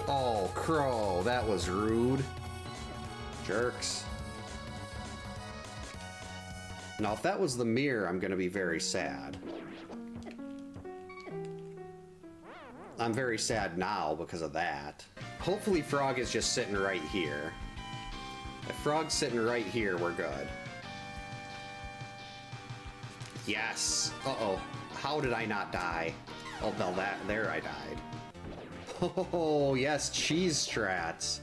Oh, Crow, that was rude. Jerks. Now, if that was the mirror, I'm gonna be very sad. I'm very sad now because of that. Hopefully Frog is just sitting right here. If Frog's sitting right here, we're good. Yes! Uh-oh. How did I not die? Oh, no, there I died. Oh, yes, cheese strats.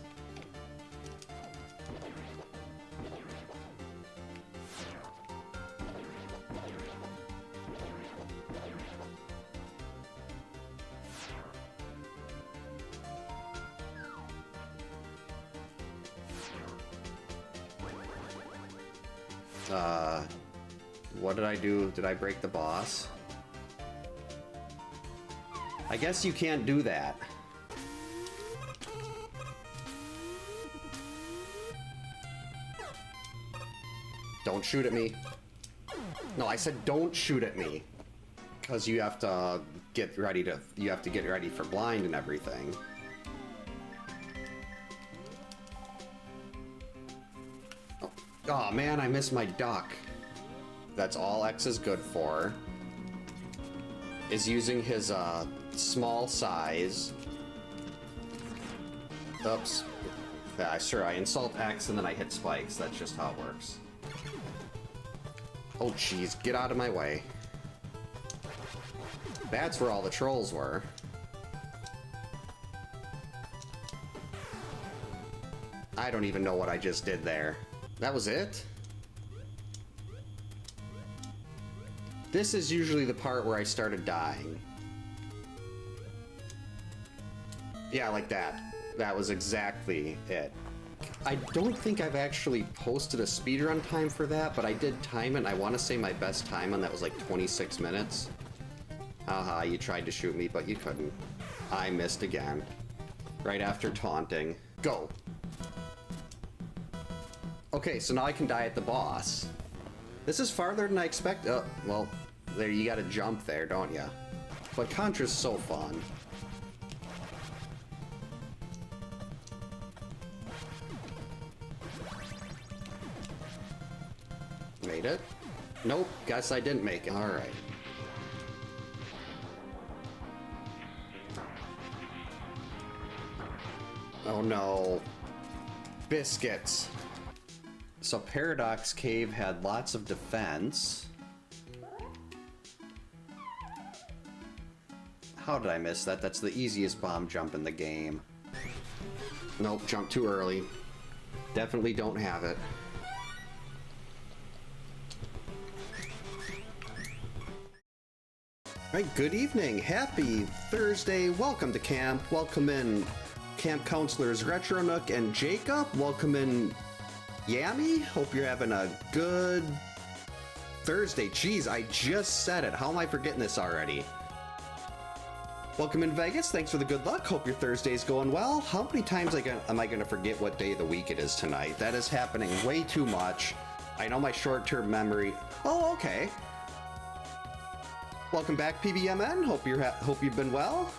What did I do? Did I break the boss? I guess you can't do that. Don't shoot at me. No, I said don't shoot at me. Because you have to get ready for blind and everything. Oh man, I missed my duck. That's all X is good for. Is using his small size. Oops. Yeah, sure, I insult X and then I hit spikes. That's just how it works. Oh jeez, get out of my way. That's where all the trolls were. I don't even know what I just did there. That was it? This is usually the part where I started dying. Yeah, like that. That was exactly it. I don't think I've actually posted a speedrun time for that, but I did time it, and I want to say my best time on that was like 26 minutes. Haha, you tried to shoot me, but you couldn't. I missed again. Right after taunting. Go! Okay, so now I can die at the boss. This is farther than I expected. Oh, well, there, you gotta jump there, don't ya? But Contra's so fun. Made it? Nope, guess I didn't make it. Alright. Oh no. Biscuits. So Paradox Cave had lots of defense. How did I miss that? That's the easiest bomb jump in the game. Nope, jumped too early. Definitely don't have it. Alright, good evening. Happy Thursday. Welcome to camp. Welcome in Camp Counselors Retro Nook and Jacob. Welcome in Yami. Hope you're having a good Thursday. Jeez, I just said it. How am I forgetting this already? Welcome in Vegas. Thanks for the good luck. Hope your Thursday's going well. How many times am I going to forget what day of the week it is tonight? That is happening way too much. I know my short-term memory. Oh, okay. Welcome back, PBMN. Hope you've been well.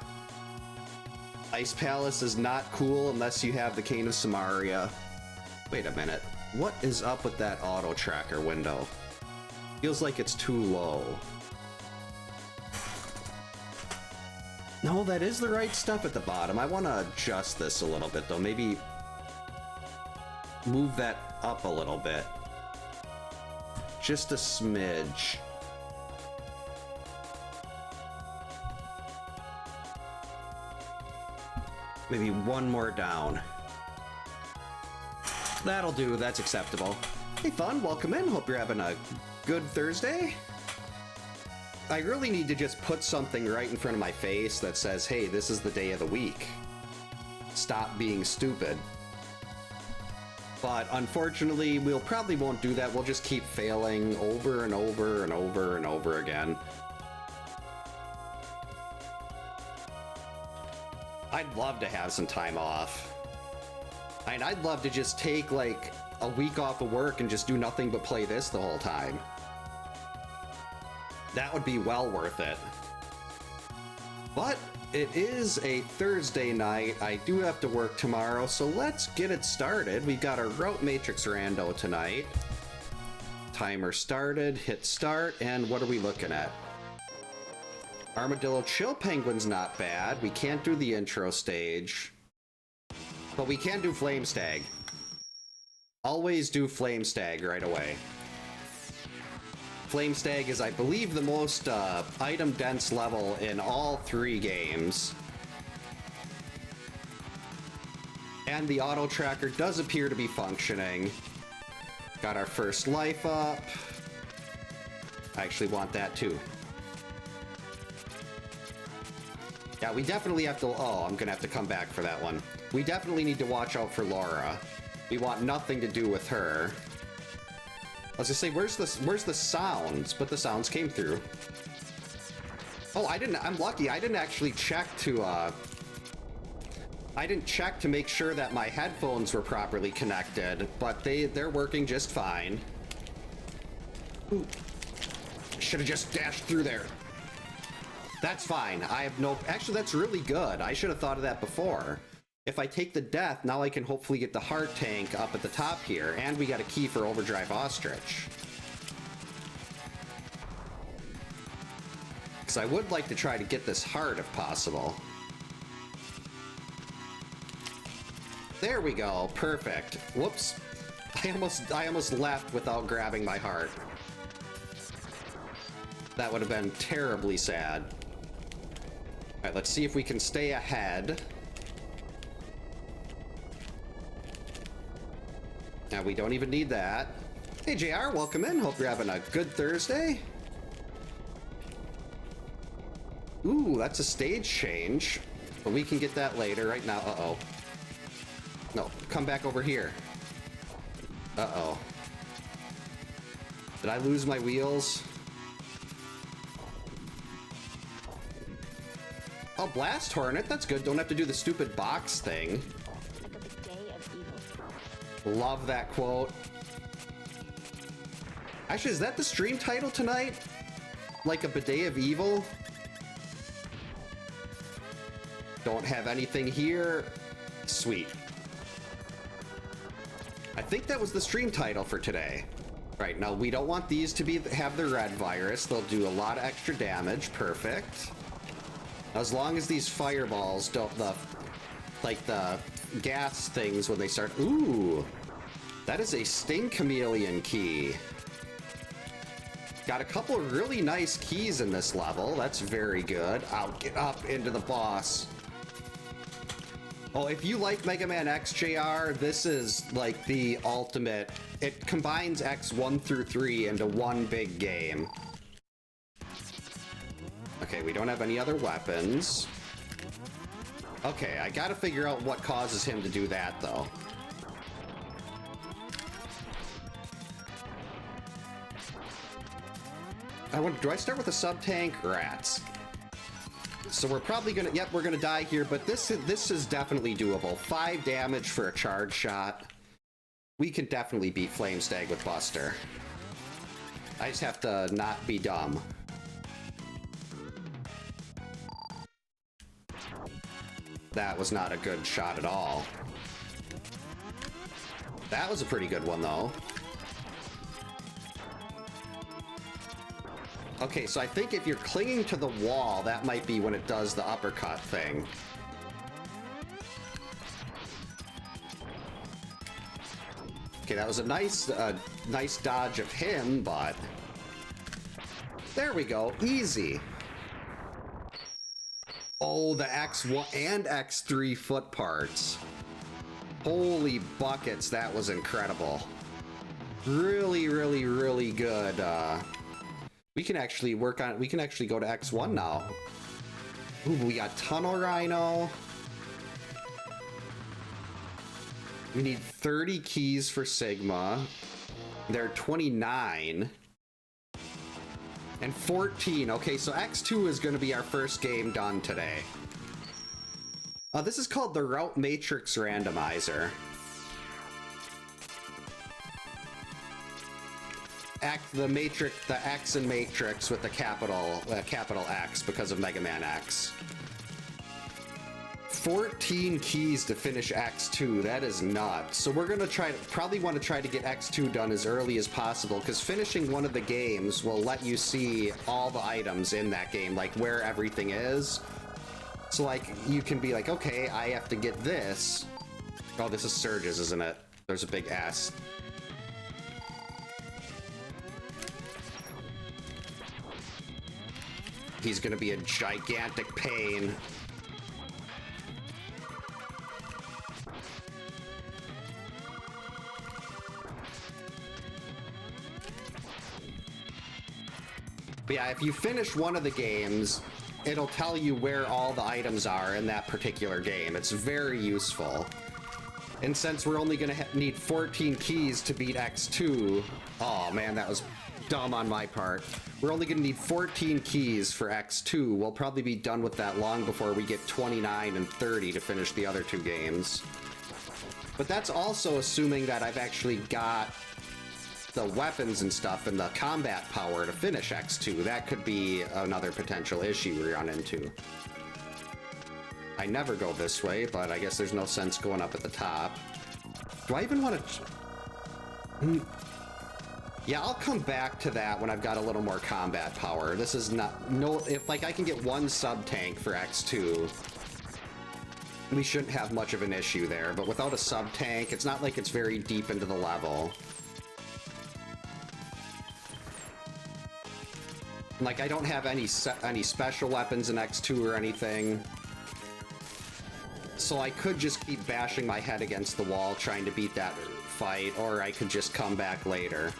Ice Palace is not cool unless you have the Cane of Samaria. Wait a minute. What is up with that auto tracker window? Feels like it's too low. No, that is the right stuff at the bottom. I want to adjust this a little bit though. Maybe move that up a little bit. Just a smidge. Maybe one more down. That'll do, that's acceptable. Hey Fun, welcome in. Hope you're having a good Thursday. I really need to just put something right in front of my face that says, hey, this is the day of the week. Stop being stupid. But unfortunately, we'll probably won't do that. We'll just keep failing over and over and over and over again. I'd love to have some time off. And I'd love to just take like a week off of work and just do nothing but play this the whole time. That would be well worth it. But it is a Thursday night. I do have to work tomorrow, so let's get it started. We've got our Route Matrix Rando tonight. Timer started, hit start, and what are we looking at? Armadillo Chill Penguin's not bad. We can't do the intro stage, but we can do Flame Stag. Always do Flame Stag right away. Flame Stag is, I believe, the most item dense level in all 3 games. And the auto tracker does appear to be functioning. Got our first life up. I actually want that too. Yeah, we definitely have to... Oh, I'm gonna have to come back for that one. We definitely need to watch out for Laura. We want nothing to do with her. I was gonna say, where's the sounds? But the sounds came through. Oh, I'm lucky. I didn't actually check to, I didn't check to make sure that my headphones were properly connected, but they're working just fine. Ooh. Should have just dashed through there. That's fine. I have no... Actually, that's really good. I should have thought of that before. If I take the death, now I can hopefully get the heart tank up at the top here, and we got a key for Overdrive Ostrich. Because I would like to try to get this heart if possible. There we go. Perfect. Whoops. I almost left without grabbing my heart. That would have been terribly sad. Alright, let's see if we can stay ahead. Now, we don't even need that. Hey, JR, welcome in. Hope you're having a good Thursday. Ooh, that's a stage change. But we can get that later. Right now, uh-oh. No, come back over here. Uh-oh. Did I lose my wheels? Oh, Blast Hornet. That's good. Don't have to do the stupid box thing. Love that quote. Actually, is that the stream title tonight? Like a bidet of evil? Don't have anything here. Sweet. I think that was the stream title for today. Right, now we don't want these to have the red virus. They'll do a lot of extra damage. Perfect. As long as these fireballs don't... Like the gas things when they start... Ooh! That is a Sting Chameleon key. Got a couple of really nice keys in this level. That's very good. I'll get up into the boss. Oh, if you like Mega Man X, JR, this is like the ultimate. It combines X 1 through 3 into one big game. Okay, we don't have any other weapons. Okay, I gotta figure out what causes him to do that, though. Do I start with a sub-tank? Rats. So we're probably gonna... Yep, we're gonna die here, but this is definitely doable. 5 damage for a charge shot. We can definitely beat Flame Stag with Buster. I just have to not be dumb. That was not a good shot at all. That was a pretty good one, though. Okay, so I think if you're clinging to the wall, that might be when it does the uppercut thing. Okay, that was a nice dodge of him, but... There we go, easy. Oh, the X1 and X3 foot parts. Holy buckets, that was incredible. Really, really, really good, we can actually go to X1 now. Ooh, we got Tunnel Rhino. We need 30 keys for Sigma. There are 29. And 14. Okay, so X2 is going to be our first game done today. This is called the Route Matrix Randomizer. The X in Matrix with the capital X because of Mega Man X. 14 keys to finish X2. That is nuts. So we're gonna probably want to try to get X2 done as early as possible, because finishing one of the games will let you see all the items in that game, like where everything is. So like you can be like, okay, I have to get this. Oh, this is Surges, isn't it? There's a big S. He's gonna be a gigantic pain. But yeah, if you finish one of the games, it'll tell you where all the items are in that particular game. It's very useful. And since we're only gonna need 14 keys to beat X2, oh man, that was dumb on my part. We're only gonna need 14 keys for X2. We'll probably be done with that long before we get 29 and 30 to finish the other two games. But that's also assuming that I've actually got the weapons and stuff and the combat power to finish X2. That could be another potential issue we run into. I never go this way, but I guess there's no sense going up at the top. Do I even want to... Yeah, I'll come back to that when I've got a little more combat power. This is not... No, if like I can get one sub-tank for X2, we shouldn't have much of an issue there. But without a sub-tank, it's not like it's very deep into the level. Like, I don't have any special weapons in X2 or anything. So I could just keep bashing my head against the wall trying to beat that fight, or I could just come back later.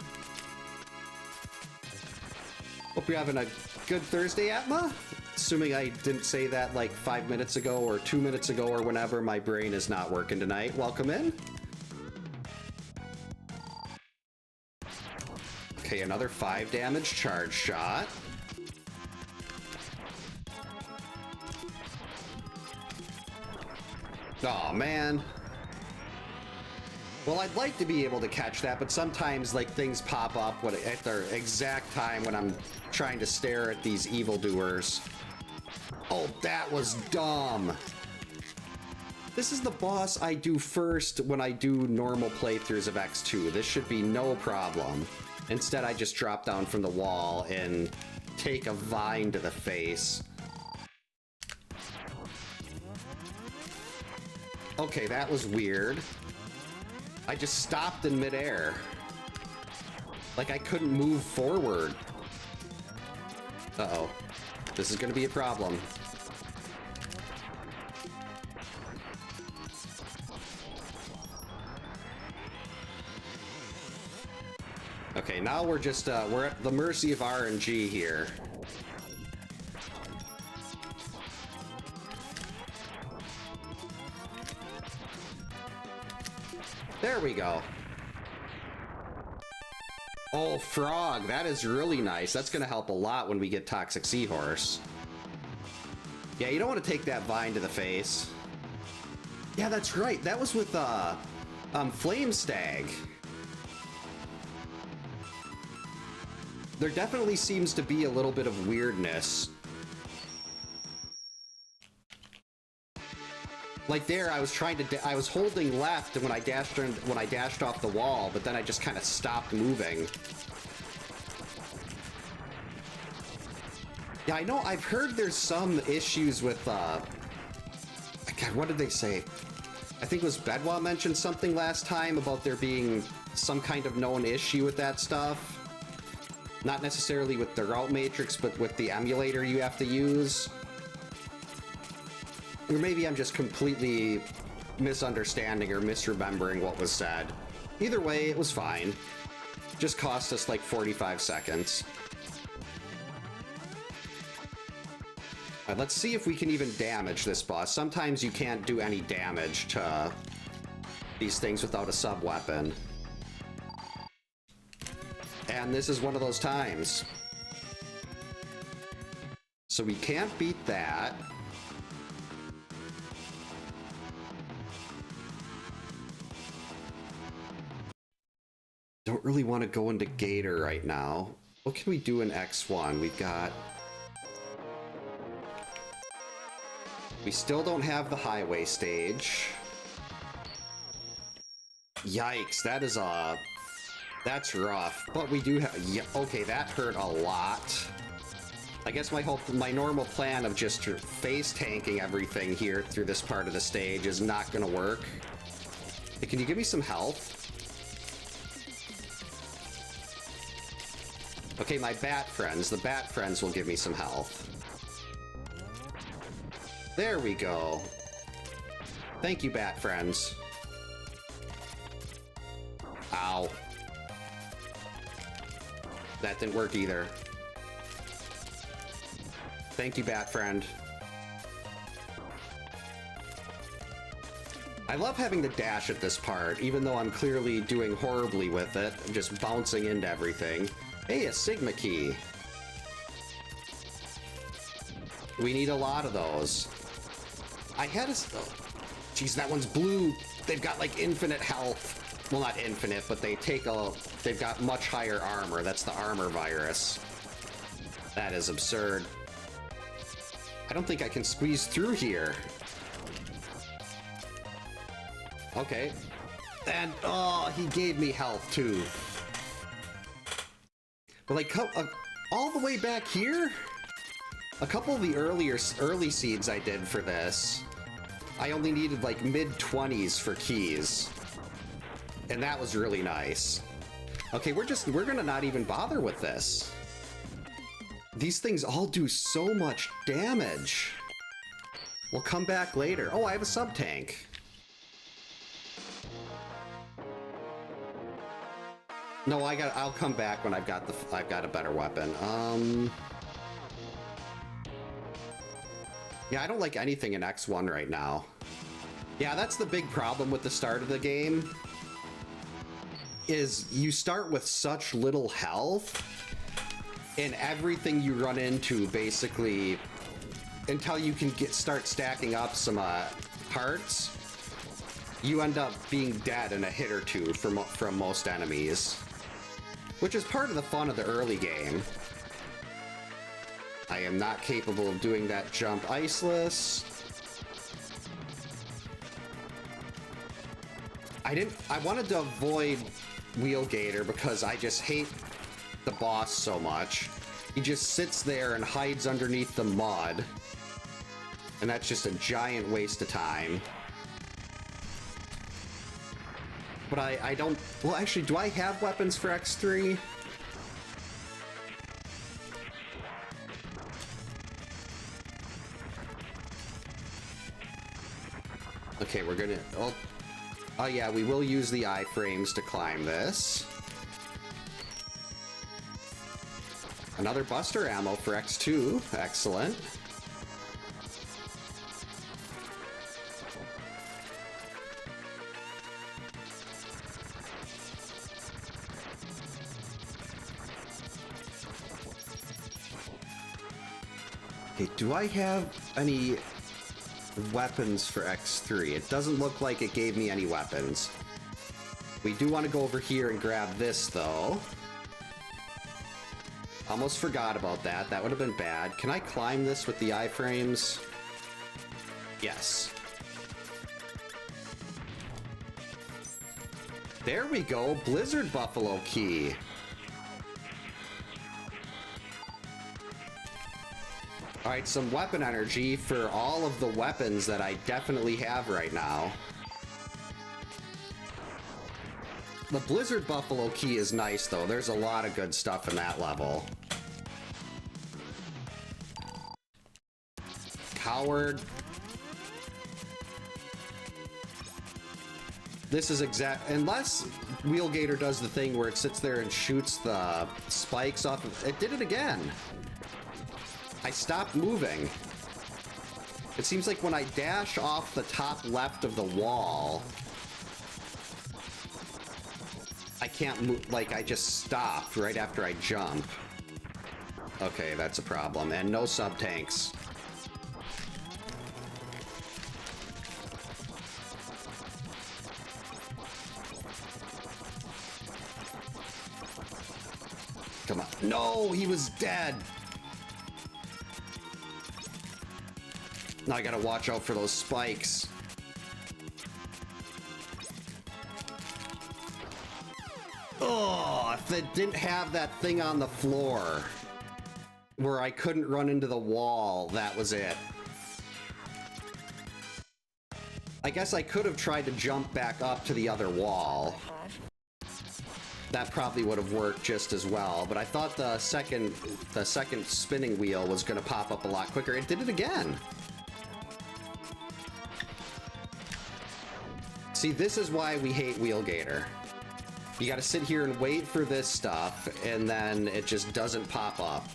Hope you're having a good Thursday, Atma? Assuming I didn't say that like 5 minutes ago or 2 minutes ago or whenever. My brain is not working tonight. Welcome in. Okay, another 5 damage charge shot. Oh man. Well, I'd like to be able to catch that, but sometimes like things pop up at the exact time when I'm trying to stare at these evildoers. Oh, that was dumb. This is the boss I do first when I do normal playthroughs of X2. This should be no problem. Instead, I just drop down from the wall and take a vine to the face. Okay, that was weird. I just stopped in midair. Like I couldn't move forward. Uh-oh. This is gonna be a problem. Okay, now we're just, we're at the mercy of RNG here. There we go. Oh, frog. That is really nice. That's going to help a lot when we get Toxic Seahorse. Yeah, you don't want to take that vine to the face. Yeah, that's right. That was with Flame Stag. There definitely seems to be a little bit of weirdness. Like there, I was trying to, I was holding left when I dashed off the wall, but then I just kind of stopped moving. Yeah, I know. I've heard there's some issues with, God, what did they say? I think it was Bedwa mentioned something last time about there being some kind of known issue with that stuff. Not necessarily with the route matrix, but with the emulator you have to use. Or maybe I'm just completely misunderstanding or misremembering what was said. Either way, it was fine. Just cost us like 45 seconds. All right, let's see if we can even damage this boss. Sometimes you can't do any damage to these things without a sub-weapon. And this is one of those times. So we can't beat that. Don't really want to go into Gator right now. What can we do in X1? We've got... We still don't have the highway stage. Yikes, that is that's rough. But we do have, yeah, okay, that hurt a lot. I guess my normal plan of just face tanking everything here through this part of the stage is not gonna work. Hey, can you give me some health? Okay, my bat friends. The bat friends will give me some health. There we go. Thank you, bat friends. Ow. That didn't work either. Thank you, bat friend. I love having the dash at this part, even though I'm clearly doing horribly with it. I'm just bouncing into everything. Hey, a Sigma key. We need a lot of those. I had a... Oh, geez, that one's blue. They've got, like, infinite health. Well, not infinite, but they've got much higher armor. That's the armor virus. That is absurd. I don't think I can squeeze through here. Okay. And, oh, he gave me health, too. But, like, all the way back here? A couple of the early seeds I did for this, I only needed, like, mid-20s for keys. And that was really nice. Okay, we're gonna not even bother with this. These things all do so much damage. We'll come back later. Oh, I have a sub-tank. No, I'll come back when I've got a better weapon. Yeah, I don't like anything in X1 right now. Yeah, that's the big problem with the start of the game. Is you start with such little health, and everything you run into basically, until you can start stacking up some parts, you end up being dead in a hit or two from most enemies, which is part of the fun of the early game. I am not capable of doing that jump iceless. I wanted to avoid Wheelgator because I just hate the boss so much. He just sits there and hides underneath the mud, and that's just a giant waste of time. But I don't... Well, actually, do I have weapons for X3? Okay, we're gonna... Oh yeah, we will use the iframes to climb this. Another buster ammo for X2. Excellent. Okay, do I have any weapons for X3? It doesn't look like it gave me any weapons. We do want to go over here and grab this, though. Almost forgot about that. That would have been bad. Can I climb this with the iframes? Yes. There we go. Blizzard Buffalo Key. Alright, some weapon energy for all of the weapons that I definitely have right now. The Blizzard Buffalo Key is nice, though. There's a lot of good stuff in that level. Coward. This is unless Wheelgator does the thing where it sits there and shoots the spikes off of... It did it again! I stopped moving. It seems like when I dash off the top left of the wall, I can't move, like I just stopped right after I jump. Okay, that's a problem. And no sub-tanks. Come on. No, he was dead. Now I gotta watch out for those spikes. Oh, if it didn't have that thing on the floor where I couldn't run into the wall, that was it. I guess I could have tried to jump back up to the other wall. That probably would have worked just as well, but I thought the second spinning wheel was gonna pop up a lot quicker. It did it again. See, this is why we hate Wheelgator. You gotta sit here and wait for this stuff, and then it just doesn't pop up.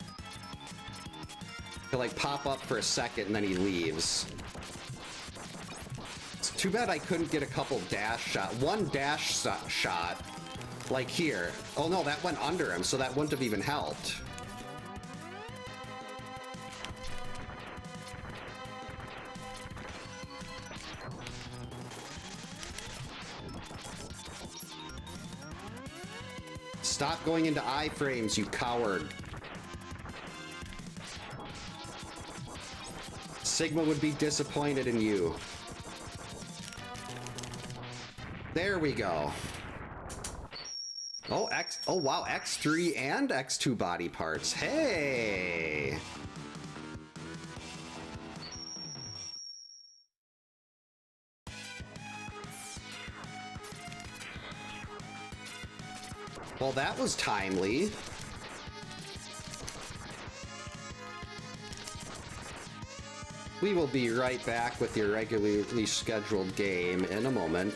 He'll like pop up for a second and then he leaves. It's too bad I couldn't get a couple one dash shot, like here. Oh no, that went under him, so that wouldn't have even helped. Stop going into iframes, you coward. Sigma would be disappointed in you. There we go. Oh, oh wow, X3 and X2 body parts. Hey! Well, that was timely. We will be right back with your regularly scheduled game in a moment.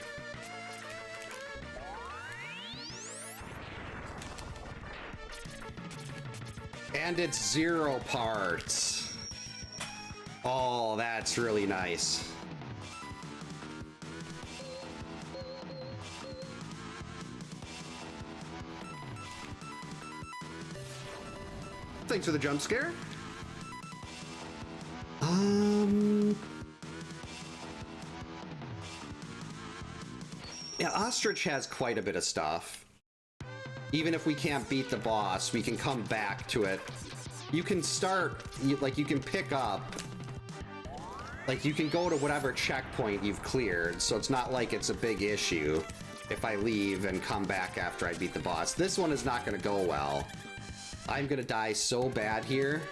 And it's 0 parts. Oh, that's really nice. Thanks for the jump scare. Yeah, Ostrich has quite a bit of stuff. Even if we can't beat the boss, we can come back to it. You can start, like, you can pick up, like, you can go to whatever checkpoint you've cleared, so it's not like it's a big issue if I leave and come back after I beat the boss. This one is not going to go well. I'm gonna die so bad here.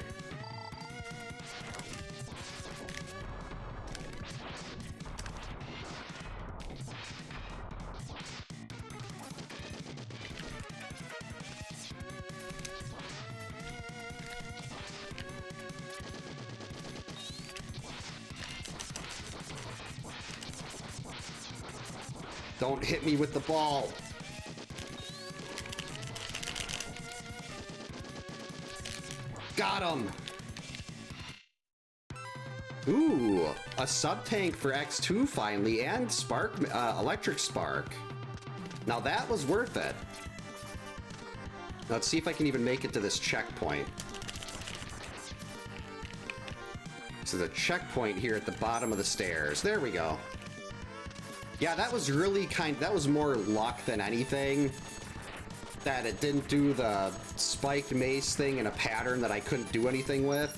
Don't hit me with the ball. Got him! Ooh, a sub-tank for X2 finally, and spark, electric spark. Now that was worth it. Let's see if I can even make it to this checkpoint. So the checkpoint here at the bottom of the stairs. There we go. Yeah, that was really that was more luck than anything. That it didn't do the spiked mace thing in a pattern that I couldn't do anything with.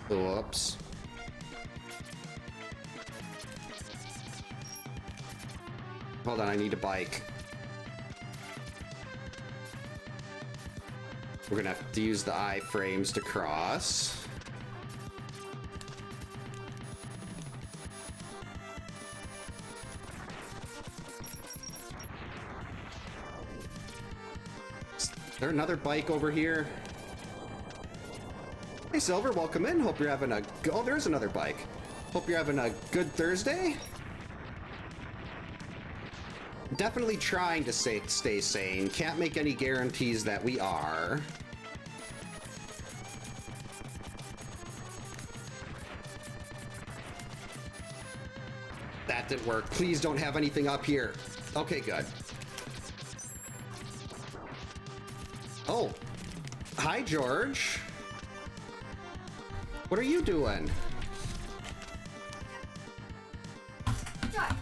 Whoops. Hold on, I need a bike. We're gonna have to use the iframes to cross. Is there another bike over here? Hey Silver, welcome in. Hope you're having a... Oh, there's another bike. Hope you're having a good Thursday. Definitely trying to stay sane. Can't make any guarantees that we are. That didn't work. Please don't have anything up here. Okay, good. Oh, hi, George. What are you doing? George.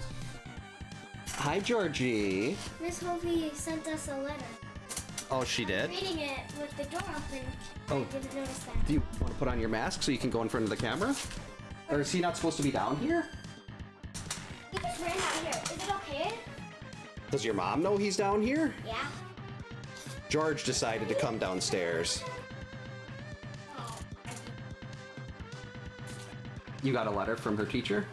Hi, Georgie. Miss Hovey sent us a letter. Oh, she did? Reading it with the door open. Oh. I didn't notice that. Do you want to put on your mask so you can go in front of the camera? Or is he not supposed to be down here? He just ran out here. Is it okay? Does your mom know he's down here? Yeah. George decided to come downstairs. Oh, You got a letter from her teacher?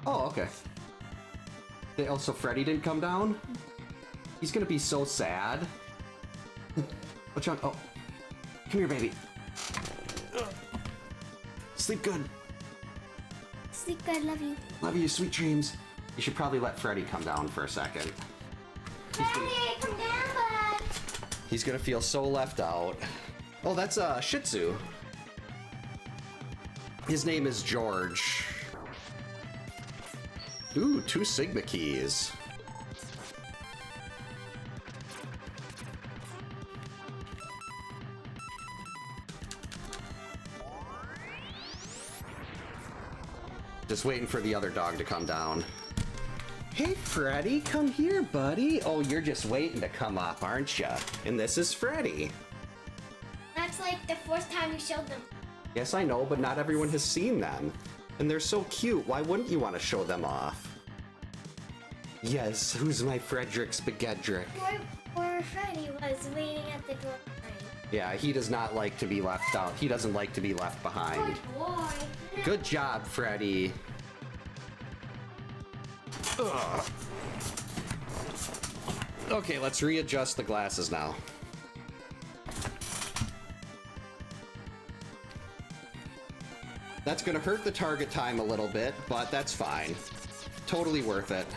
Oh, okay. Also, Freddy didn't come down? He's gonna be so sad. What's wrong? Oh. Come here, baby. Sleep good. Sleep good, love you. Love you, sweet dreams. You should probably let Freddy come down for a second. Freddy, come down, bud. He's gonna feel so left out. Oh, that's a Shih Tzu. His name is George. Ooh, 2 Sigma keys. Just waiting for the other dog to come down. Hey, Freddy, come here, buddy. Oh, you're just waiting to come up, aren't you? And this is Freddy. That's like the first time you showed them. Yes, I know, but not everyone has seen them. And they're so cute, why wouldn't you want to show them off? Yes, who's my Frederick Spagedrick? Poor Freddy was waiting at the door. Yeah, he does not like to be left out. He doesn't like to be left behind. Good boy. Good job, Freddy. Ugh. Okay, let's readjust the glasses now. That's gonna hurt the target time a little bit, but that's fine. Totally worth it.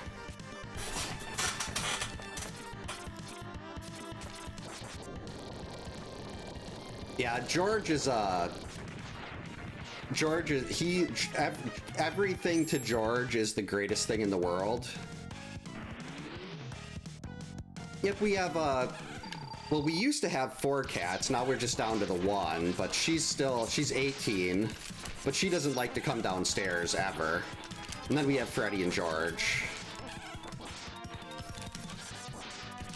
Yeah, George is everything to George is the greatest thing in the world. Yep, we have well, we used to have 4 cats, now we're just down to the 1, but she's 18, but she doesn't like to come downstairs ever. And then we have Freddy and George.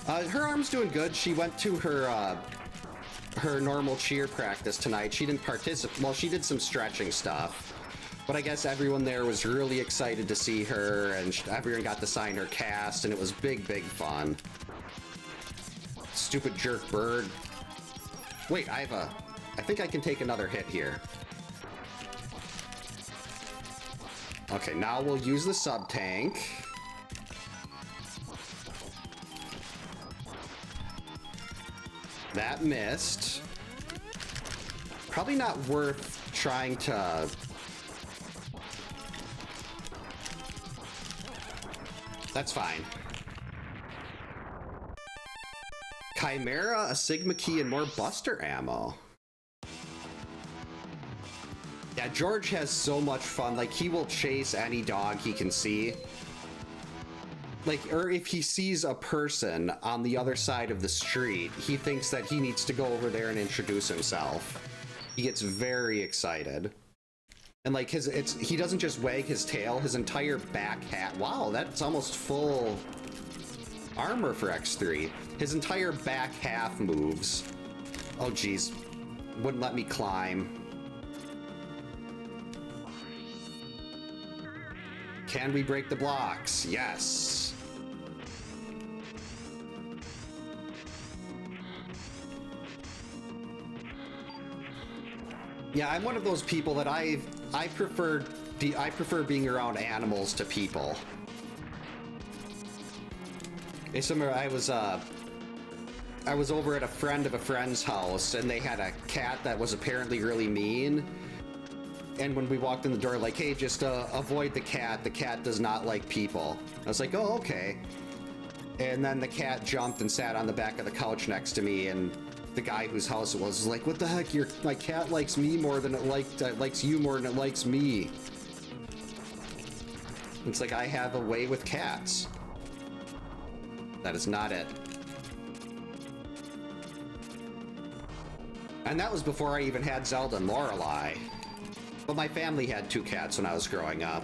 Her arm's doing good. She went to her normal cheer practice tonight. She didn't participate. Well, she did some stretching stuff, but I guess everyone there was really excited to see her, and everyone got to sign her cast, and it was big fun. Stupid jerk bird. Wait, I think I can take another hit here. Okay, now we'll use the sub-tank. That missed. Probably not worth trying to... That's fine. Chimera, a Sigma key, and more Buster ammo. Yeah, George has so much fun. Like, he will chase any dog he can see. Like, or if he sees a person on the other side of the street, he thinks that he needs to go over there and introduce himself. He gets very excited. And like he doesn't just wag his tail, his entire back hat. Wow, that's almost full armor for X3. His entire back half moves. Oh geez, wouldn't let me climb. Can we break the blocks? Yes. Yeah, I'm one of those people that I prefer being around animals to people. I was over at a friend of a friend's house, and they had a cat that was apparently really mean. And when we walked in the door, like, hey, just avoid the cat. The cat does not like people. I was like, oh, okay. And then the cat jumped and sat on the back of the couch next to me, and the guy whose house it was like, what the heck? My cat likes me more than it likes you more than it likes me. It's like I have a way with cats. That is not it. And that was before I even had Zelda and Lorelei. But my family had 2 cats when I was growing up.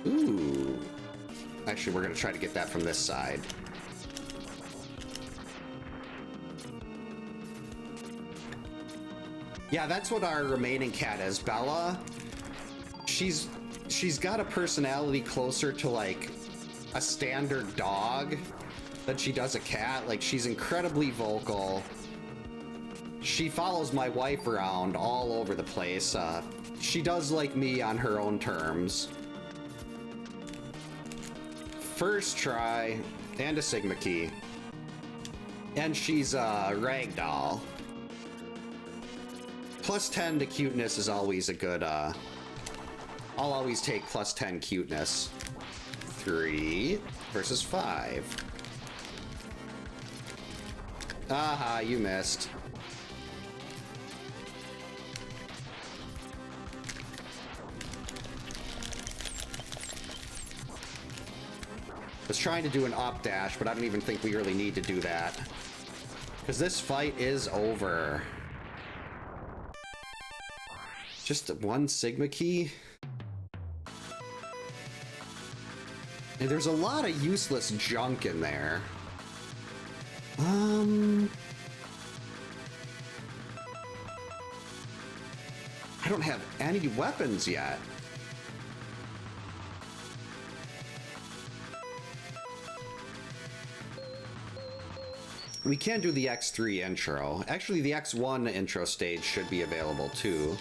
Ooh. Actually, we're gonna try to get that from this side. Yeah, that's what our remaining cat is, Bella. She's got a personality closer to like a standard dog than she does a cat. Like, she's incredibly vocal. She follows my wife around all over the place. She does like me on her own terms. First try, and a Sigma key. And she's a ragdoll. Plus 10 to cuteness is always a good, I'll always take plus 10 cuteness. 3 versus 5. Aha, you missed. I was trying to do an up dash, but I don't even think we really need to do that. Because this fight is over. Just one Sigma key? And there's a lot of useless junk in there. I don't have any weapons yet. We can do the X3 intro. Actually, the X1 intro stage should be available too.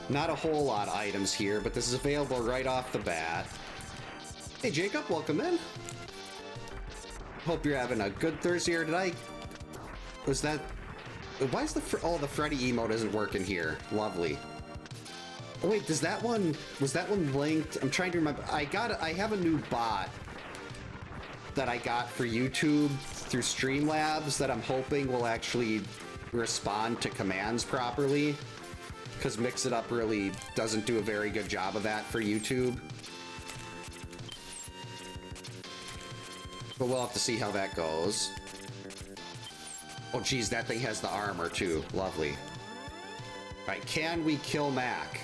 Not a whole lot of items here, but this is available right off the bat. Hey Jacob, welcome in. Hope you're having a good Thursday here today. Was that... Why is the Freddy emote isn't working here? Lovely. Oh wait, does that one... Was that one linked? I'm trying to remember. I have a new bot that I got for YouTube through Streamlabs that I'm hoping will actually respond to commands properly. Because Mix It Up really doesn't do a very good job of that for YouTube. But we'll have to see how that goes. Oh geez, that thing has the armor too. Lovely. Alright, can we kill Mac?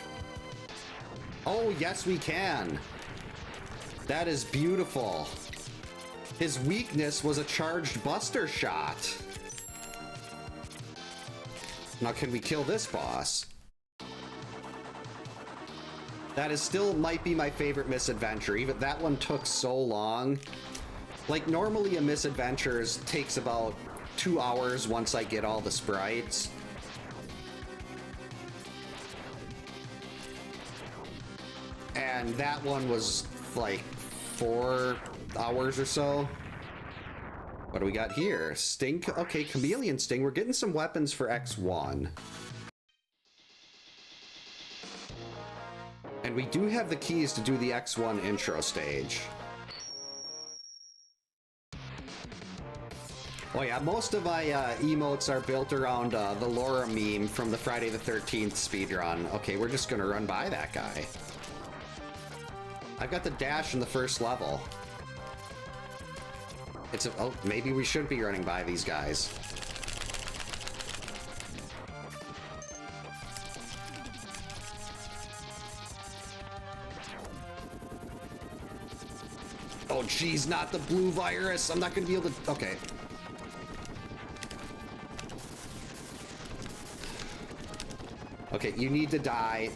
Oh yes we can! That is beautiful. His weakness was a charged buster shot. Now can we kill this boss? That is still might be my favorite misadventure. Even that one took so long. Like normally a misadventure takes about 2 hours once I get all the sprites. And that one was like 4 hours or so. What do we got here? Sting? Okay, Chameleon Sting. We're getting some weapons for X1. And we do have the keys to do the X1 intro stage. Oh yeah, most of my emotes are built around the Laura meme from the Friday the 13th speedrun. Okay, we're just gonna run by that guy. I've got the dash in the first level. It's a, oh, maybe we should be running by these guys. Oh geez, not the blue virus. I'm not gonna be able to, okay. Okay, you need to die.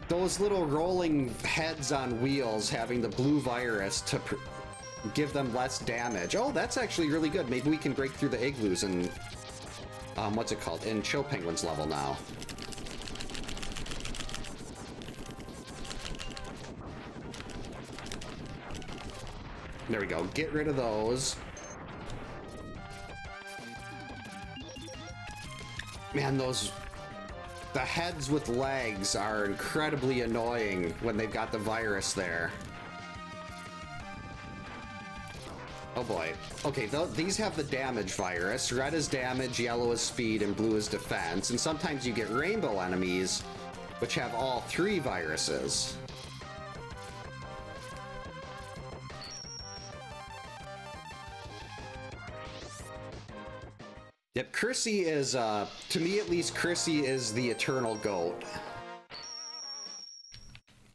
Those little rolling heads on wheels having the blue virus to give them less damage. Oh, that's actually really good. Maybe we can break through the igloos and, what's it called? In Chill Penguin's level now. There we go. Get rid of those. Man, those... The heads with legs are incredibly annoying when they've got the virus there. Oh boy. Okay, these have the damage virus. Red is damage, yellow is speed, and blue is defense. And sometimes you get rainbow enemies, which have all 3 viruses. Yep, Crissy is, to me at least, Crissy is the eternal goat.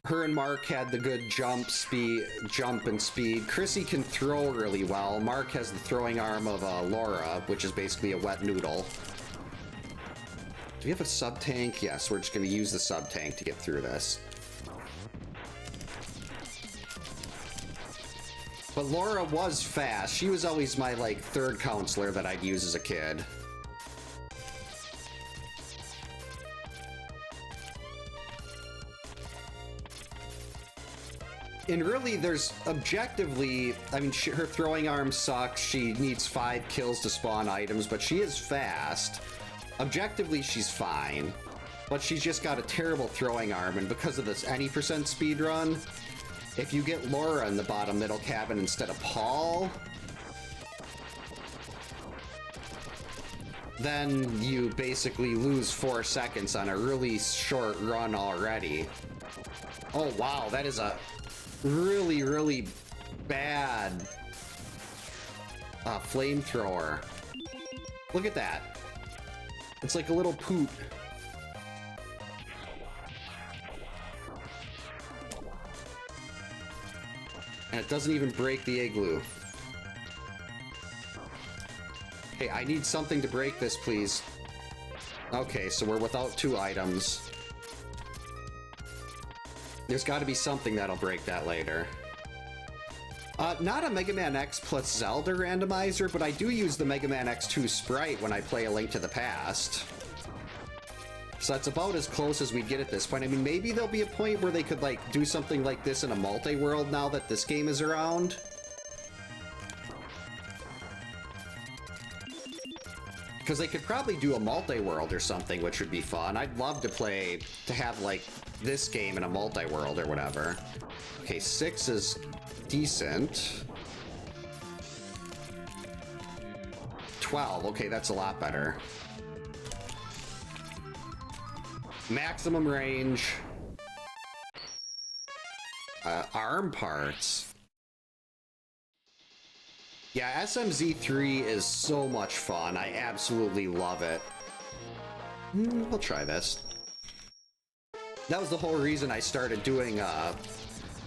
her and Mark had the good jump and speed. Crissy can throw really well. Mark has the throwing arm of Laura, which is basically a wet noodle. Do we have a sub-tank? Yes, we're just going to use the sub-tank to get through this. But Laura was fast. She was always my, like, third counselor that I'd use as a kid. And really, there's objectively, I mean, her throwing arm sucks. She needs 5 kills to spawn items, but she is fast. Objectively, she's fine. But she's just got a terrible throwing arm, and because of this any percent speed run, if you get Laura in the bottom middle cabin instead of Paul, then you basically lose 4 seconds on a really short run already. Oh wow, that is a really, really bad flamethrower. Look at that. It's like a little poot. And it doesn't even break the igloo. Hey, I need something to break this, please. Okay, so we're without 2 items. There's got to be something that'll break that later. Not a Mega Man X plus Zelda randomizer, but I do use the Mega Man X2 sprite when I play A Link to the Past. So that's about as close as we'd get at this point. I mean, maybe there'll be a point where they could, like, do something like this in a multi-world now that this game is around. Because they could probably do a multi-world or something, which would be fun. I'd love to have, like, this game in a multi-world or whatever. Okay, 6 is decent. 12, okay, that's a lot better. Maximum range. Arm parts. Yeah, SMZ3 is so much fun. I absolutely love it. We'll try this. That was the whole reason I started doing,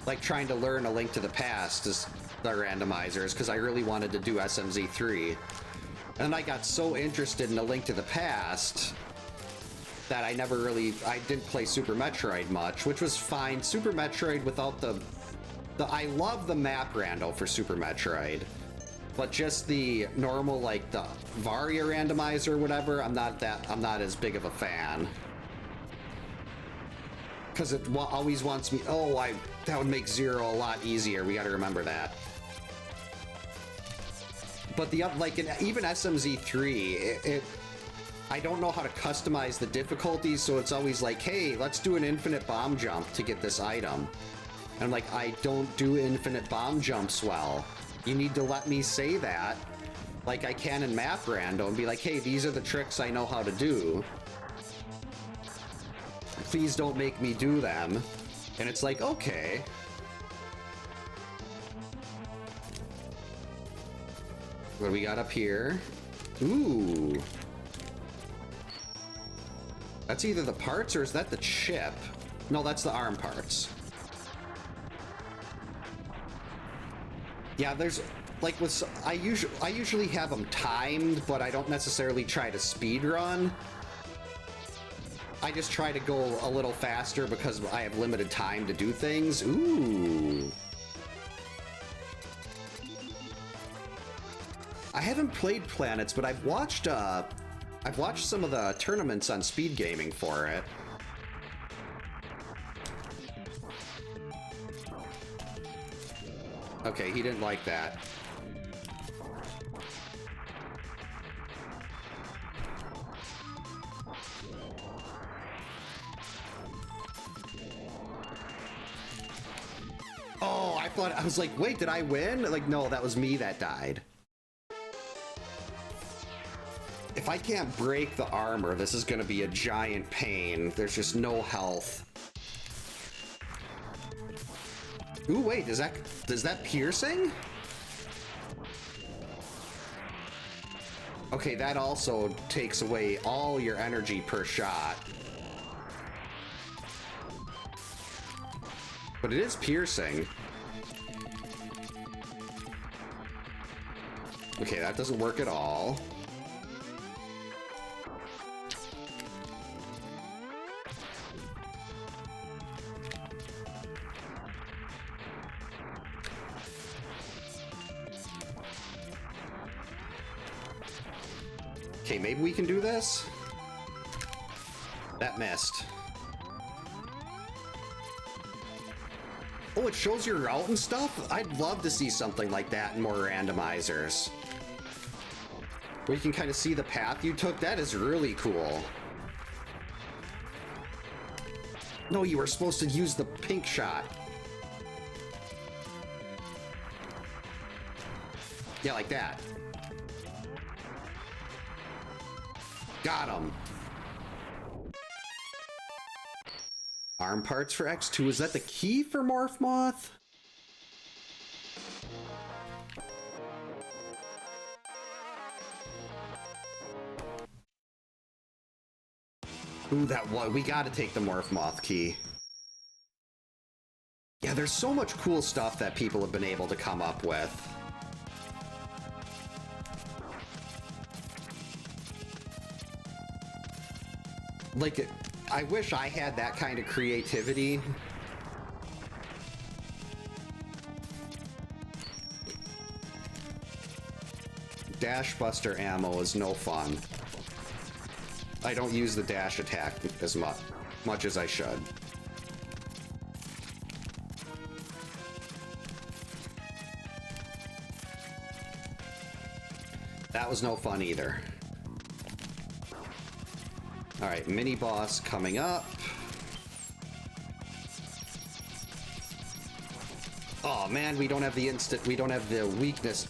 like, trying to learn A Link to the Past as the randomizers, because I really wanted to do SMZ3. And then I got so interested in A Link to the Past that I didn't play Super Metroid much, which was fine. Super Metroid without I love the map rando for Super Metroid. But just the normal, like, the Varia randomizer or whatever, I'm not as big of a fan. Because it always wants me, that would make Zero a lot easier. We gotta remember that. But even SMZ3, I don't know how to customize the difficulties, so it's always like, hey, let's do an infinite bomb jump to get this item. And I'm like, I don't do infinite bomb jumps well. You need to let me say that, like I can in Map Rando, and be like, hey, these are the tricks I know how to do. Please don't make me do them. And it's like, okay. What do we got up here? Ooh. That's either the parts or is that the chip? No, that's the arm parts. Yeah, there's like I usually have them timed, but I don't necessarily try to speed run. I just try to go a little faster because I have limited time to do things. Ooh. I haven't played Planets, but I've watched some of the tournaments on Speed Gaming for it. Okay, he didn't like that. Oh, I was like, wait, did I win? Like, no, that was me that died. If I can't break the armor, this is gonna be a giant pain. There's just no health. Ooh, wait, does that piercing? Okay, that also takes away all your energy per shot. But it is piercing. Okay, that doesn't work at all. Okay, maybe we can do this? That missed. Oh, it shows your route and stuff? I'd love to see something like that in more randomizers. Where you can kind of see the path you took. That is really cool. No, you were supposed to use the pink shot. Yeah, like that. Got him. Arm parts for X2. Is that the key for Morph Moth? Ooh, that one. We gotta take the Morph Moth key. Yeah, there's so much cool stuff that people have been able to come up with. Like, I wish I had that kind of creativity. Dash Buster ammo is no fun. I don't use the dash attack as much as I should. That was no fun either. All right, mini boss coming up. Oh man, we don't have the weakness,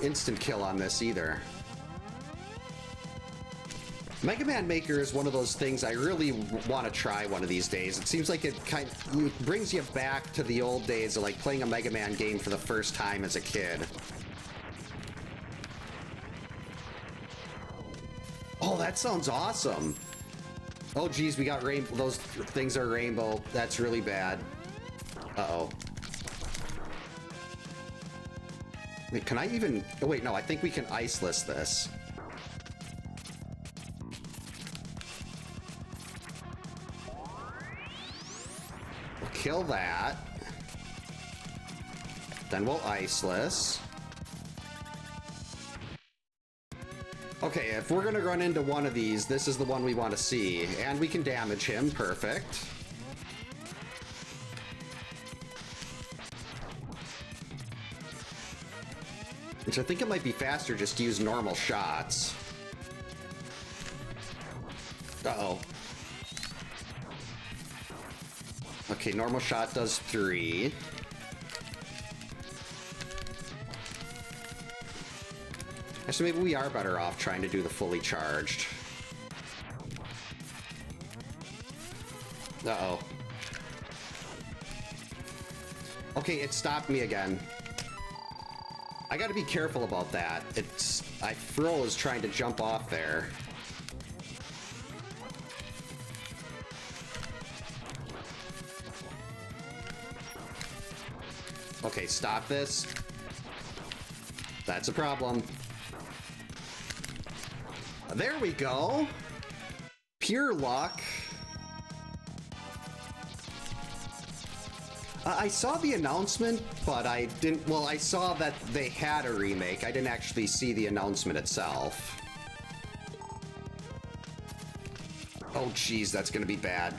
instant kill on this either. Mega Man Maker is one of those things I really want to try one of these days. It seems like it brings you back to the old days of like playing a Mega Man game for the first time as a kid. Oh, that sounds awesome. Oh geez, we got rainbow. Those things are rainbow. That's really bad. Uh-oh. Wait, can I even... Oh wait, no, I think we can iceless this. We'll kill that. Then we'll iceless. Okay, if we're gonna run into one of these, this is the one we want to see. And we can damage him, perfect. Which I think it might be faster just to use normal shots. Uh-oh. Okay, normal shot does 3. Actually, maybe we are better off trying to do the fully charged. Uh-oh. Okay, it stopped me again. I gotta be careful about that. I froze trying to jump off there. Okay, stop this. That's a problem. There we go. Pure luck. I saw the announcement, but I didn't... Well, I saw that they had a remake. I didn't actually see the announcement itself. Oh, jeez, that's gonna be bad.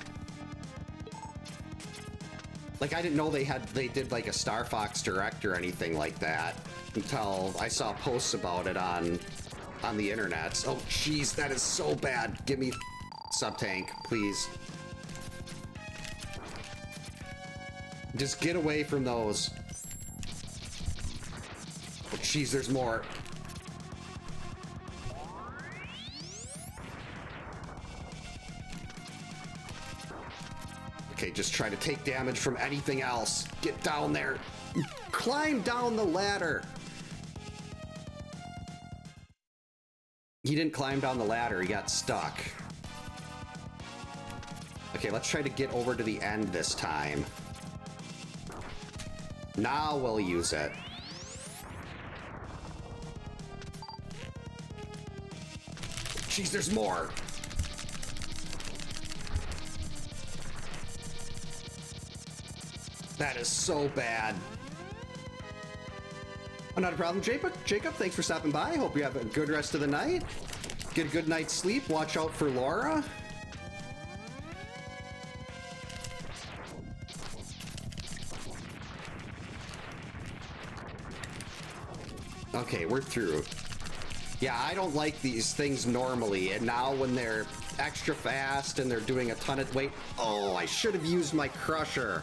Like, I didn't know they did, like, a Star Fox Direct or anything like that until I saw posts about it on the internet. Oh, jeez, that is so bad. Give me sub-tank, please. Just get away from those. Oh, jeez, there's more. Okay, just try to take damage from anything else. Get down there. Climb down the ladder. He didn't climb down the ladder. He got stuck. Okay, let's try to get over to the end this time. Now we'll use it. Jeez, there's more. That is so bad. Oh, not a problem, Jacob. Jacob, thanks for stopping by. Hope you have a good rest of the night. Get a good night's sleep. Watch out for Laura. Okay, we're through. Yeah, I don't like these things normally, and now when they're extra fast and they're doing a ton of weight. Oh, I should have used my crusher.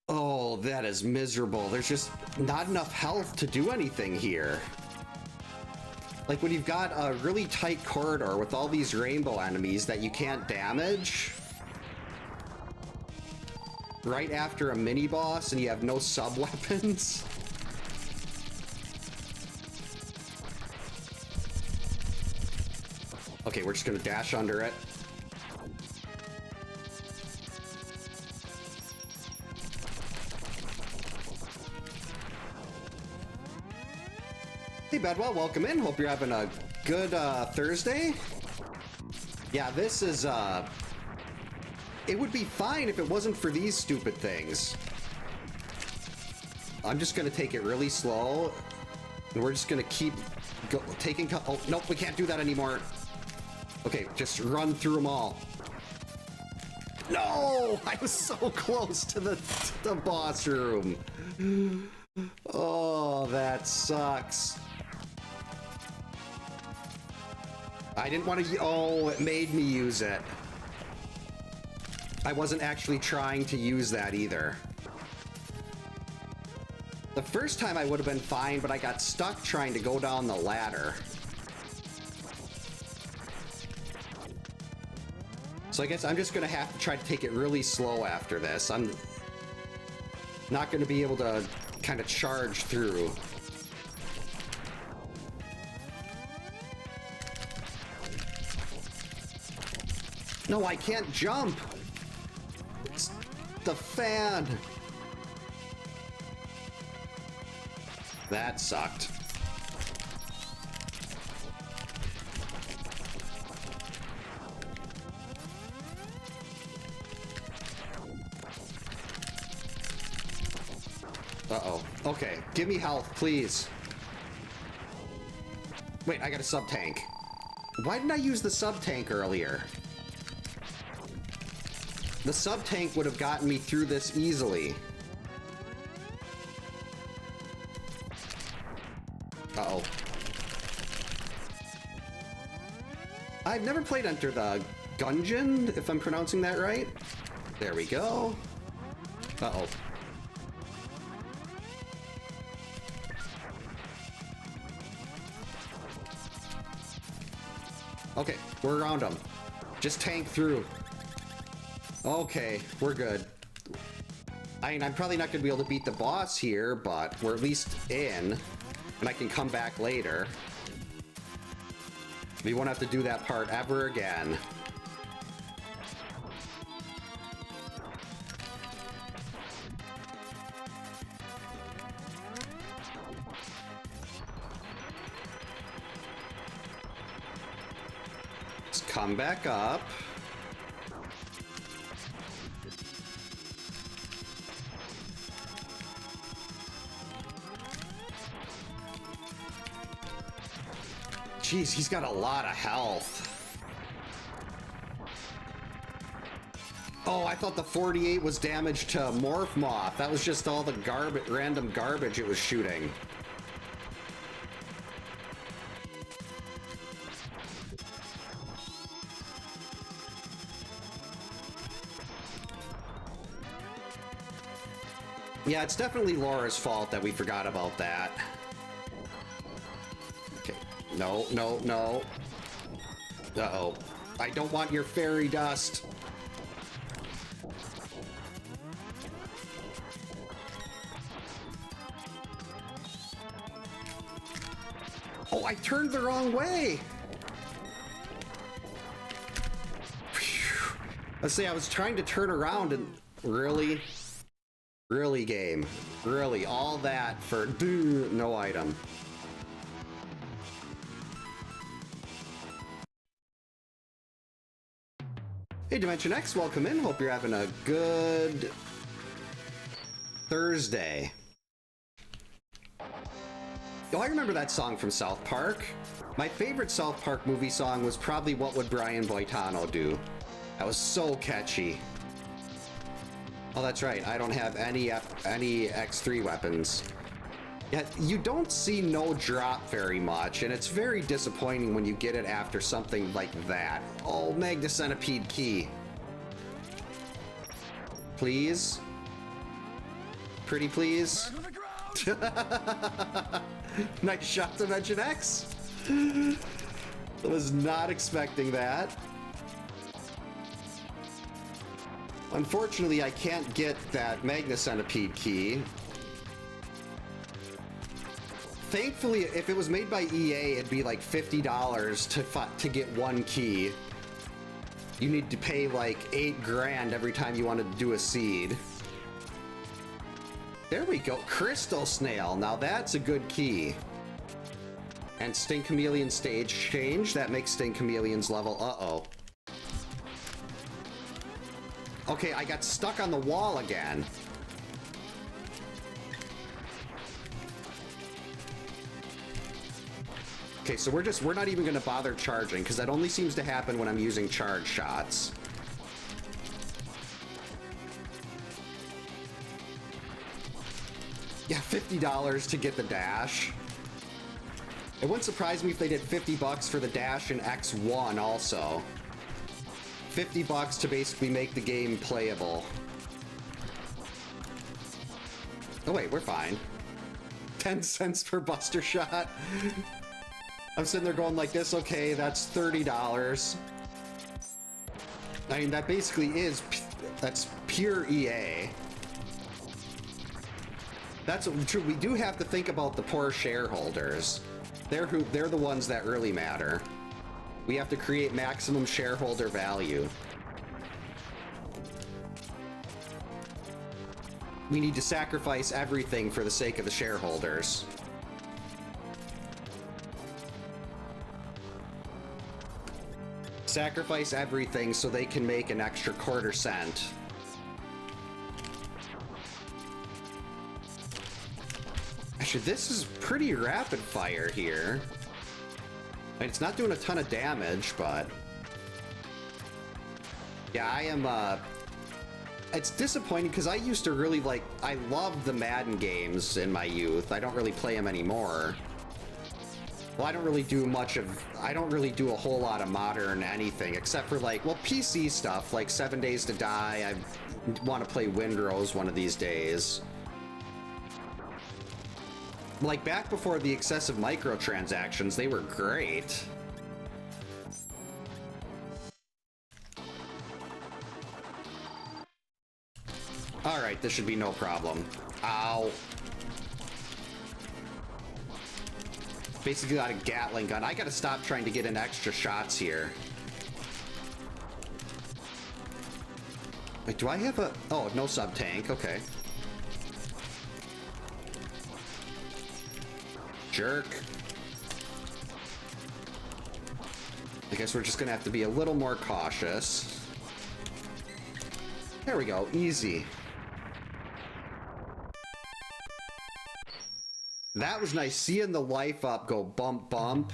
Oh, that is miserable. There's just not enough health to do anything here. Like when you've got a really tight corridor with all these rainbow enemies that you can't damage right after a mini boss and you have no sub weapons. Okay, we're just gonna dash under it. Hey Bedwell, welcome in. Hope you're having a good Thursday. Yeah, this is it would be fine if it wasn't for these stupid things. I'm just gonna take it really slow, and we're just gonna keep taking. Oh nope, we can't do that anymore. Okay, just run through them all. No, I was so close to the boss room. Oh, that sucks. I didn't want to. Oh, it made me use it. I wasn't actually trying to use that either. The first time I would have been fine, but I got stuck trying to go down the ladder. So I guess I'm just gonna have to try to take it really slow after this. I'm not gonna be able to kind of charge through. No, I can't jump. It's the fan. That sucked. Uh-oh. Okay, give me health, please. Wait, I got a sub-tank. Why didn't I use the sub-tank earlier? The sub-tank would have gotten me through this easily. Uh-oh. I've never played Enter the Gungeon, if I'm pronouncing that right. There we go. Uh-oh. Okay, we're around them. Just tank through. Okay, we're good. I mean, I'm probably not going to be able to beat the boss here, but we're at least in, and I can come back later. We won't have to do that part ever again. Let's come back up. Jeez, he's got a lot of health. Oh, I thought the 48 was damage to Morph Moth. That was just all the random garbage it was shooting. Yeah, it's definitely Laura's fault that we forgot about that. No, no, no. Uh-oh. I don't want your fairy dust. Oh, I turned the wrong way. Phew. Let's see, I was trying to turn around and... Really? Really, game? Really? All that for no item? Hey, Dimension X, welcome in. Hope you're having a good Thursday. Oh, I remember that song from South Park. My favorite South Park movie song was probably What Would Brian Boitano Do? That was so catchy. Oh, that's right. I don't have any X3 weapons. Yeah, you don't see no drop very much, and it's very disappointing when you get it after something like that. Oh, Magna Centipede key. Please? Pretty please? Nice shot, Dimension X. I was not expecting that. Unfortunately, I can't get that Magna Centipede key. Thankfully, if it was made by EA, it'd be like $50 to get one key. You need to pay like $8 grand every time you wanted to do a seed. There we go, Crystal Snail. Now that's a good key. And Sting Chameleon stage change. That makes Sting Chameleon's level. Uh-oh. Okay, I got stuck on the wall again. Okay, so we're not even gonna bother charging, because that only seems to happen when I'm using charge shots. Yeah, $50 to get the dash. It wouldn't surprise me if they did $50 for the dash in X1 also. $50 to basically make the game playable. Oh wait, we're fine. 10 cents per buster shot. I'm sitting there going like this, okay, that's $30. I mean, that basically is, that's pure EA. That's true. We do have to think about the poor shareholders. They're the ones that really matter. We have to create maximum shareholder value. We need to sacrifice everything for the sake of the shareholders. Sacrifice everything so they can make an extra quarter cent. Actually, this is pretty rapid fire here. I mean, it's not doing a ton of damage, but... yeah, I am, it's disappointing because I used to really like... I loved the Madden games in my youth. I don't really play them anymore. Well, I don't really do much of... I don't really do a whole lot of modern anything, except for like, well, PC stuff, like 7 Days to Die. I want to play Windrose one of these days. Like, back before the excessive microtransactions, they were great. Alright, this should be no problem. Ow. Basically got a Gatling gun. I gotta stop trying to get in extra shots here. Wait, do I have a... oh, no sub-tank. Okay. Jerk. I guess we're just gonna have to be a little more cautious. There we go. Easy. That was nice. Seeing the life up go bump bump.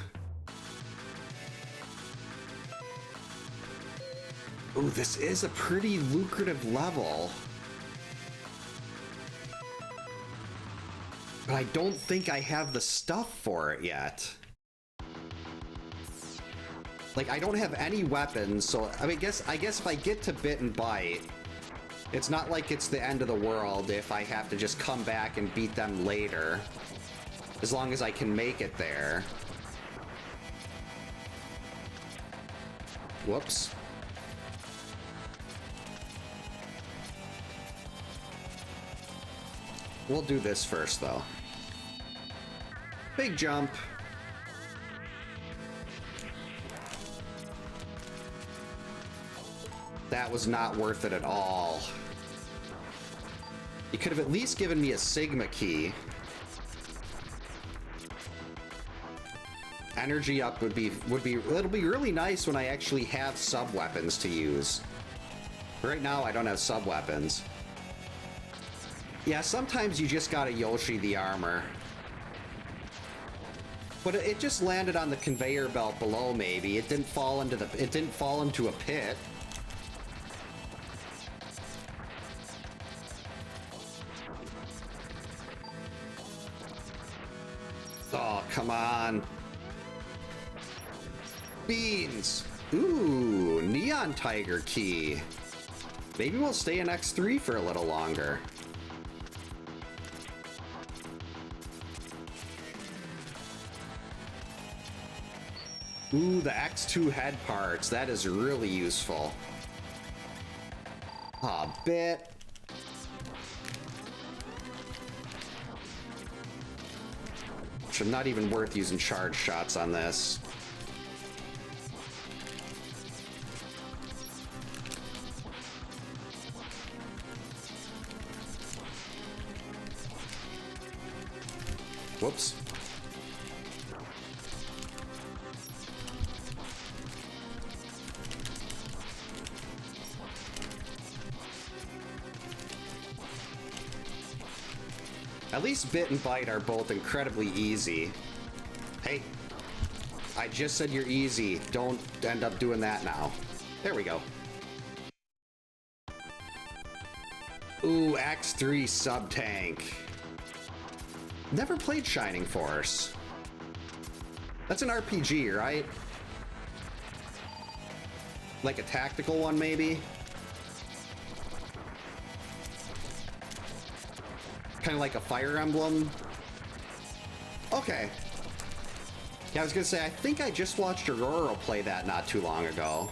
Ooh, this is a pretty lucrative level. But I don't think I have the stuff for it yet. Like, I don't have any weapons, so I mean, I guess if I get to Bit and Bite, it's not like it's the end of the world if I have to just come back and beat them later. As long as I can make it there. Whoops. We'll do this first, though. Big jump. That was not worth it at all. You could have at least given me a Sigma key. Energy up would be it'll be really nice when I actually have sub-weapons to use. Right now I don't have sub-weapons. Yeah, sometimes you just gotta Yoshi the armor. But it just landed on the conveyor belt below, maybe. It didn't fall into a pit. Oh, come on. Beans! Ooh, Neon Tiger key. Maybe we'll stay in X3 for a little longer. Ooh, the X2 head parts. That is really useful. Aw, bit. Which not even worth using charge shots on this. Whoops. At least Bit and Bite are both incredibly easy. Hey, I just said you're easy. Don't end up doing that now. There we go. Ooh, X3 sub-tank. Never played Shining Force. That's an RPG, right? Like a tactical one, maybe? Kind of like a Fire Emblem. Okay. Yeah, I was gonna say, I think I just watched Aurora play that not too long ago.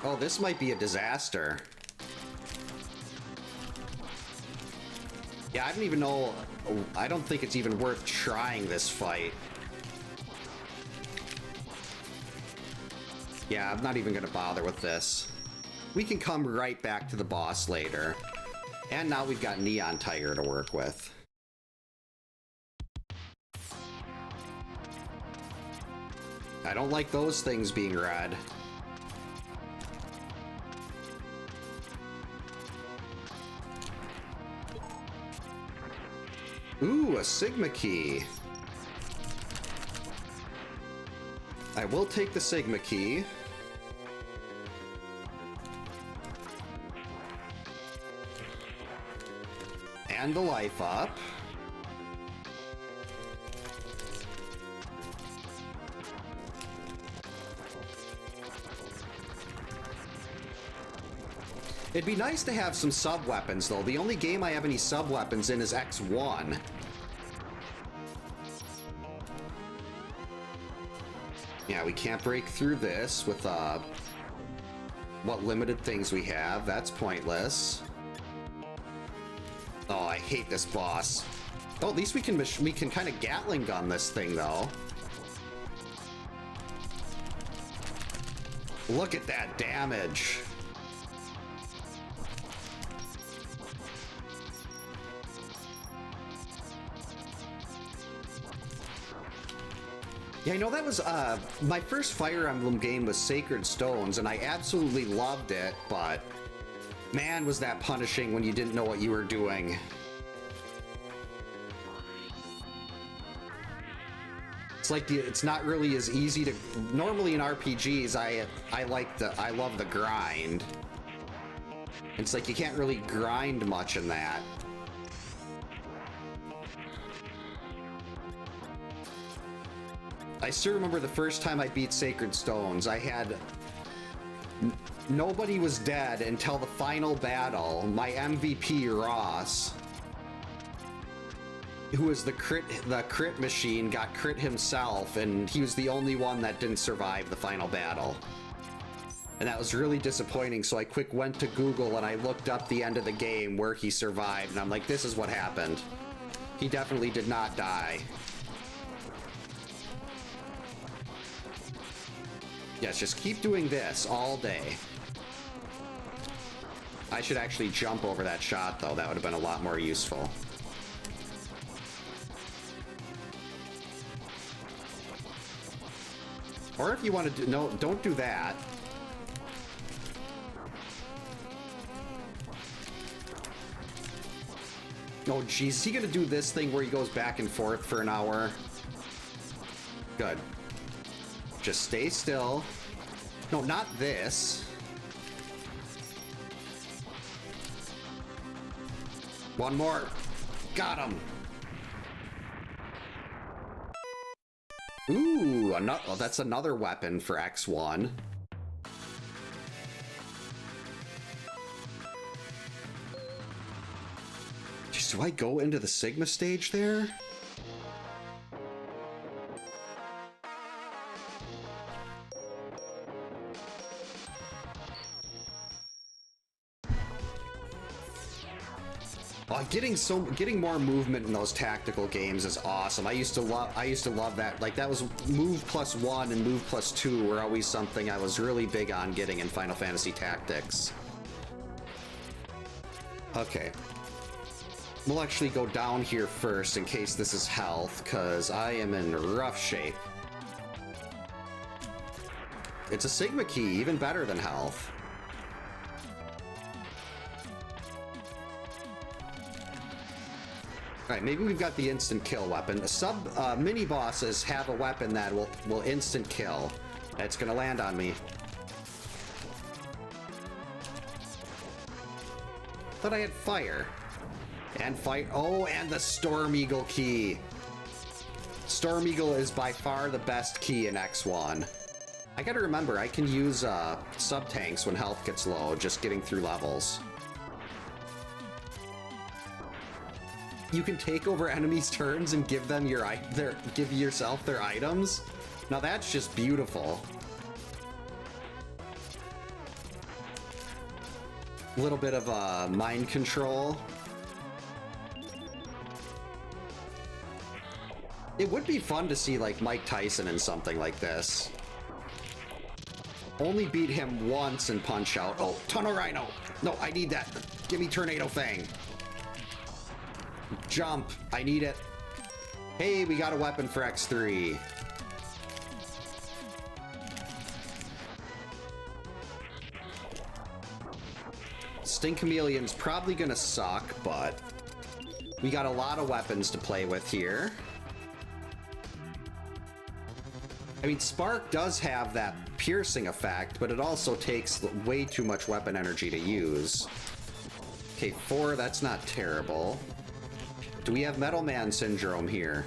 Oh, this might be a disaster. Yeah, I don't even know. I don't think it's even worth trying this fight. Yeah, I'm not even gonna bother with this. We can come right back to the boss later. And now we've got Neon Tiger to work with. I don't like those things being red. Ooh, a Sigma key. I will take the Sigma key. And the life up. It'd be nice to have some sub-weapons, though. The only game I have any sub-weapons in is X1. Yeah, we can't break through this with, what limited things we have. That's pointless. Oh, I hate this boss. Oh, at least we can kind of Gatling gun this thing, though. Look at that damage. Yeah, you know, that was, my first Fire Emblem game was Sacred Stones, and I absolutely loved it, but man, was that punishing when you didn't know what you were doing. It's like it's not really as easy to. Normally in RPGs, I love the grind. It's like you can't really grind much in that. I still remember the first time I beat Sacred Stones. I had nobody was dead until the final battle. My MVP Ross, who was the crit machine, got crit himself, and he was the only one that didn't survive the final battle. And that was really disappointing, so I quick went to Google and I looked up the end of the game where he survived, and I'm like, this is what happened. He definitely did not die. Yes, just keep doing this all day. I should actually jump over that shot, though. That would have been a lot more useful. Or if you want to do... No, don't do that. Oh, jeez. Is he going to do this thing where he goes back and forth for an hour? Good. Just stay still. No, not this. One more. Got him. Ooh, oh, that's another weapon for X1. Jeez, do I go into the Sigma stage there? Getting more movement in those tactical games is awesome. I used to love that. Like, that was move +1 and move +2 were always something I was really big on getting in Final Fantasy Tactics. Okay. We'll actually go down here first in case this is health, because I am in rough shape. It's a Sigma key, even better than health. Alright, maybe we've got the instant kill weapon. Mini bosses have a weapon that will instant kill. It's gonna land on me. Thought I had fire. And fight. Oh, and the Storm Eagle key. Storm Eagle is by far the best key in X1. I gotta remember, I can use sub-tanks when health gets low, just getting through levels. You can take over enemies' turns and give them give yourself their items. Now that's just beautiful. A little bit of mind control. It would be fun to see like Mike Tyson in something like this. Only beat him once in Punch Out. Oh, Tunnel Rhino. No, I need that. Give me Tornado Fang. Jump. I need it. Hey, we got a weapon for X3. Sting Chameleon's probably gonna suck, but we got a lot of weapons to play with here. I mean, Spark does have that piercing effect, but it also takes way too much weapon energy to use. Okay, 4, that's not terrible. Do we have Metal Man Syndrome here?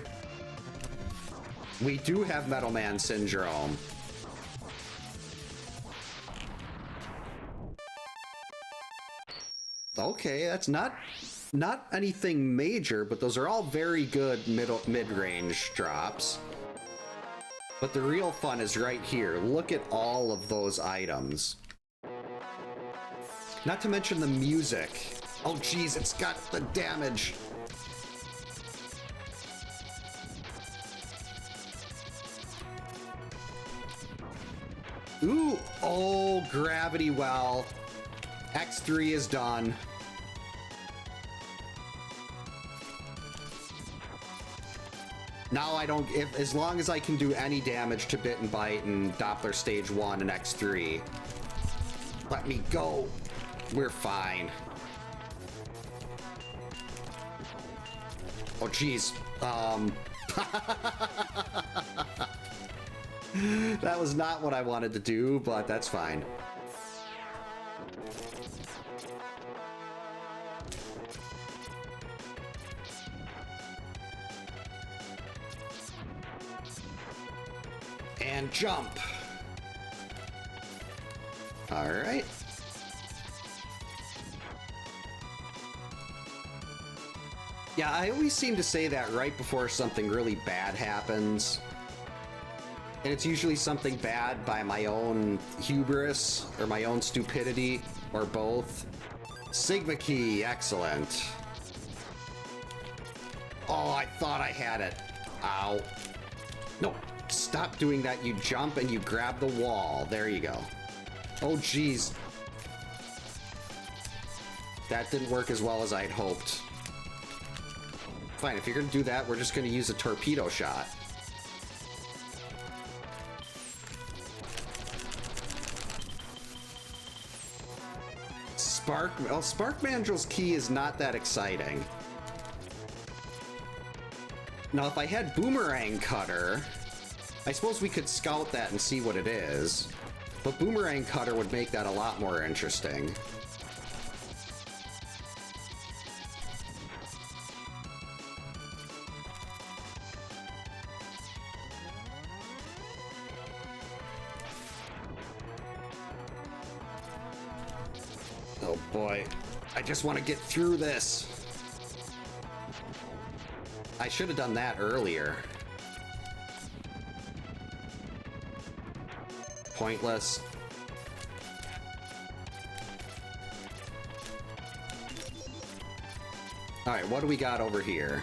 We do have Metal Man Syndrome. Okay, that's not anything major, but those are all very good mid-range drops. But the real fun is right here. Look at all of those items. Not to mention the music. Oh geez, it's got the damage. Ooh, oh, Gravity Well. X3 is done. Now I don't, as long as I can do any damage to Bit and Bite and Doppler Stage 1 and X3. Let me go. We're fine. Oh, jeez. That was not what I wanted to do, but that's fine. And jump. All right. Yeah, I always seem to say that right before something really bad happens. And it's usually something bad by my own hubris or my own stupidity or both. Sigma key, excellent. Oh, I thought I had it. Ow. No, stop doing that. You jump and you grab the wall. There you go. Oh, geez. That didn't work as well as I'd hoped. Fine, if you're gonna do that, we're just gonna use a torpedo shot. Well, Spark Mandrel's key is not that exciting. Now, if I had Boomerang Cutter, I suppose we could scout that and see what it is. But Boomerang Cutter would make that a lot more interesting. Oh boy, I just want to get through this. I should have done that earlier. Pointless. All right, what do we got over here?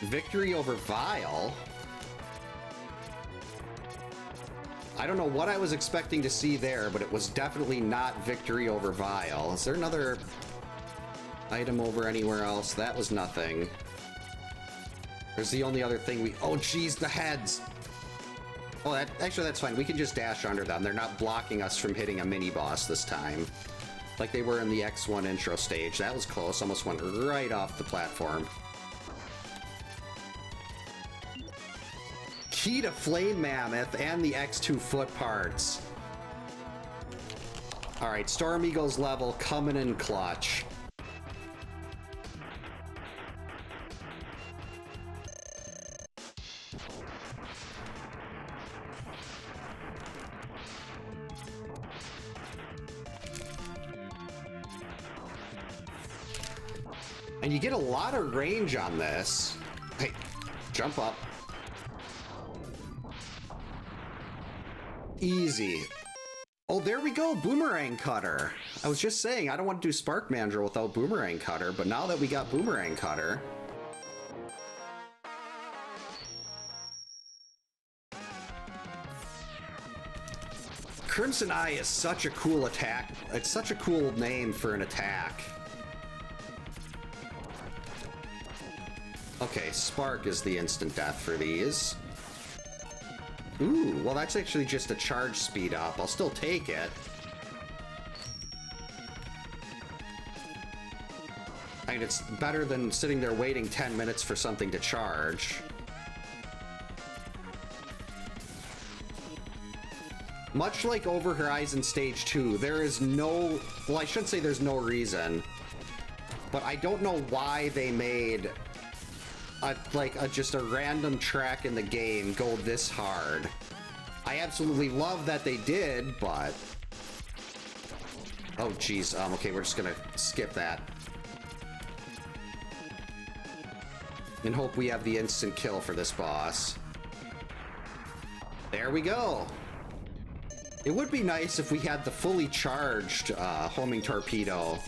Victory over Vile. I don't know what I was expecting to see there, but it was definitely not victory over Vile. Is there another item over anywhere else? That was nothing. There's the only other thing we... Oh, geez, the heads! Oh, actually, that's fine. We can just dash under them. They're not blocking us from hitting a mini-boss this time. Like they were in the X1 intro stage. That was close. Almost went right off the platform. Key to Flame Mammoth and the X2 foot parts. Alright, Storm Eagle's level coming in clutch. And you get a lot of range on this. Hey, jump up. Easy. Oh, there we go, Boomerang Cutter. I was just saying, I don't want to do Spark Mandrel without Boomerang Cutter, but now that we got Boomerang Cutter... Crimson Eye is such a cool attack. It's such a cool name for an attack. Okay, Spark is the instant death for these. Ooh, well that's actually just a charge speed up. I'll still take it. I mean, it's better than sitting there waiting 10 minutes for something to charge. Much like Over Horizon Stage 2, there is no... Well, I shouldn't say there's no reason, but I don't know why they made... just a random track in the game go this hard. I absolutely love that they did, but... Oh, geez. Okay, we're just gonna skip that. And hope we have the instant kill for this boss. There we go. It would be nice if we had the fully charged homing torpedo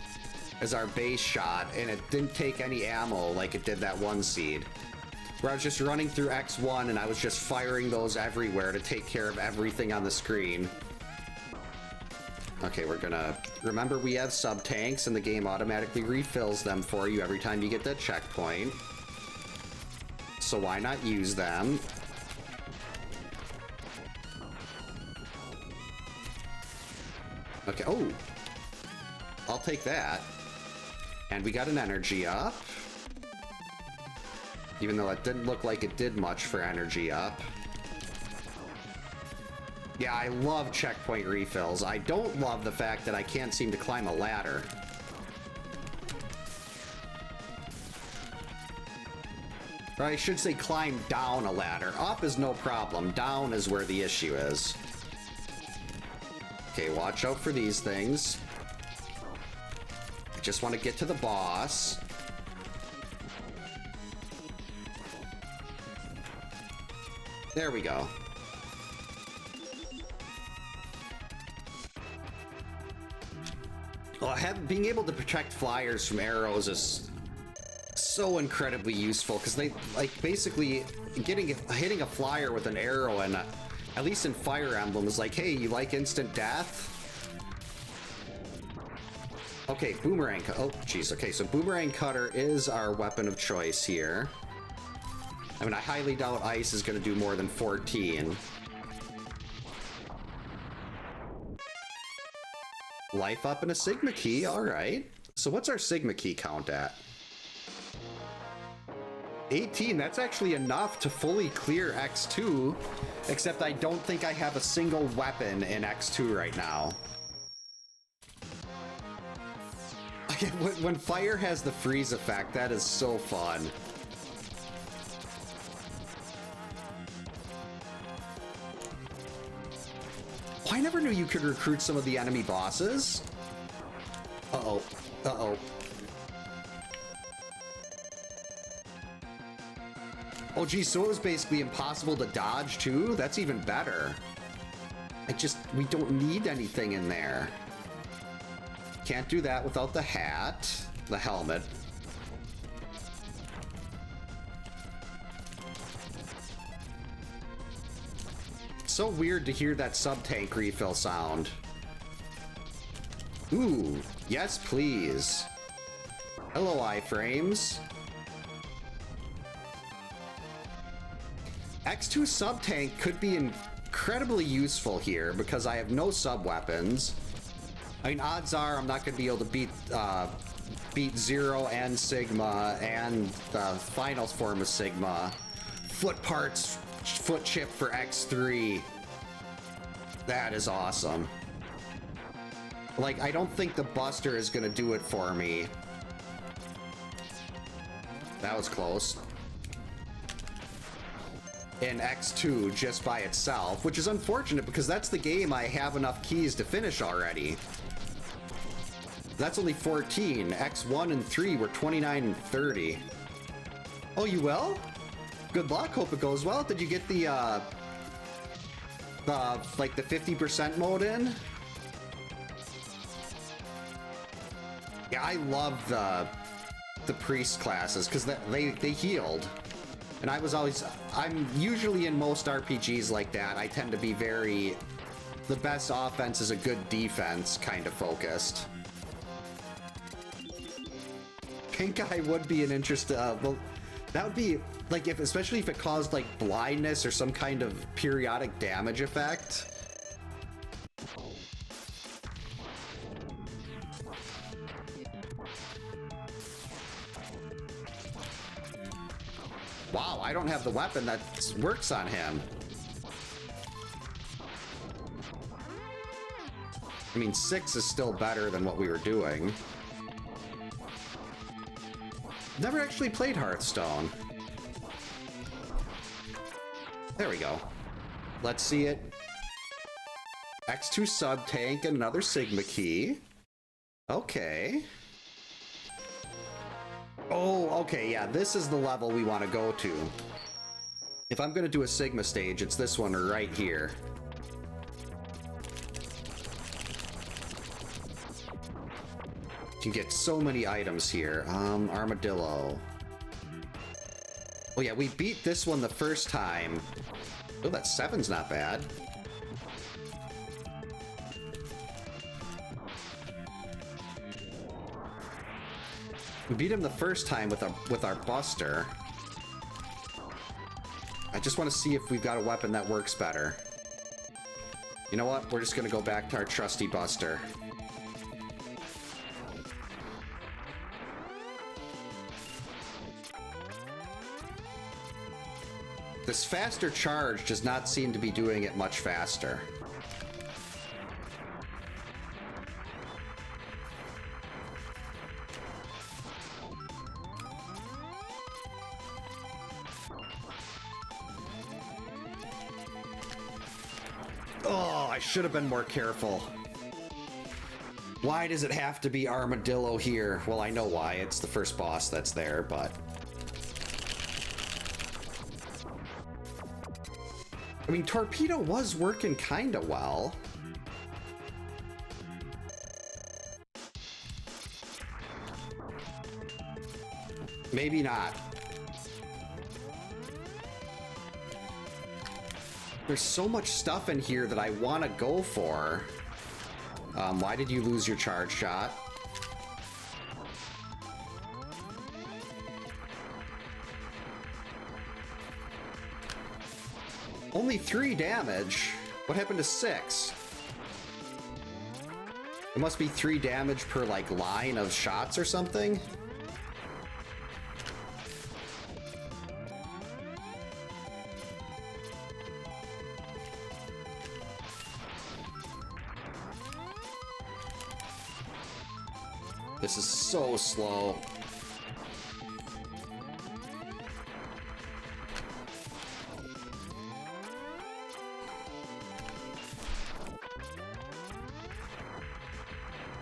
as our base shot, and it didn't take any ammo like it did that one seed. Where I was just running through X1 and I was just firing those everywhere to take care of everything on the screen. Okay, we're gonna... Remember, we have sub-tanks, and the game automatically refills them for you every time you get that checkpoint. So why not use them? Okay, oh! I'll take that. And we got an energy up. Even though it didn't look like it did much for energy up. Yeah, I love checkpoint refills. I don't love the fact that I can't seem to climb a ladder. Or I should say climb down a ladder. Up is no problem. Down is where the issue is. Okay, watch out for these things. I just want to get to the boss. There we go. Well, being able to protect flyers from arrows is so incredibly useful, because they, like, basically hitting a flyer with an arrow, and at least in Fire Emblem, is like, hey, you like instant death? Okay, boomerang. Oh, jeez. Okay, so boomerang cutter is our weapon of choice here. I mean, I highly doubt ice is going to do more than 14. Life up and a Sigma key. All right. So what's our Sigma key count at? 18. That's actually enough to fully clear X2, except I don't think I have a single weapon in X2 right now. When fire has the freeze effect, that is so fun. Oh, I never knew you could recruit some of the enemy bosses. Uh-oh. Uh-oh. Oh, geez, so it was basically impossible to dodge, too? That's even better. We don't need anything in there. Can't do that without the hat, the helmet. So weird to hear that sub-tank refill sound. Ooh, yes please. Hello, iframes. X2 sub-tank could be incredibly useful here because I have no sub-weapons. I mean, odds are I'm not going to be able to beat Zero and Sigma and the final form of Sigma. Foot parts, foot chip for X3. That is awesome. Like, I don't think the Buster is going to do it for me. That was close. In X2 just by itself, which is unfortunate because that's the game I have enough keys to finish already. That's only 14. X1 and 3 were 29 and 30. Oh, you will? Good luck. Hope it goes well. Did you get the 50% mode in? Yeah, I love the priest classes because they healed. And I'm usually in most RPGs like that. I tend to be the best offense is a good defense kind of focused. Pink eye would be an interest. Well, that would be like especially if it caused like blindness or some kind of periodic damage effect. Wow, I don't have the weapon that works on him. I mean, 6 is still better than what we were doing. Never actually played Hearthstone. There we go. Let's see it. X2 sub-tank and another Sigma key. Okay. Oh, okay, yeah, this is the level we want to go to. If I'm going to do a Sigma stage, it's this one right here. You can get so many items here. Armadillo. Oh yeah, we beat this one the first time. Oh, that 7's not bad. We beat him the first time with our Buster. I just want to see if we've got a weapon that works better. You know what? We're just going to go back to our trusty Buster. This faster charge does not seem to be doing it much faster. Oh, I should have been more careful. Why does it have to be Armadillo here? Well, I know why. It's the first boss that's there, but... I mean, Torpedo was working kinda well. Maybe not. There's so much stuff in here that I want to go for. Why did you lose your charge shot? Only 3 damage? What happened to 6? It must be 3 damage per, like, line of shots or something? This is so slow.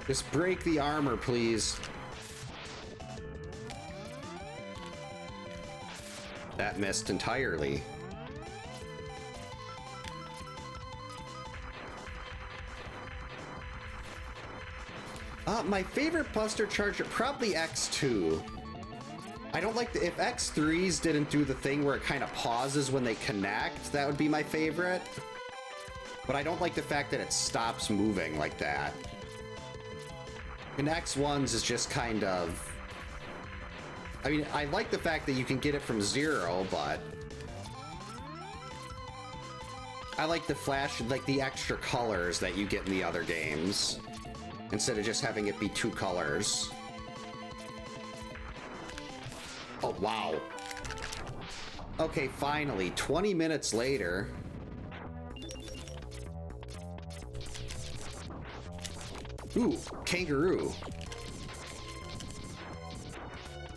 Just break the armor, please. That missed entirely. My favorite Buster Charger, probably X2. I don't like if X3s didn't do the thing where it kind of pauses when they connect, that would be my favorite. But I don't like the fact that it stops moving like that. And X1s is just kind of... I mean, I like the fact that you can get it from 0, but... I like the flash, like the extra colors that you get in the other games, instead of just having it be 2 colors. Oh, wow. Okay, finally, 20 minutes later. Ooh, kangaroo.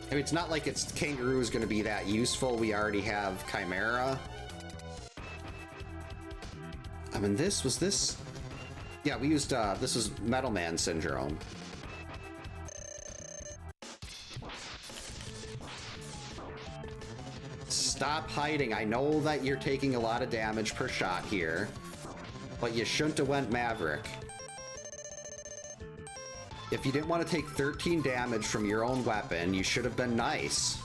I mean, it's not like kangaroo is going to be that useful. We already have Chimera. I mean, was this? Yeah, we used, this was Metal Man Syndrome. Stop hiding. I know that you're taking a lot of damage per shot here, but you shouldn't have went Maverick. If you didn't want to take 13 damage from your own weapon, you should have been nice.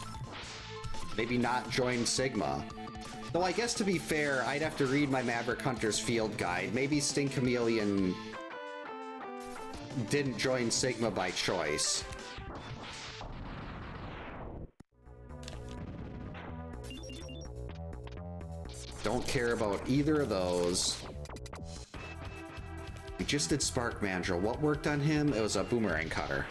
Maybe not join Sigma. Though I guess to be fair, I'd have to read my Maverick Hunter's field guide. Maybe Sting Chameleon didn't join Sigma by choice. Don't care about either of those. We just did Spark Mandrill. What worked on him? It was a Boomerang Cutter.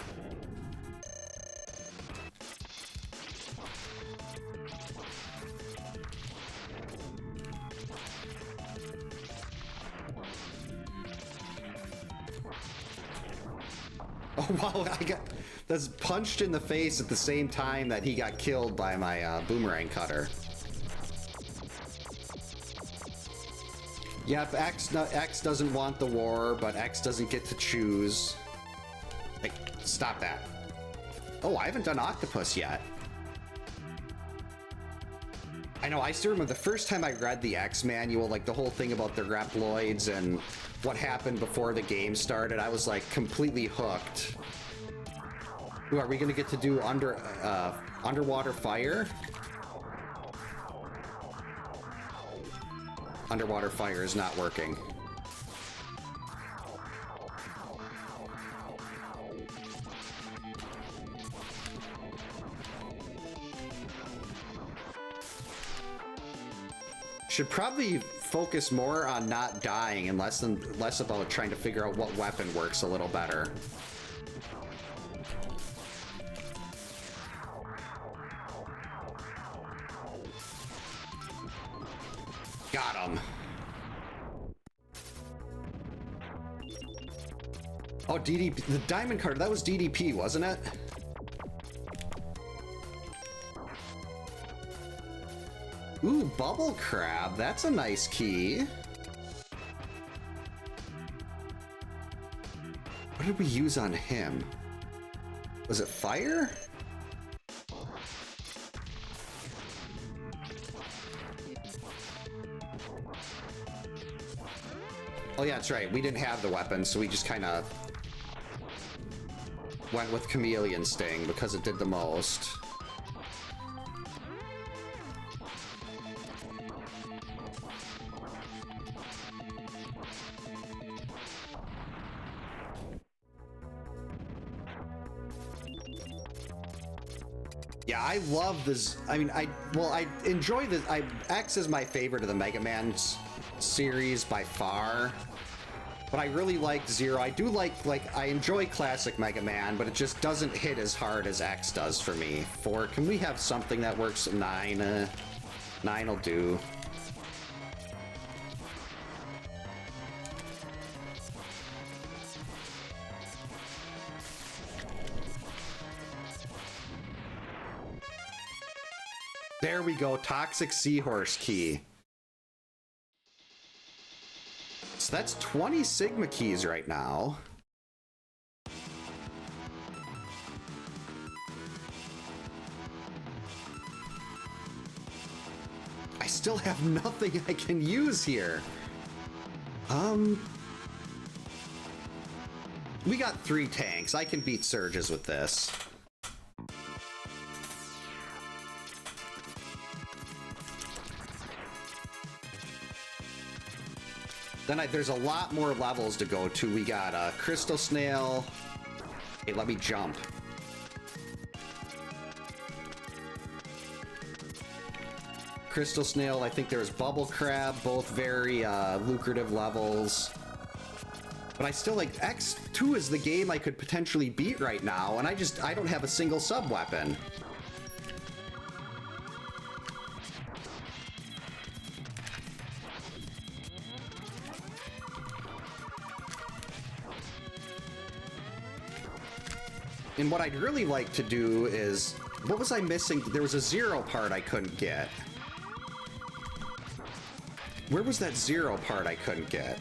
Oh wow, I got that's punched in the face at the same time that he got killed by my Boomerang Cutter. Yep, X doesn't want the war, but X doesn't get to choose. Hey, stop that. Oh, I haven't done Octopus yet. I know, I still remember the first time I read the X manual, like the whole thing about the Reploids and what happened before the game started, I was like completely hooked. Ooh, are we gonna get to do underwater fire? Underwater fire is not working. Should probably focus more on not dying and less about trying to figure out what weapon works a little better. Got him. Oh, DDP, the diamond card, that was DDP, wasn't it? Ooh, Bubble Crab, that's a nice key. What did we use on him? Was it fire? Oh yeah, that's right. We didn't have the weapon, so we just kind of went with Chameleon Sting because it did the most. Yeah, I love this. I mean, I enjoy this. X is my favorite of the Mega Man series by far. But I really like Zero. I do like, I enjoy classic Mega Man, but it just doesn't hit as hard as X does for me. 4, can we have something that works at 9? 9 will do. There we go, Toxic Seahorse Key. So that's 20 Sigma keys right now. I still have nothing I can use here. We got 3 tanks. I can beat Surges with this. Then there's a lot more levels to go to. We got a Crystal Snail. Hey, let me jump. Crystal Snail, I think there's Bubble Crab, both very lucrative levels. But I still like, X2 is the game I could potentially beat right now, and I don't have a single sub-weapon. And what I'd really like to do is, what was I missing? There was a Zero part I couldn't get. Where was that Zero part I couldn't get?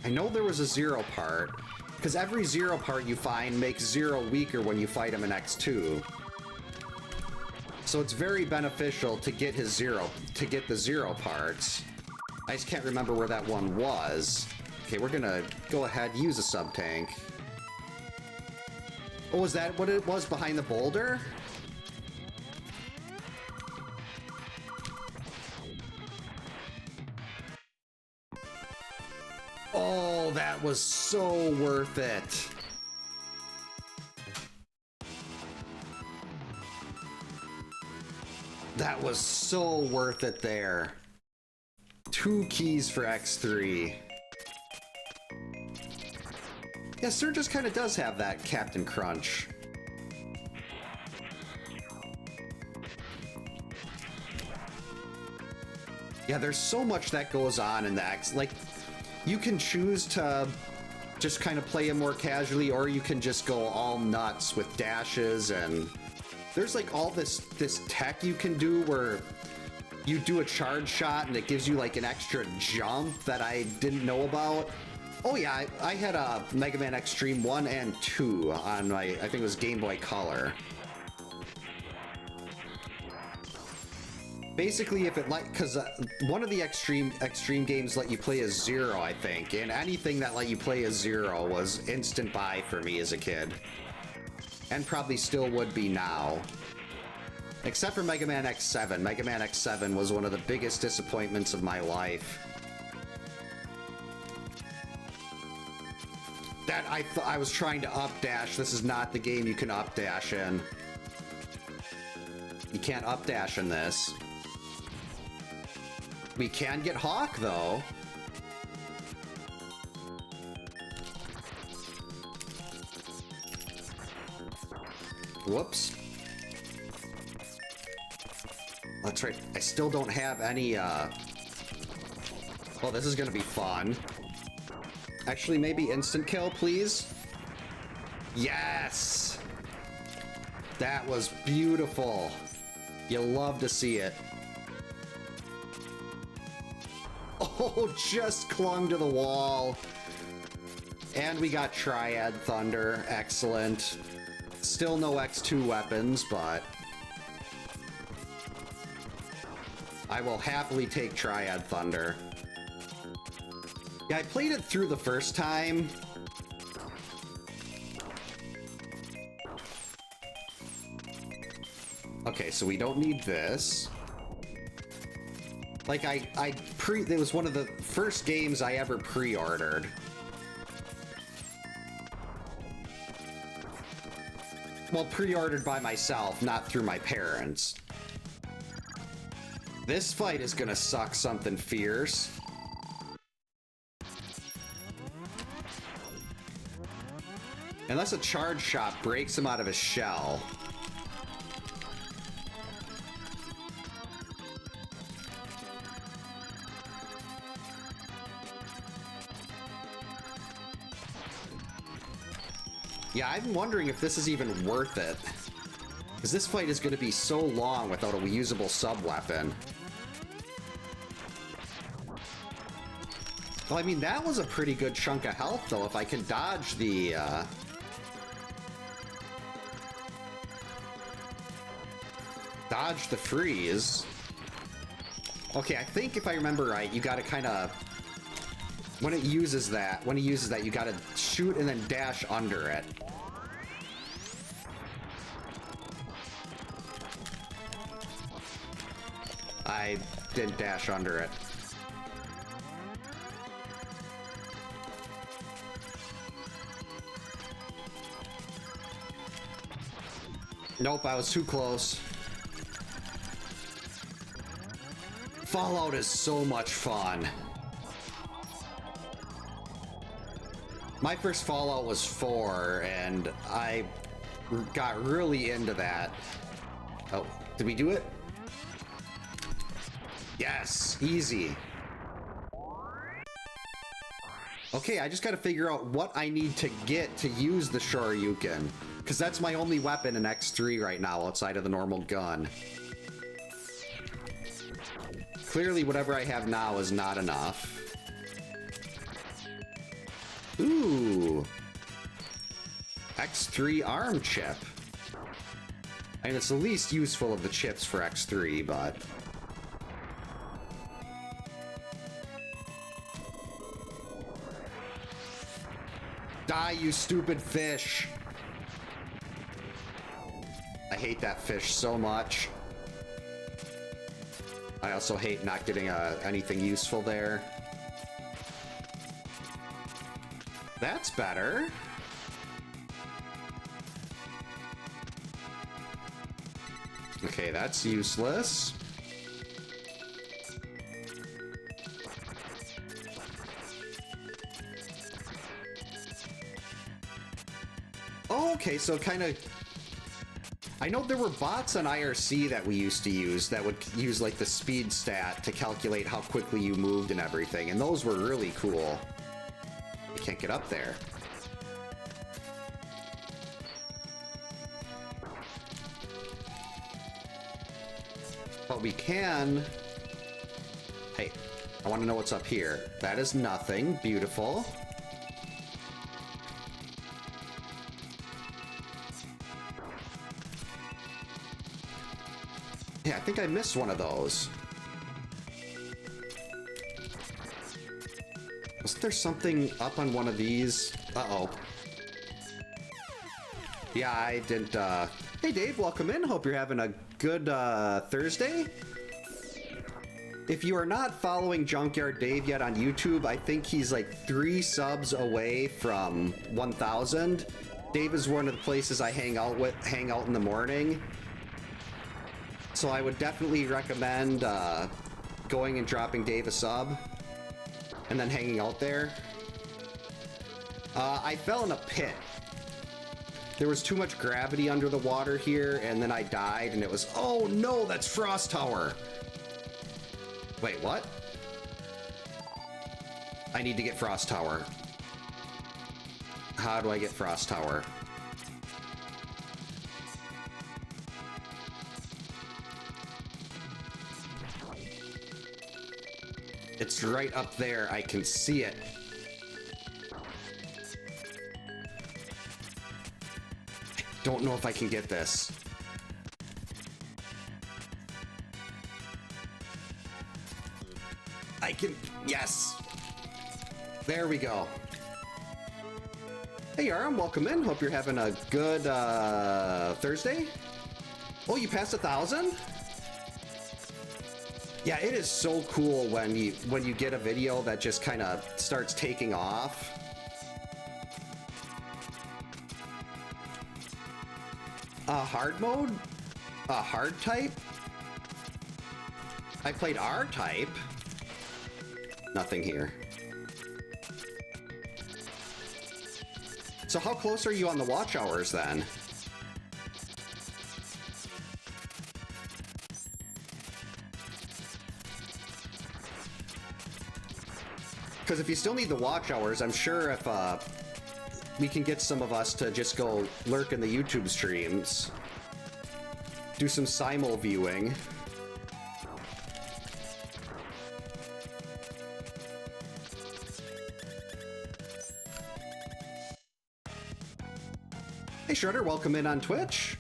I know there was a Zero part, because every Zero part you find makes Zero weaker when you fight him in X2. So it's very beneficial to get his Zero, to get the Zero parts. I just can't remember where that one was. Okay, we're gonna go ahead, use a sub-tank. Oh, is that what it was behind the boulder? Oh, that was so worth it. That was so worth it there. 2 keys for X3. Yeah, Surges kind of does have that Captain Crunch. Yeah, there's so much that goes on in the X. Like, you can choose to just kind of play it more casually, or you can just go all nuts with dashes, and there's like all this tech you can do where you do a charge shot and it gives you like an extra jump that I didn't know about. Oh yeah, I had a Mega Man Extreme 1 and 2 on my, I think it was Game Boy Color. Basically, if it because one of the extreme games let you play as Zero, I think, and anything that let you play as Zero was instant buy for me as a kid. And probably still would be now. Except for Mega Man X7. Mega Man X7 was one of the biggest disappointments of my life. That I was trying to updash. This is not the game you can updash in. You can't updash in this. We can get Hawk, though. Whoops. That's right. I still don't have any, Oh, this is gonna be fun. Actually, maybe instant kill, please? Yes! That was beautiful. You love to see it. Oh, just clung to the wall. And we got Triad Thunder. Excellent. Still no X2 weapons, but I will happily take Triad Thunder. Yeah, I played it through the first time. Okay, so we don't need this. Like, it was one of the first games I ever pre-ordered. Well, pre-ordered by myself, not through my parents. This fight is gonna suck something fierce. Unless a charge shot breaks him out of his shell. Yeah, I'm wondering if this is even worth it. Because this fight is going to be so long without a usable sub-weapon. Well, I mean, that was a pretty good chunk of health, though, if I can dodge the, dodge the freeze. Okay, I think if I remember right, you gotta kind of... When he uses that, you gotta shoot and then dash under it. I didn't dash under it. Nope, I was too close. Fallout is so much fun. My first Fallout was 4, and I got really into that. Oh, did we do it? Yes, easy. Okay, I just gotta figure out what I need to get to use the Shoryuken, because that's my only weapon in X3 right now outside of the normal gun. Clearly, whatever I have now is not enough. Ooh. X3 arm chip. I mean, it's the least useful of the chips for X3, but... Die, you stupid fish! I hate that fish so much. I also hate not getting anything useful there. That's better. Okay, that's useless. Oh, okay, so kind of... I know there were bots on IRC that we used to use that would use like the speed stat to calculate how quickly you moved and everything, and those were really cool. You can't get up there. But we can... Hey, I want to know what's up here. That is nothing. Beautiful. Yeah, I think I missed one of those. Wasn't there something up on one of these? Uh-oh. Yeah, I didn't, Hey, Dave, welcome in. Hope you're having a good, Thursday. If you are not following Junkyard Dave yet on YouTube, I think he's like 3 subs away from 1,000. Dave is one of the places I hang out in the morning. So I would definitely recommend going and dropping Dave a sub and then hanging out there. I fell in a pit. There was too much gravity under the water here, and then I died, and it was, oh no, that's Frost Tower. Wait, what? I need to get Frost Tower. How do I get Frost Tower? It's right up there. I can see it. I don't know if I can get this. I can... Yes! There we go. Hey, Yaram, welcome in. Hope you're having a good Thursday. Oh, you passed 1,000? Yeah, it is so cool when you get a video that just kind of starts taking off. Hard mode? Hard type? I played R type. Nothing here. So how close are you on the watch hours then? Because if you still need the watch hours, I'm sure if we can get some of us to just go lurk in the YouTube streams, do some simul viewing. Hey Shredder, welcome in on Twitch.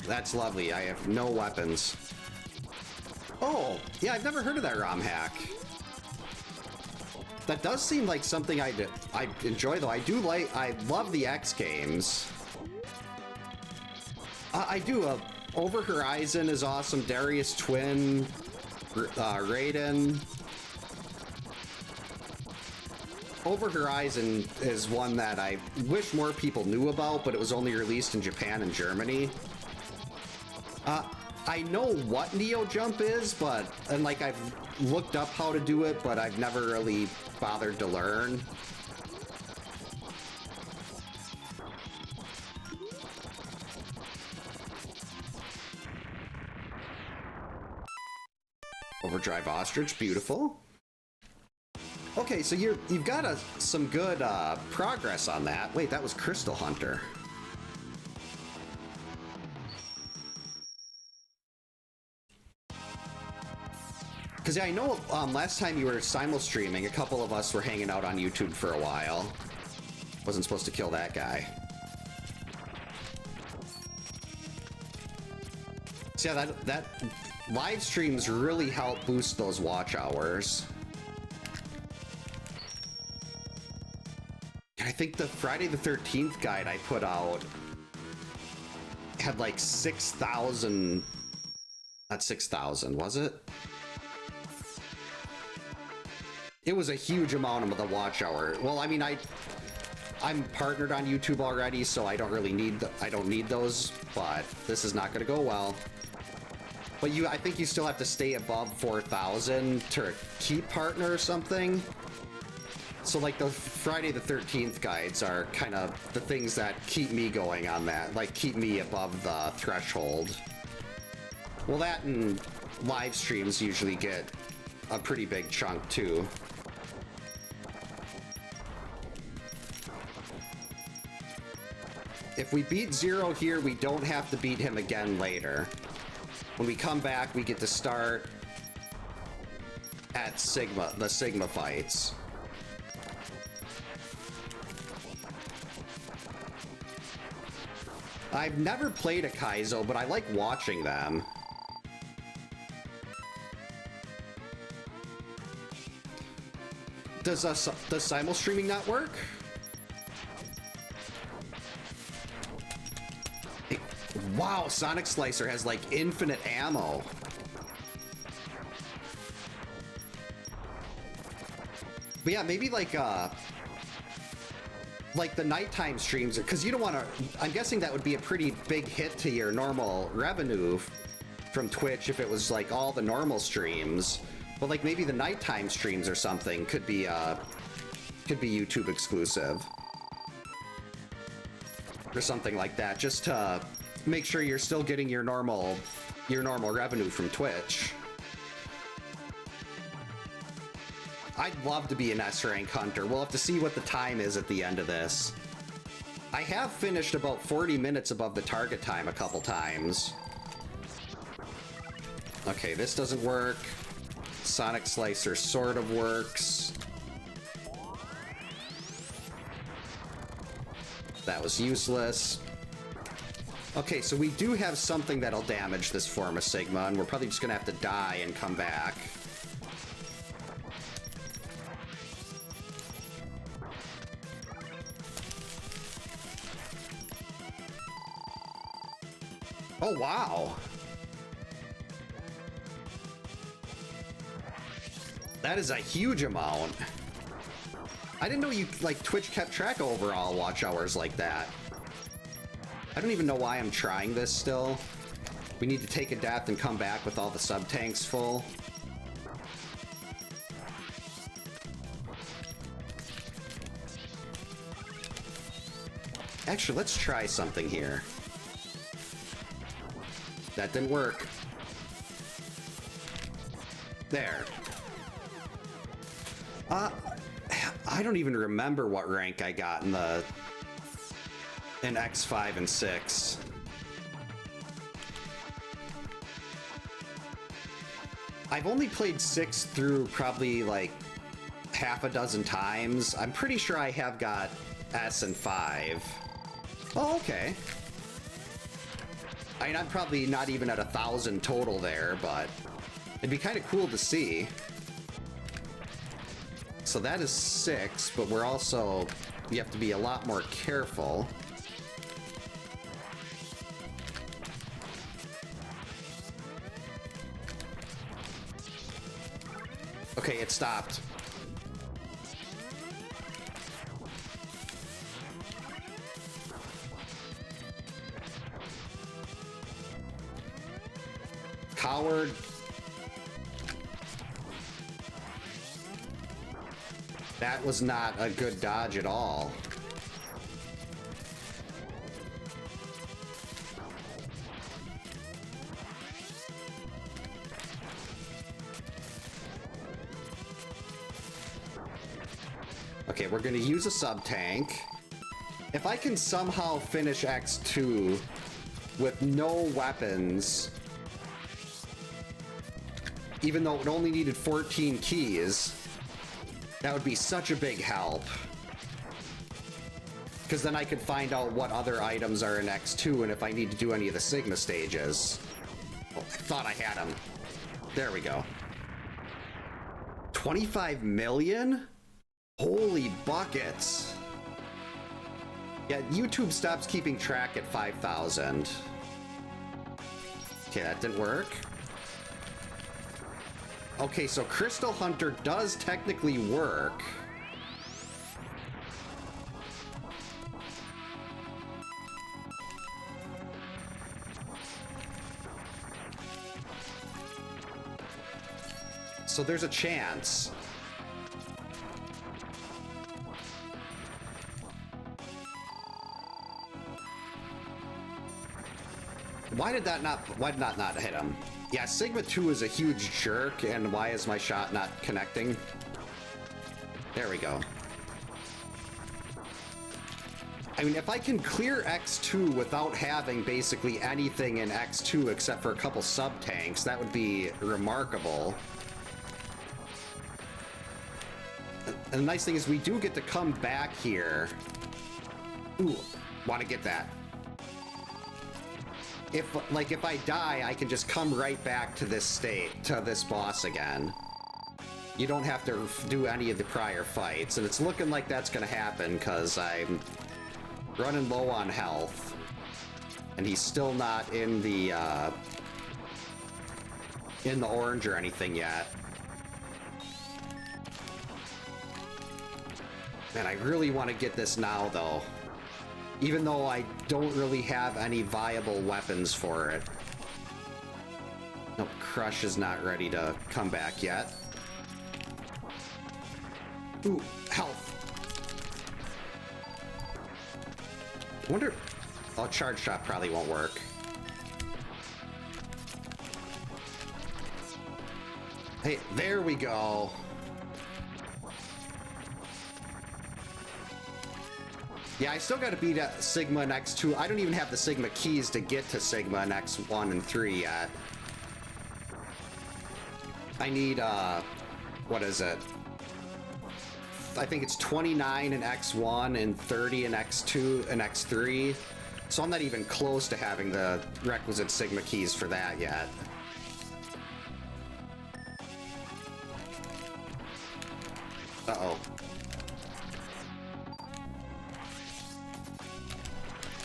That's lovely. I have no weapons. Oh, yeah, I've never heard of that ROM hack. That does seem like something I enjoy, though. I love the X games. I do. Over Horizon is awesome. Darius Twin, Raiden. Over Horizon is one that I wish more people knew about, but it was only released in Japan and Germany. I know what Neo Jump is, and like I've looked up how to do it, but I've never really bothered to learn. Overdrive Ostrich, beautiful. Okay, so you've got some good progress on that. Wait, that was Crystal Hunter. Because yeah, I know last time you were simul streaming, a couple of us were hanging out on YouTube for a while. Wasn't supposed to kill that guy. So yeah, that live streams really help boost those watch hours. I think the Friday the 13th guide I put out had like 6,000, not 6,000, was it? It was a huge amount of the watch hour. Well, I mean, I'm partnered on YouTube already, so I don't really need I don't need those, but this is not going to go well. But I think you still have to stay above 4,000 to keep partner or something. So like the Friday the 13th guides are kind of the things that keep me going on that, like keep me above the threshold. Well, that and live streams usually get a pretty big chunk too. If we beat Zero here, we don't have to beat him again later. When we come back, we get to start at the Sigma fights. I've never played a Kaizo, but I like watching them. Does simul streaming not work? Wow, Sonic Slicer has like infinite ammo. But yeah, maybe like the nighttime streams, because you don't want to. I'm guessing that would be a pretty big hit to your normal revenue from Twitch if it was like all the normal streams. But like maybe the nighttime streams or something could be YouTube exclusive or something like that, just to make sure you're still getting your normal revenue from Twitch. I'd love to be an S-rank hunter. We'll have to see what the time is at the end of this. I have finished about 40 minutes above the target time a couple times. Okay, this doesn't work. Sonic Slicer sort of works. That was useless. Okay, so we do have something that'll damage this form of Sigma, and we're probably just gonna have to die and come back. Oh, wow. That is a huge amount. I didn't know you, like, Twitch kept track of overall watch hours like that. I don't even know why I'm trying this still. We need to take a death and come back with all the sub-tanks full. Actually, let's try something here. That didn't work. There. I don't even remember what rank I got in X5 and 6. I've only played 6 through probably like half a dozen times. I'm pretty sure I have got S and 5. Oh, okay. I mean, I'm probably not even at 1,000 total there, but it'd be kind of cool to see. So that is 6, but we're also, you have to be a lot more careful. Okay, it stopped. Coward. That was not a good dodge at all. Okay, we're gonna use a sub-tank. If I can somehow finish X2 with no weapons, even though it only needed 14 keys, that would be such a big help. Because then I could find out what other items are in X2 and if I need to do any of the Sigma stages. Oh, I thought I had them. There we go. 25 million? Holy buckets. Yeah, YouTube stops keeping track at 5,000. Okay, that didn't work. Okay, so Crystal Hunter does technically work. So there's a chance. Why did that not hit him? Yeah, Sigma 2 is a huge jerk, and why is my shot not connecting? There we go. I mean, if I can clear X2 without having basically anything in X2 except for a couple sub-tanks, that would be remarkable. And the nice thing is we do get to come back here. Ooh, want to get that. If I die, I can just come right back to this state, to this boss again. You don't have to do any of the prior fights, and it's looking like that's gonna happen because I'm running low on health, and he's still not in the orange or anything yet. Man, I really want to get this now, though. Even though I don't really have any viable weapons for it. Nope, Crush is not ready to come back yet. Ooh, health. I wonder... Oh, Charge Shot probably won't work. Hey, there we go. Yeah, I still gotta beat Sigma and X2. I don't even have the Sigma keys to get to Sigma and X1 and 3 yet. I need, what is it? I think it's 29 in X1 and 30 in X2 and X3. So I'm not even close to having the requisite Sigma keys for that yet. Uh-oh.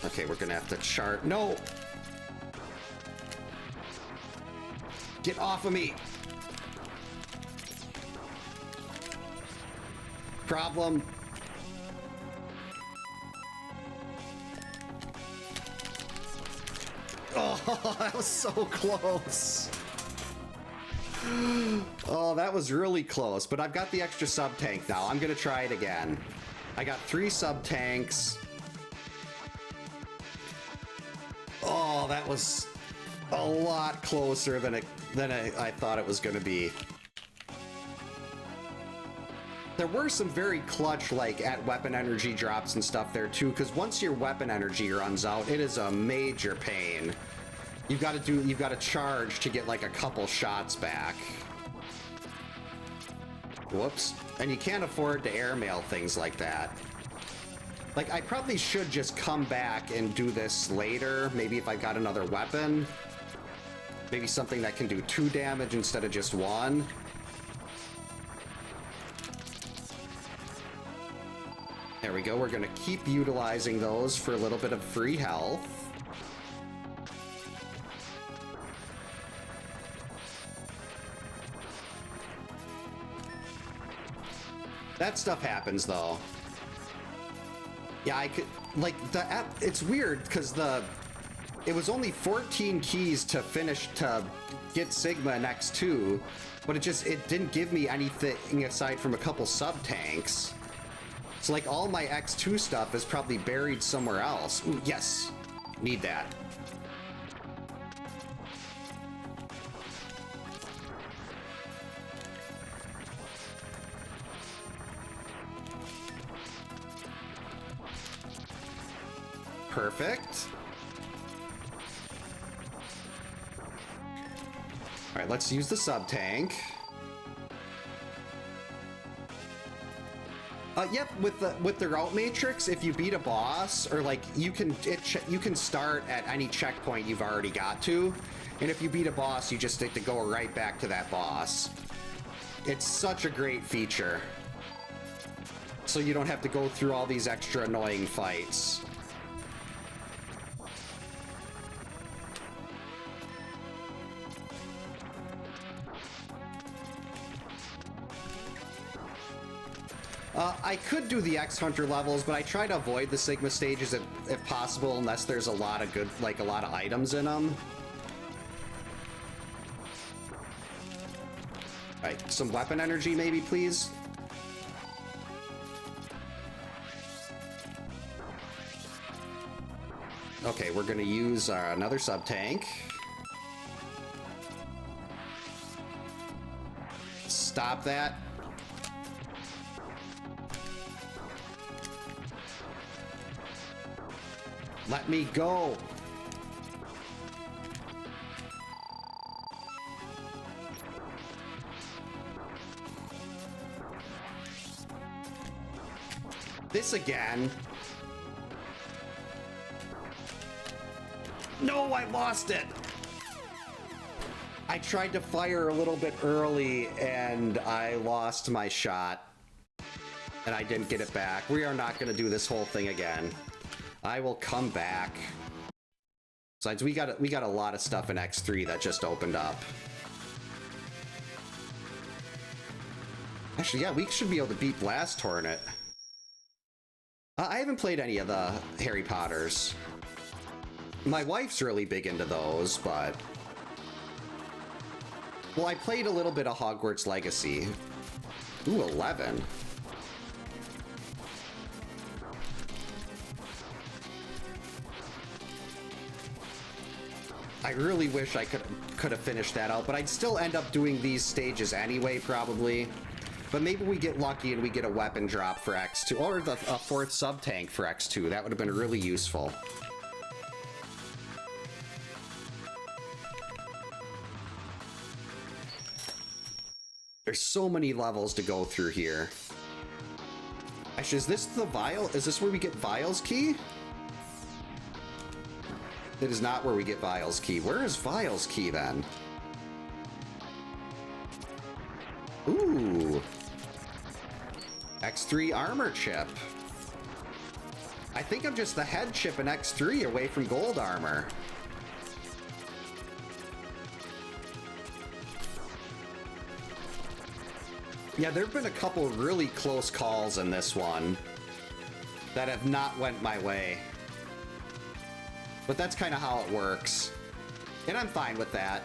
Okay, we're gonna have to chart. No! Get off of me! problem. Oh, that was so close. Oh, that was really close, but I've got the extra sub-tank now. I'm gonna try it again. I got 3 sub-tanks. Oh, that was a lot closer than I thought it was gonna be. There were some very clutch, like, at weapon energy drops and stuff there too, because once your weapon energy runs out, it is a major pain. You've got to charge to get like a couple shots back. Whoops. And you can't afford to airmail things like that. Like, I probably should just come back and do this later, maybe if I got another weapon. Maybe something that can do 2 damage instead of just 1. There we go. We're going to keep utilizing those for a little bit of free health. That stuff happens, though. Yeah, I could... Like, the app... It's weird, because it was only 14 keys to finish to get Sigma in X2, but it didn't give me anything aside from a couple sub-tanks. So, like, all my X2 stuff is probably buried somewhere else. Ooh, yes. Need that. Perfect. All right, let's use the sub-tank. Yep, with the route matrix, if you beat a boss, or like you can start at any checkpoint you've already got to, and if you beat a boss, you just need to go right back to that boss. It's such a great feature, so you don't have to go through all these extra annoying fights. I could do the X-Hunter levels, but I try to avoid the Sigma stages if possible, unless there's a lot of a lot of items in them. Alright, some weapon energy maybe, please? Okay, we're gonna use another sub-tank. Stop that. Let me go. This again. No, I lost it. I tried to fire a little bit early and I lost my shot. And I didn't get it back. We are not going to do this whole thing again. I will come back. Besides, we got a lot of stuff in X3 that just opened up. Actually, yeah, we should be able to beat Blast Hornet. I haven't played any of the Harry Potters. My wife's really big into those, but... Well, I played a little bit of Hogwarts Legacy. Ooh, 11. I really wish I could have finished that out, but I'd still end up doing these stages anyway, probably. But maybe we get lucky and we get a weapon drop for X2, or a 4th sub-tank for X2. That would have been really useful. There's so many levels to go through here. Actually, is this the vial? Is this where we get Vial's key? It is not where we get Vial's key. Where is Vial's key, then? Ooh. X3 armor chip. I think I'm just the head chip in X3 away from gold armor. Yeah, there have been a couple really close calls in this one that have not went my way. But that's kind of how it works. And I'm fine with that.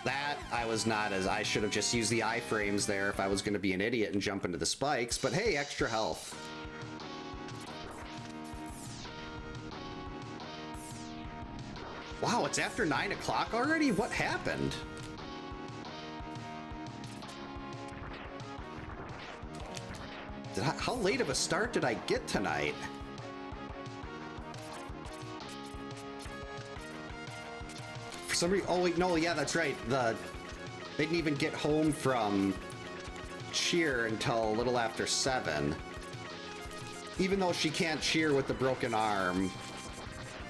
That, I was not as... I should have just used the iframes there if I was going to be an idiot and jump into the spikes. But hey, extra health. Wow, it's after 9 o'clock already? What happened? How late of a start did I get tonight? For some reason... Oh, wait, no, yeah, that's right. They didn't even get home from cheer until a little after 7. Even though she can't cheer with the broken arm,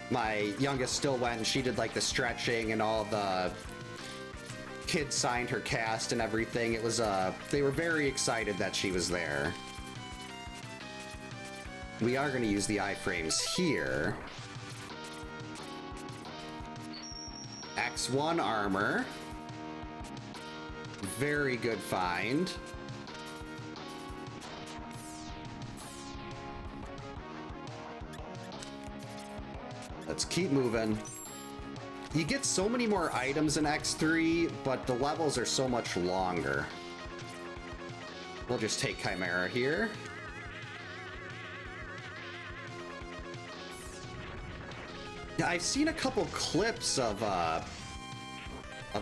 my youngest still went and she did, like, the stretching and all the... Kids signed her cast and everything. It was, they were very excited that she was there. We are going to use the iframes here. X1 armor. Very good find. Let's keep moving. You get so many more items in X3, but the levels are so much longer. We'll just take Chimera here. Yeah, I've seen a couple clips of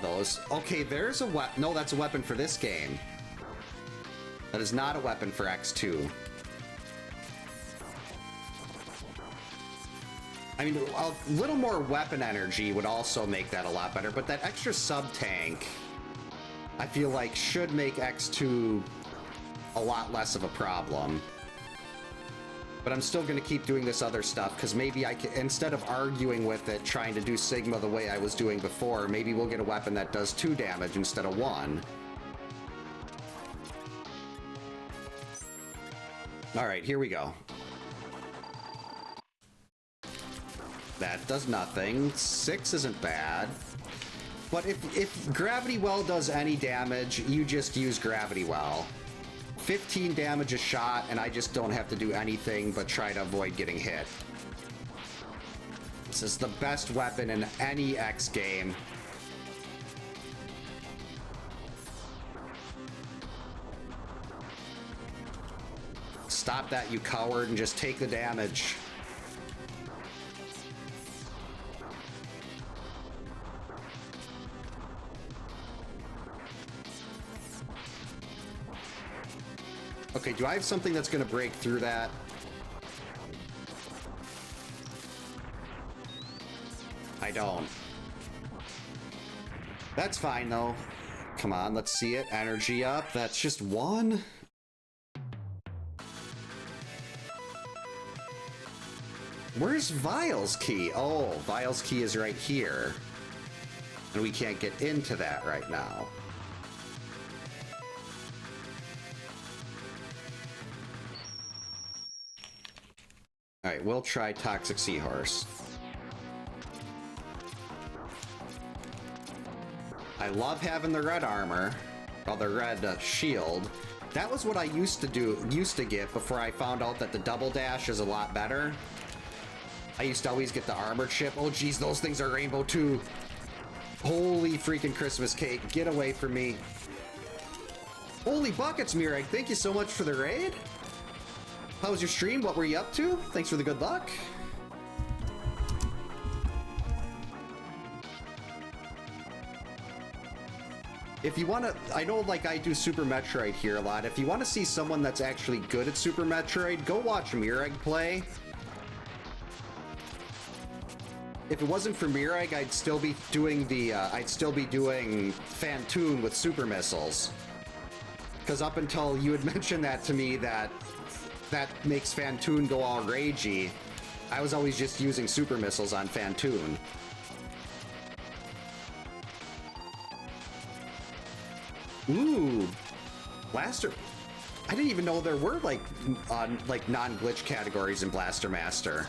those. Okay, there's a weapon. No, that's a weapon for this game. That is not a weapon for X2. I mean, a little more weapon energy would also make that a lot better, but that extra sub-tank, I feel like, should make X2 a lot less of a problem. But I'm still going to keep doing this other stuff, because maybe I can, instead of arguing with it, trying to do Sigma the way I was doing before, maybe we'll get a weapon that does 2 damage instead of 1. Alright, here we go. That does nothing. 6 isn't bad. But if Gravity Well does any damage, you just use Gravity Well. 15 damage a shot, and I just don't have to do anything but try to avoid getting hit. This is the best weapon in any X game. Stop that, you coward, and just take the damage. Okay, do I have something that's going to break through that? I don't. That's fine, though. Come on, let's see it. Energy up. That's just 1. Where's Vile's key? Oh, Vile's key is right here. And we can't get into that right now. Alright, we'll try Toxic Seahorse. I love having the red armor, or the red shield. That was what I used to get before I found out that the double dash is a lot better. I used to always get the armor chip. Oh geez, those things are rainbow too. Holy freaking Christmas cake, get away from me. Holy buckets, Mirek, thank you so much for the raid. How was your stream? What were you up to? Thanks for the good luck. If you want to, I know like I do Super Metroid here a lot. If you want to see someone that's actually good at Super Metroid, go watch Mireg play. If it wasn't for Mireg, I'd still be doing Fantoon with super missiles. Because up until you had mentioned that to me, that makes Fantoon go all ragey, I was always just using super missiles on Fantoon. Ooh, Blaster. I didn't even know there were like non-glitch categories in Blaster Master.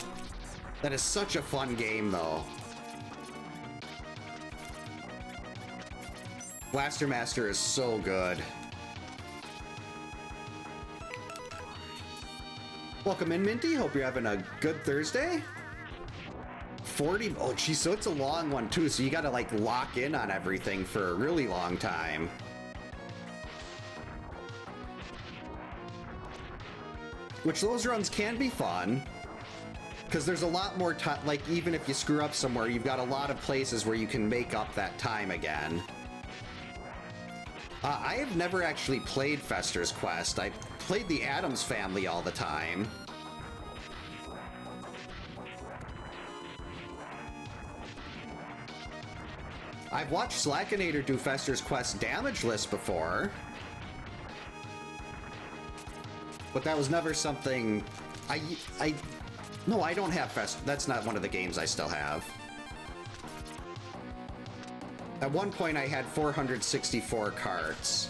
That is such a fun game, though. Blaster Master is so good. Welcome in, Minty. Hope you're having a good Thursday. 40. Oh, geez, so it's a long one, too. So you got to, like, lock in on everything for a really long time. Which those runs can be fun. Because there's a lot more time. Like, even if you screw up somewhere, you've got a lot of places where you can make up that time again. I have never actually played Fester's Quest. I played the Addams Family all the time. I've watched Slackinator do Fester's Quest damage list before. But that was never something... No, I don't have Fester. That's not one of the games I still have. At one point, I had 464 carts.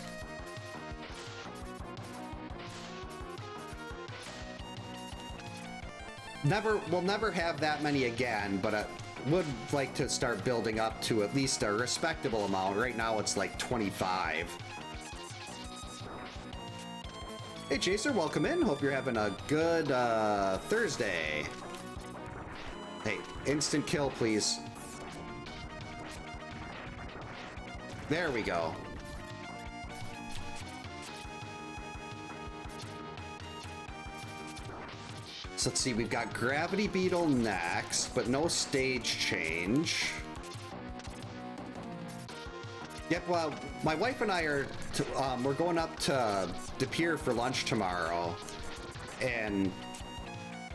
We'll never have that many again, but I would like to start building up to at least a respectable amount. Right now, it's like 25. Hey, Chaser, welcome in. Hope you're having a good Thursday. Hey, instant kill, please. There we go. So let's see, we've got Gravity Beetle next, but no stage change. Yep, well, my wife and I are, we're going up to De Pere for lunch tomorrow, and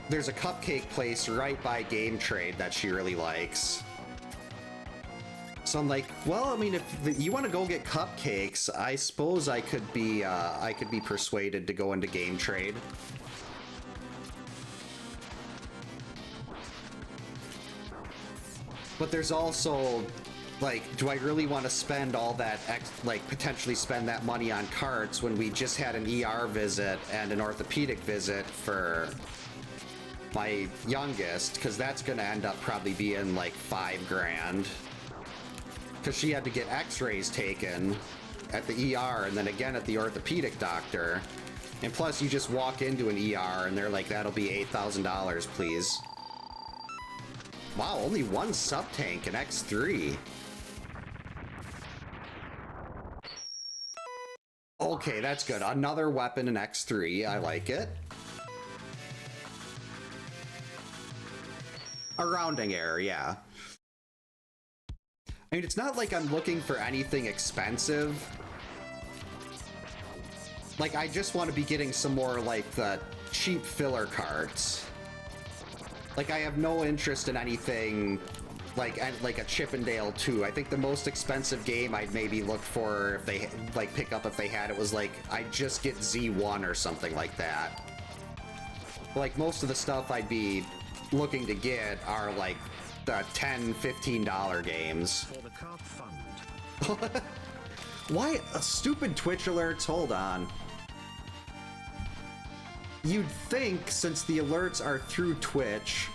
there's a cupcake place right by Game Trade that she really likes. So I'm like, well, I mean, if you want to go get cupcakes, I suppose I could be persuaded to go into Game Trade. But there's also, like, do I really want to spend all that, potentially spend that money on carts when we just had an ER visit and an orthopedic visit for my youngest? Because that's going to end up probably being like $5 grand. Because she had to get x-rays taken at the ER and then again at the orthopedic doctor. And plus, you just walk into an ER and they're like, that'll be $8,000, please. Wow, only one sub-tank in X3. Okay, that's good. Another weapon in X3. I like it. A rounding error, yeah. I mean, it's not like I'm looking for anything expensive. Like, I just want to be getting some more, like, the cheap filler cards. Like, I have no interest in anything like a Chippendale 2. I think the most expensive game I'd maybe look for if they, like, pick up if they had it was, like, I'd just get Z1 or something like that. Like, most of the stuff I'd be looking to get are, like, the $10, $15 games. For the card fund. Why stupid Twitch alerts? Hold on. You'd think, since the alerts are through Twitch,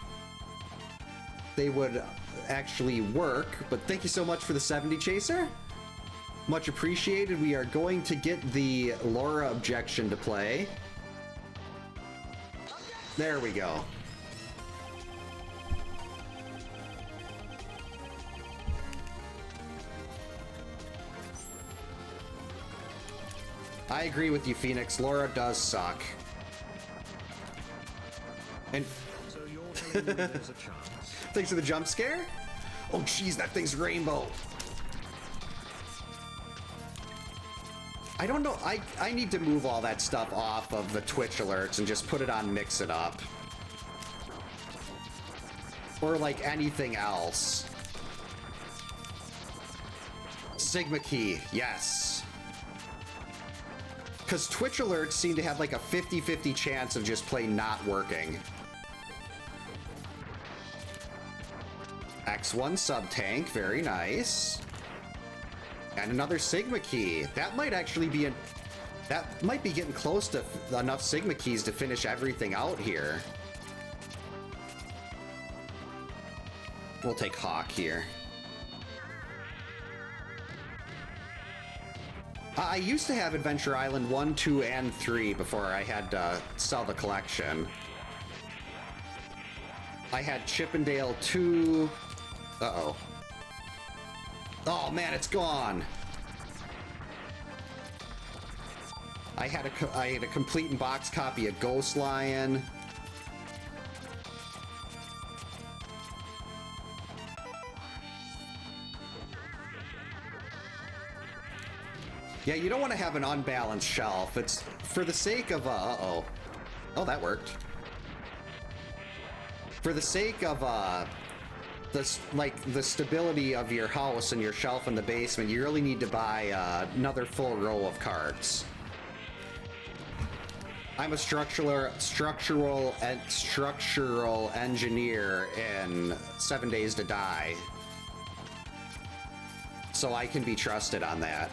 they would actually work, but thank you so much for the 70, Chaser. Much appreciated. We are going to get the Laura objection to play. There we go. I agree with you, Phoenix. Laura does suck. And So you're taking there's a chance. thanks for the jump scare. Oh, jeez, that thing's rainbow. I don't know. I need to move all that stuff off of the Twitch alerts and just put it on Mix It Up. Or like anything else. Sigma key, yes. Because Twitch alerts seem to have like a 50-50 chance of just plain not working. X1 sub-tank, very nice. And another Sigma key. That might actually be that might be getting close to enough Sigma keys to finish everything out here. We'll take Hawk here. I used to have Adventure Island 1, 2, and 3 before I had to sell the collection. I had Chippendale 2. Uh-oh. Oh, man, it's gone. I had a complete in-box copy of Ghost Lion. Yeah, you don't want to have an unbalanced shelf. It's for the sake of, uh-oh. Oh, that worked. For the sake of, the stability of your house and your shelf in the basement, you really need to buy another full row of carts. I'm a structural engineer in 7 Days to Die, so I can be trusted on that.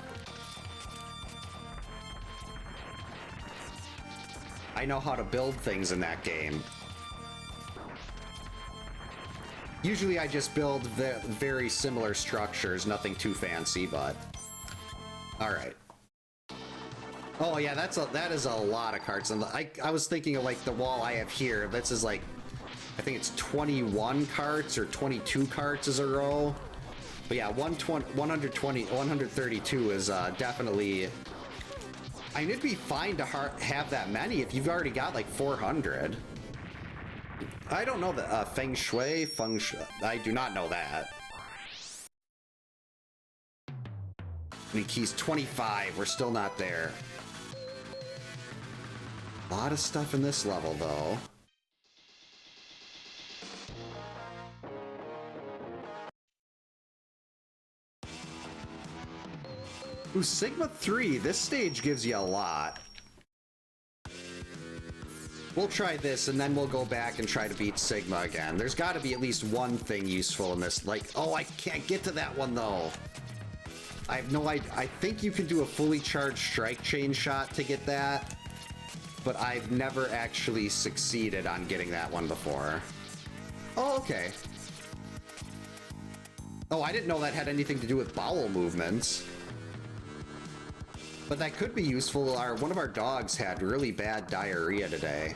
I know how to build things in that game. Usually I just build very similar structures, nothing too fancy, but... Alright. Oh yeah, that is a lot of carts. And I was thinking of like the wall I have here. This is like, I think it's 21 carts or 22 carts as a row. But yeah, 132 is definitely... I mean, it'd be fine to have that many if you've already got like 400. I don't know the feng shui. I do not know that. Any keys? 25. We're still not there. A lot of stuff in this level, though. Ooh, Sigma 3. This stage gives you a lot. We'll try this, and then we'll go back and try to beat Sigma again. There's got to be at least one thing useful in this. Like, oh, I can't get to that one, though. I have no idea. I think you can do a fully charged strike chain shot to get that, but I've never actually succeeded on getting that one before. Oh, okay. Oh, I didn't know that had anything to do with bowel movements. But that could be useful. One of our dogs had really bad diarrhea today.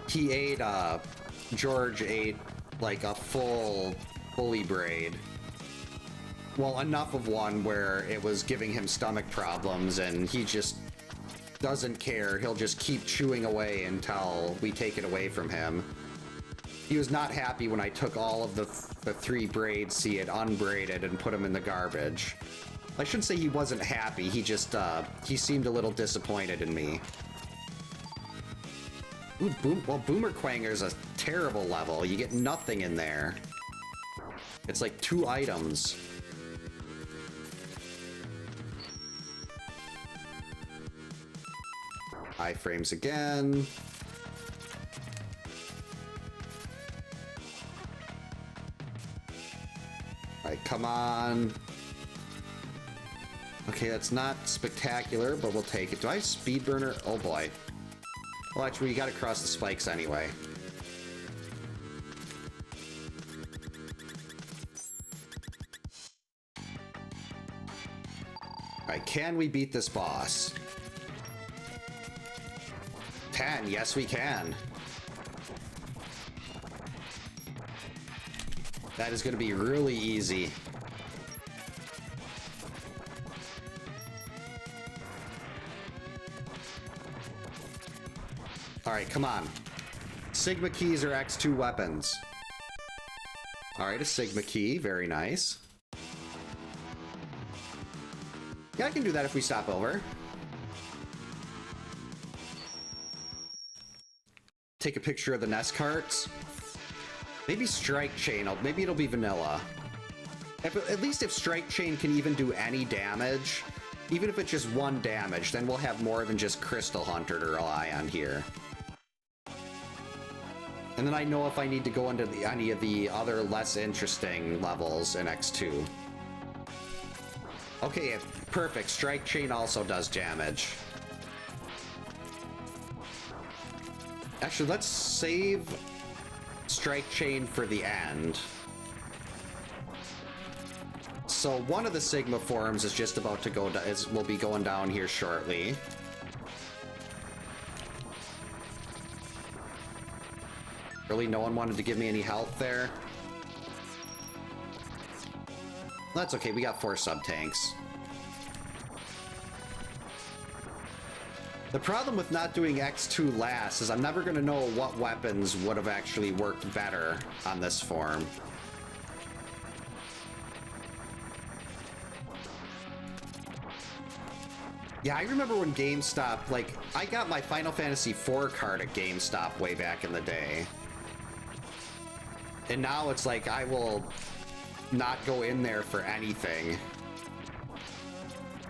He ate, George ate like a full bully braid. Well, enough of one where it was giving him stomach problems, and he just doesn't care. He'll just keep chewing away until we take it away from him. He was not happy when I took all of the 3 braids he had unbraided and put them in the garbage. I shouldn't say he wasn't happy, he just, he seemed a little disappointed in me. Ooh, Boomer Quanger's a terrible level. You get nothing in there. It's like 2 items. Iframes again. Alright, come on. Okay, that's not spectacular, but we'll take it. Do I have speed burner? Oh boy. Well, actually, you gotta cross the spikes anyway. Alright, can we beat this boss? 10, yes we can. That is gonna be really easy. Alright, come on. Sigma keys are X2 weapons. Alright, a Sigma key. Very nice. Yeah, I can do that if we stop over. Take a picture of the nest carts. Maybe Strike Chain. Maybe it'll be vanilla. At least if Strike Chain can even do any damage, even if it's just 1 damage, then we'll have more than just Crystal Hunter to rely on here. And then I know if I need to go into any of the other less interesting levels in X2. Okay, perfect. Strike Chain also does damage. Actually, let's save Strike Chain for the end. So one of the Sigma forums is just about to go, will be going down here shortly. Really, no one wanted to give me any help there? That's okay, we got 4 sub-tanks. The problem with not doing X2 last is I'm never going to know what weapons would have actually worked better on this form. Yeah, I remember when GameStop, like, I got my Final Fantasy IV card at GameStop way back in the day. And now it's like, I will not go in there for anything.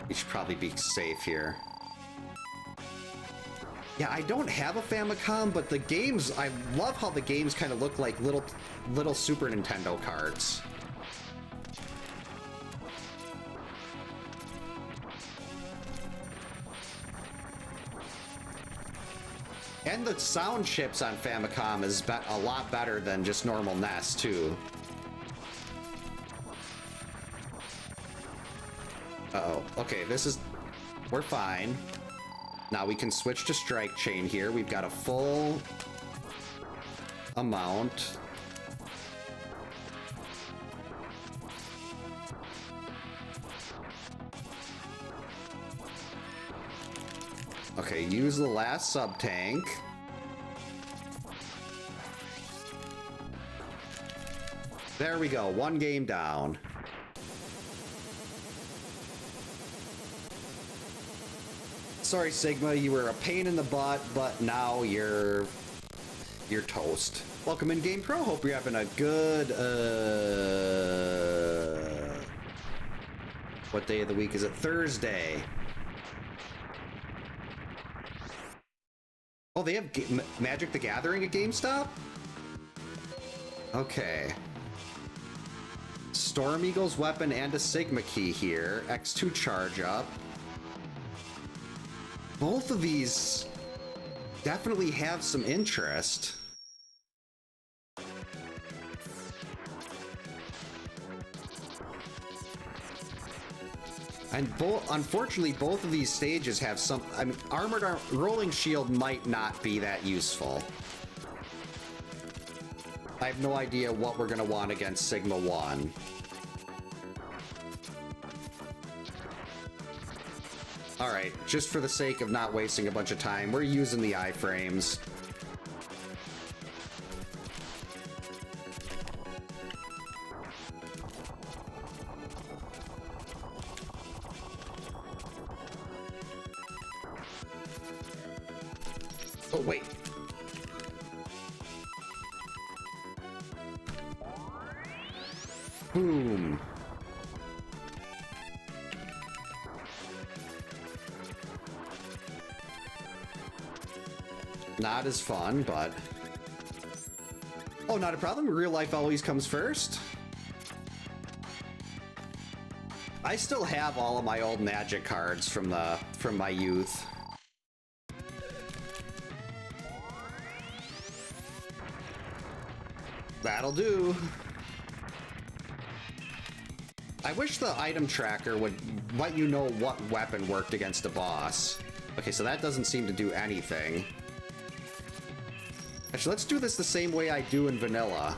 We should probably be safe here. Yeah, I don't have a Famicom, but the games, I love how the games kind of look like little Super Nintendo cards. And the sound chips on Famicom is a lot better than just normal NES, too. Uh-oh. Okay, we're fine. Now we can switch to Strike Chain here. We've got a full amount. Okay, use the last sub-tank. There we go, 1 game down. Sorry, Sigma, you were a pain in the butt, but now you're toast. Welcome in, Game Pro. Hope you're having a good, what day of the week is it? Thursday. Oh, they have Magic the Gathering at GameStop? Okay. Storm Eagle's weapon and a Sigma key here. X2 charge up. Both of these definitely have some interest. And unfortunately, both of these stages have some... I mean, Rolling Shield might not be that useful. I have no idea what we're going to want against Sigma 1. Alright, just for the sake of not wasting a bunch of time, we're using the iframes. Oh, wait. Boom. Not as fun, but... Oh, not a problem. Real life always comes first. I still have all of my old Magic cards from my youth. That'll do. I wish the item tracker would let you know what weapon worked against a boss. Okay, so that doesn't seem to do anything. Actually, let's do this the same way I do in vanilla.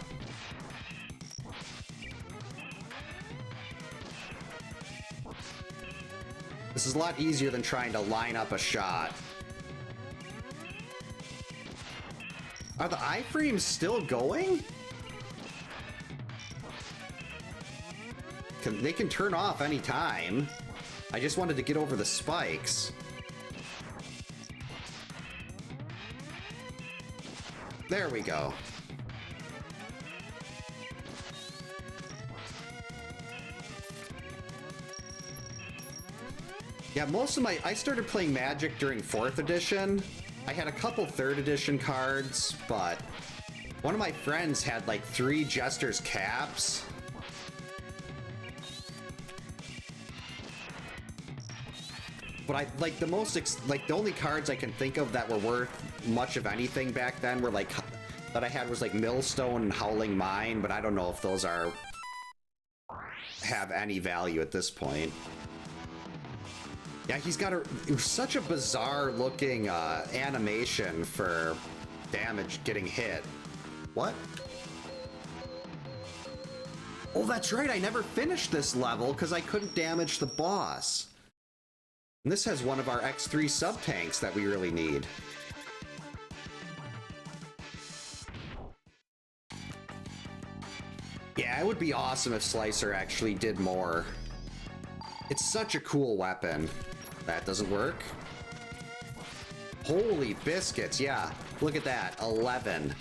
This is a lot easier than trying to line up a shot. Are the iframes still going? They can turn off anytime. I just wanted to get over the spikes. There we go. Yeah, most of I started playing Magic during 4th edition. I had a couple 3rd edition cards, but one of my friends had like 3 Jester's caps. But I like the only cards I can think of that were worth much of anything back then were like that I had was like Millstone and Howling Mine, but I don't know if those are have any value at this point. Yeah, he's got such a bizarre looking animation for damage getting hit. What? Oh, that's right, I never finished this level because I couldn't damage the boss. And this has one of our X3 sub-tanks that we really need. Yeah, it would be awesome if Slicer actually did more. It's such a cool weapon. That doesn't work. Holy biscuits, yeah. Look at that, 11.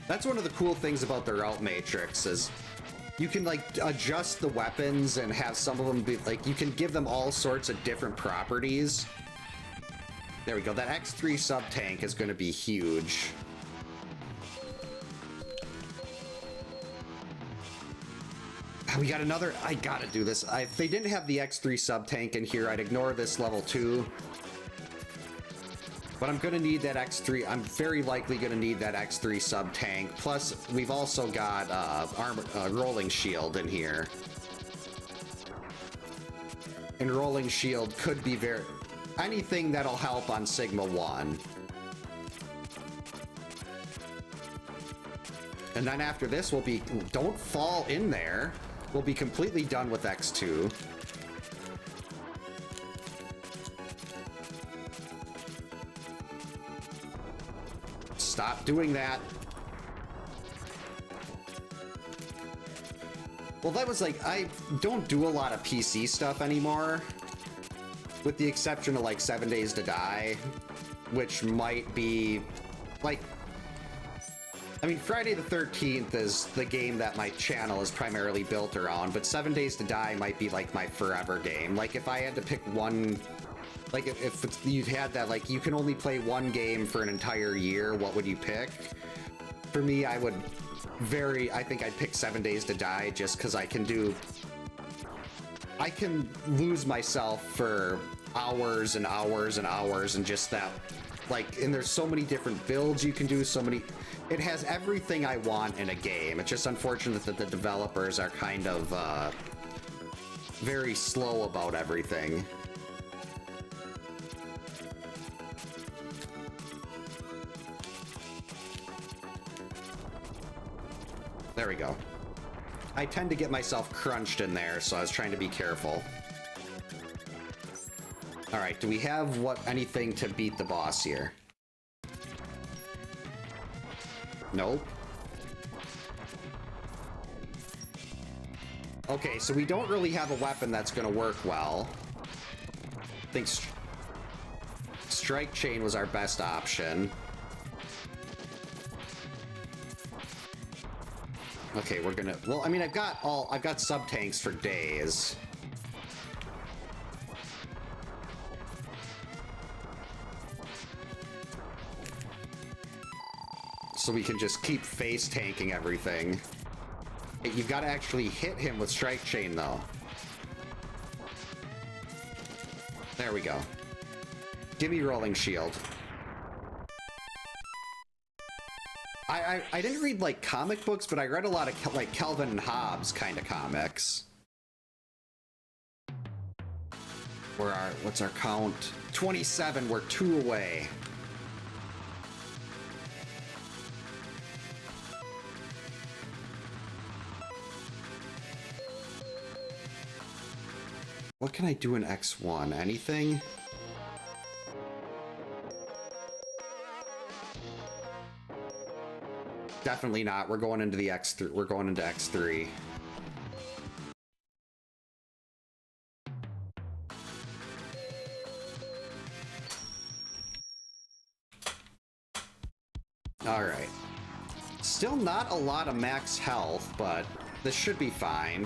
That's one of the cool things about the route matrix is you can like adjust the weapons and have some of them be like, you can give them all sorts of different properties. There we go, that X3 sub-tank is going to be huge. We got another, I gotta do this. If they didn't have the X3 sub-tank in here, I'd ignore this level 2. But I'm gonna need that X3, I'm very likely gonna need that X3 sub-tank. Plus, we've also got rolling shield in here. And rolling shield could be anything that'll help on Sigma 1. And then after this, we'll be, don't fall in there. We'll be completely done with X2. Stop doing that. Well, that was like, I don't do a lot of PC stuff anymore. With the exception of like 7 Days to Die, which might be like, I mean, Friday the 13th is the game that my channel is primarily built around, but 7 Days to Die might be like my forever game. Like if I had to pick one, like if you had that, like you can only play one game for an entire year, what would you pick? For me, I think I'd pick 7 Days to Die just because I can lose myself for hours and hours and hours and just that, like, and there's so many different builds you can do, it has everything I want in a game. It's just unfortunate that the developers are kind of very slow about everything. There we go. I tend to get myself crunched in there, so I was trying to be careful. All right, do we have anything to beat the boss here? Nope. Okay, so we don't really have a weapon that's gonna work well. I think Strike Chain was our best option. Okay, we're gonna, well, I mean, I've got sub-tanks for days. So we can just keep face tanking everything. You've got to actually hit him with Strike Chain, though. There we go. Give me Rolling Shield. I didn't read, like, comic books, but I read a lot of, like, Calvin and Hobbes kind of comics. What's our count? 27, we're 2 away. What can I do in X1? Anything? Definitely not. We're going into the X3. We're going into X3. All right. Still not a lot of max health, but this should be fine.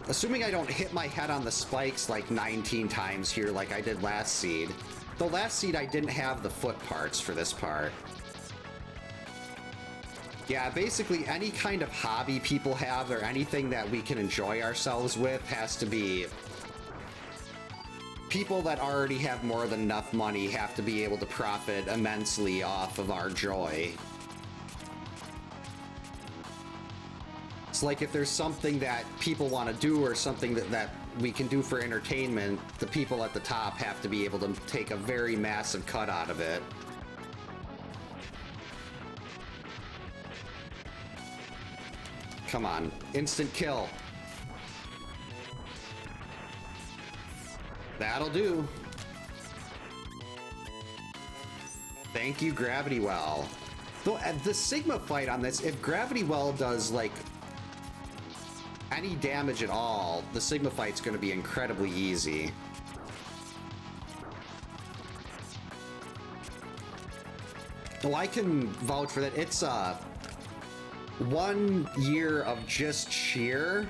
Assuming I don't hit my head on the spikes like 19 times here like I did last seed. Though last seed I didn't have the foot parts for this part. Yeah, basically any kind of hobby people have or anything that we can enjoy ourselves with has to be people that already have more than enough money have to be able to profit immensely off of our joy. It's like if there's something that people want to do or something that we can do for entertainment, the people at the top have to be able to take a very massive cut out of it. Come on, instant kill. That'll do. Thank you, Gravity Well. Though at the Sigma fight on this, if Gravity Well does like any damage at all, the Sigma fight's going to be incredibly easy. Well, I can vouch for that. It's 1 year of just cheer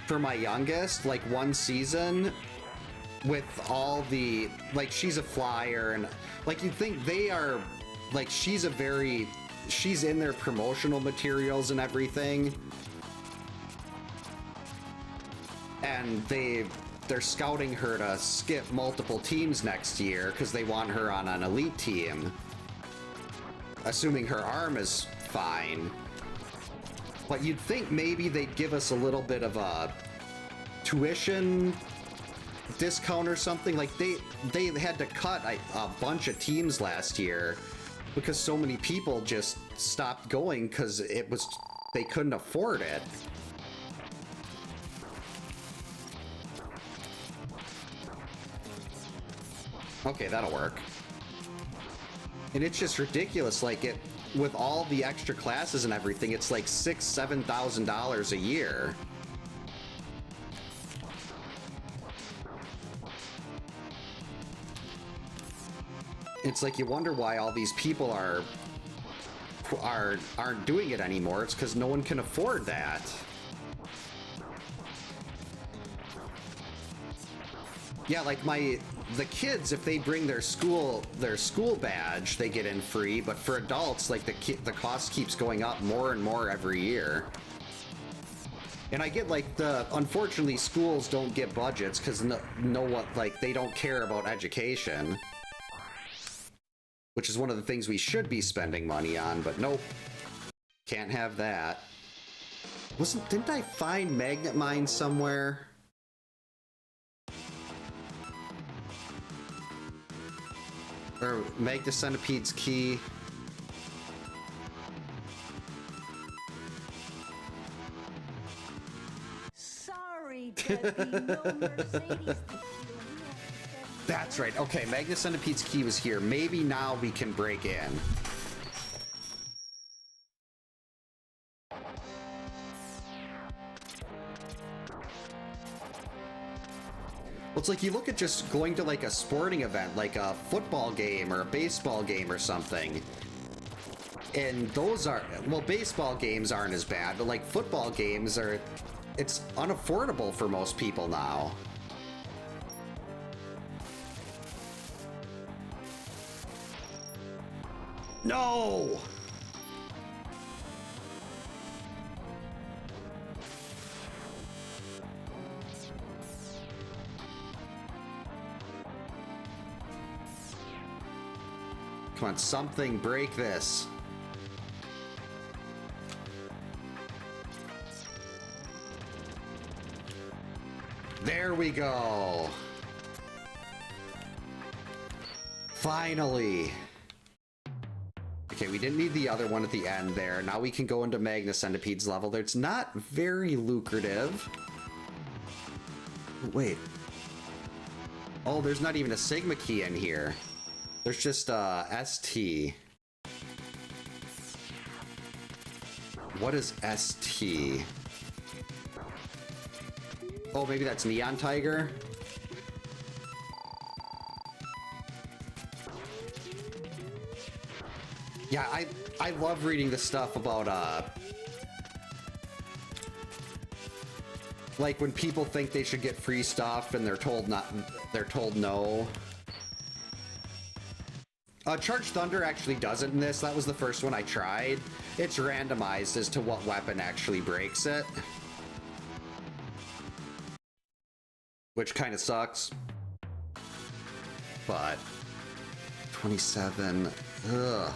for my youngest, like 1 season with all the, like, she's a flyer, and like you'd think they are, like, she's in their promotional materials and everything, and they're scouting her to skip multiple teams next year because they want her on an elite team, assuming her arm is fine. But you'd think maybe they'd give us a little bit of a tuition discount or something. Like they had to cut a bunch of teams last year because so many people just stopped going because they couldn't afford it. Okay, that'll work. And it's just ridiculous, like it with all the extra classes and everything, it's like $6,000–7,000 a year. It's like you wonder why all these people aren't doing it anymore. It's because no one can afford that. Yeah, like the kids, if they bring their school badge, they get in free. But for adults, like the cost keeps going up more and more every year. And I get like unfortunately schools don't get budgets because they don't care about education, which is one of the things we should be spending money on. But nope, can't have that. Didn't I find magnet mine somewhere? Or Magna Centipede's key. Sorry, Debbie, no Mercedes. That's right. Okay, Magna Centipede's key was here. Maybe now we can break in. Well, it's like you look at just going to like a sporting event, like a football game or a baseball game or something. And those are, well, baseball games aren't as bad, but like football games it's unaffordable for most people now. No! Come on, something break this. There we go. Finally. Okay, we didn't need the other one at the end there. Now we can go into Magna Centipede's level. It's not very lucrative. Wait. Oh, there's not even a Sigma key in here. There's just ST. What is ST? Oh, maybe that's Neon Tiger? Yeah, I love reading the stuff about, like when people think they should get free stuff and they're told no. Charged Thunder actually does it in this. That was the first one I tried. It's randomized as to what weapon actually breaks it, which kind of sucks. but 27, ugh.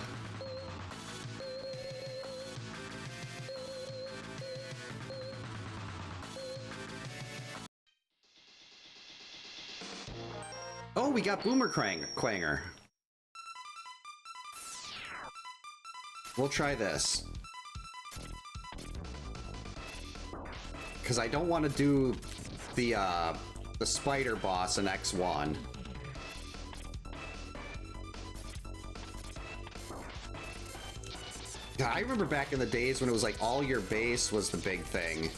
Oh, we got Boomer Quanger. We'll try this. Because I don't want to do the spider boss in X1. Yeah, I remember back in the days when it was like all your base was the big thing.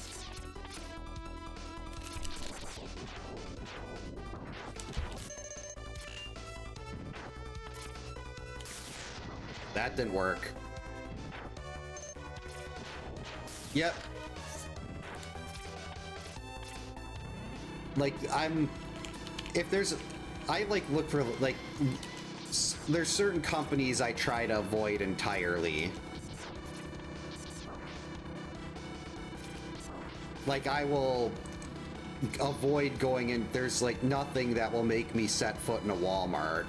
That didn't work. Yep. Like, if there's, I like look for, like, there's certain companies I try to avoid entirely. Like, I will avoid going in, there's like nothing that will make me set foot in a Walmart.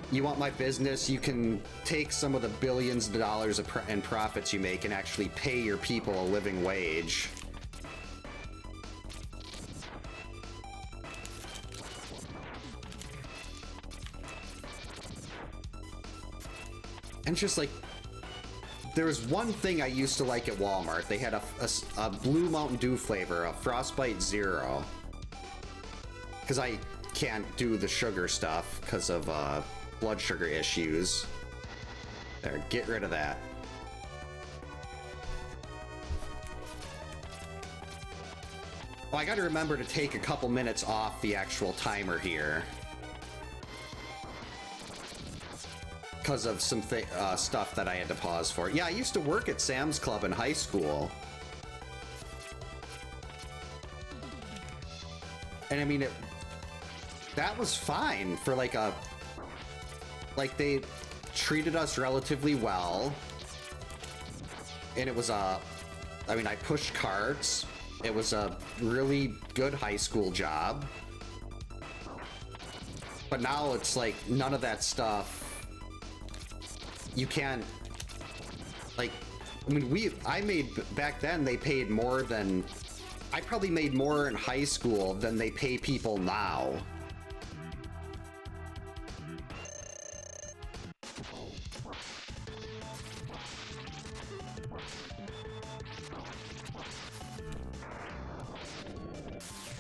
You want my business, you can take some of the billions of dollars in profits you make and actually pay your people a living wage. And just like, there was one thing I used to like at Walmart. They had a blue Mountain Dew flavor, a Frostbite Zero. Because I can't do the sugar stuff because of blood sugar issues. There, get rid of that. Oh, I gotta remember to take a couple minutes off the actual timer here. Because of some stuff that I had to pause for. Yeah, I used to work at Sam's Club in high school. And I mean, that was fine for like a... Like, they treated us relatively well. And it was a... I mean, I pushed carts. It was a really good high school job. But now it's like, none of that stuff... You can't, like, I mean, I made, back then they paid more than, I probably made more in high school than they pay people now.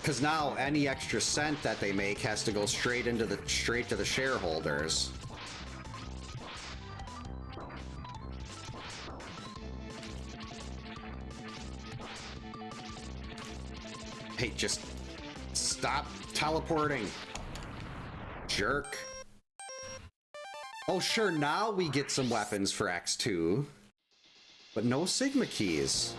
Because now any extra cent that they make has to go straight to the shareholders. Hey, just stop teleporting, jerk. Oh, sure, now we get some weapons for X2, but no Sigma keys.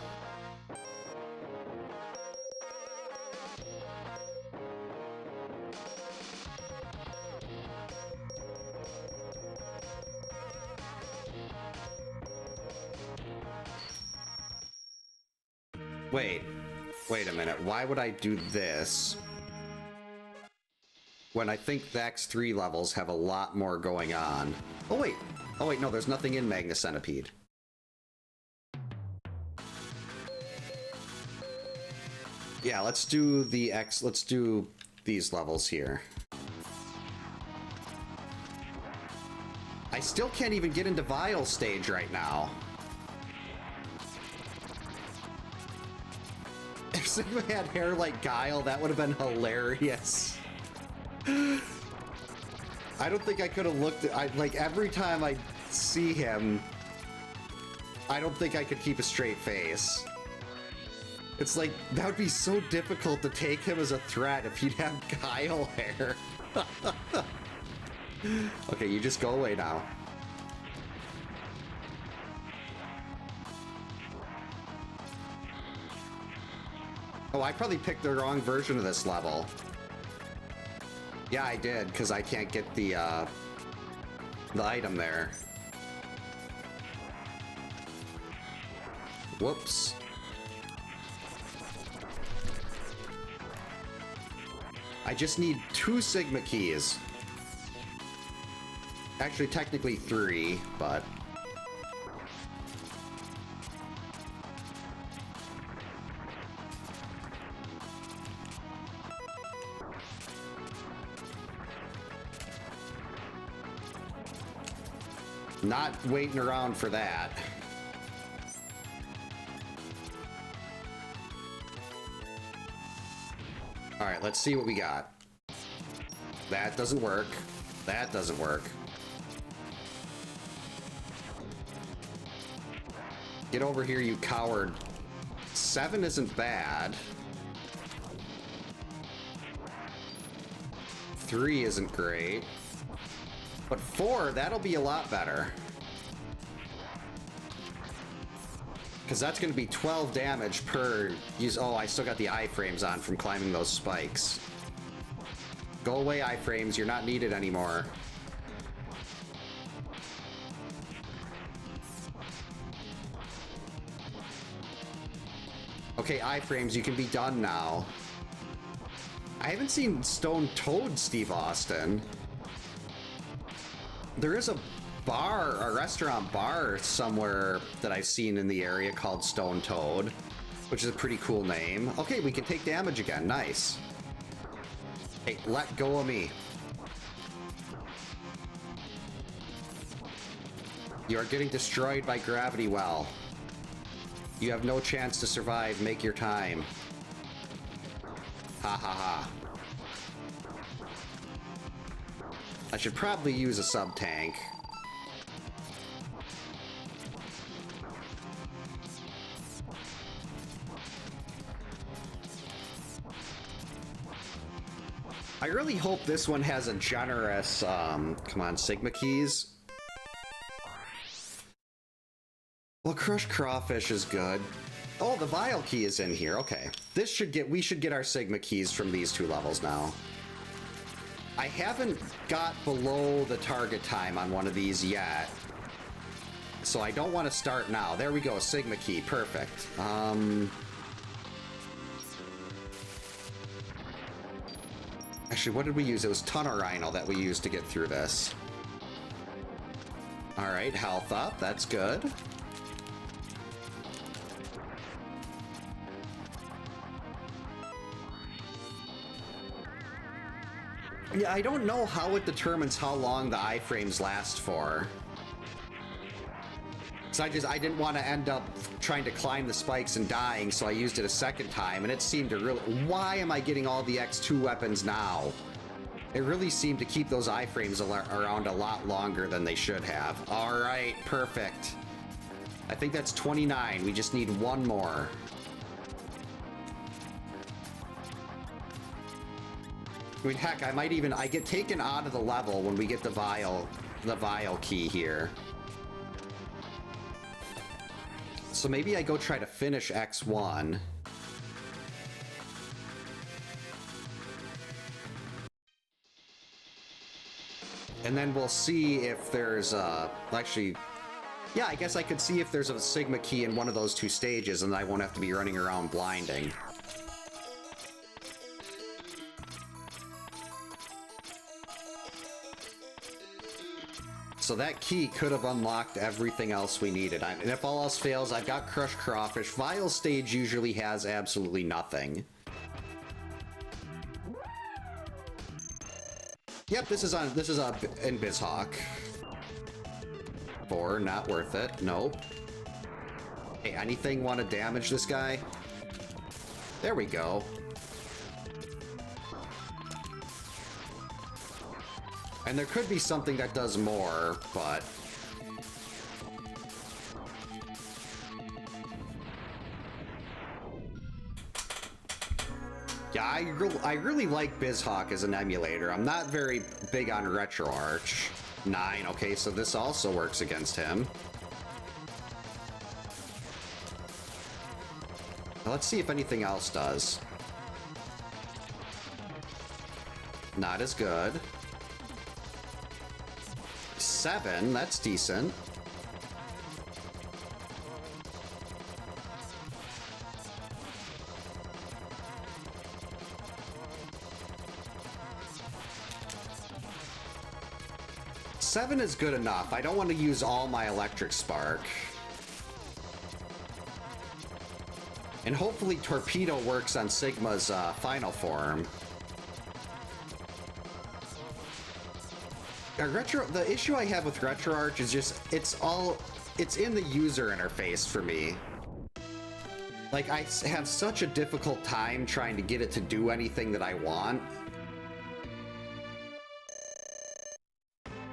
Wait a minute, why would I do this when I think the X3 levels have a lot more going on? Oh wait, no, there's nothing in Magna Centipede. Yeah, let's do these levels here. I still can't even get into Vile stage right now. If Sigma had hair like Guile, that would have been hilarious. I don't think I could have looked at, like, every time I see him, I don't think I could keep a straight face. It's like, that would be so difficult to take him as a threat if he'd have Guile hair. Okay, you just go away now. Oh, I probably picked the wrong version of this level. Yeah, I did, because I can't get the item there. Whoops. I just need 2 Sigma keys. Actually, technically 3, but... Not waiting around for that. Alright, let's see what we got. That doesn't work. That doesn't work. Get over here, you coward. 7 isn't bad. 3 isn't great. But 4, that'll be a lot better. Because that's going to be 12 damage per use. Oh, I still got the iframes on from climbing those spikes. Go away, iframes. You're not needed anymore. Okay, iframes, you can be done now. I haven't seen Stone Toad Steve Austin. There is a bar, a restaurant bar somewhere that I've seen in the area called Stone Toad, which is a pretty cool name. Okay, we can take damage again. Nice. Hey, let go of me. You are getting destroyed by gravity well. You have no chance to survive. Make your time. Ha ha ha. I should probably use a sub-tank. I really hope this one has a generous, come on, Sigma keys. Well, crushed crawfish is good. Oh, the vial key is in here. Okay. We should get our Sigma keys from these 2 levels now. I haven't got below the target time on one of these yet, so I don't want to start now. There we go, Sigma key, perfect. Actually, what did we use? It was Tunnel Rhino that we used to get through this. Alright, health up, that's good. Yeah, I don't know how it determines how long the iframes last for. So I didn't want to end up trying to climb the spikes and dying, so I used it a second time, and it seemed to really... Why am I getting all the X2 weapons now? It really seemed to keep those iframes around a lot longer than they should have. Alright, perfect. I think that's 29. We just need 1 more. I mean, heck, I get taken out of the level when we get the vial key here. So maybe I go try to finish X1. And then we'll see if there's actually, yeah, I guess I could see if there's a Sigma key in one of those 2 stages, and I won't have to be running around blinding. So that key could have unlocked everything else we needed. And if all else fails, I've got crushed crawfish. Vial stage usually has absolutely nothing. Yep, this is in BizHawk. 4, not worth it. Nope. Hey, anything want to damage this guy? There we go. And there could be something that does more, but... Yeah, I really like BizHawk as an emulator. I'm not very big on RetroArch. 9, okay, so this also works against him. Now let's see if anything else does. Not as good. 7, that's decent. 7 is good enough. I don't want to use all my electric spark. And hopefully Torpedo works on Sigma's final form. The issue I have with RetroArch is just, it's in the user interface for me. Like, I have such a difficult time trying to get it to do anything that I want.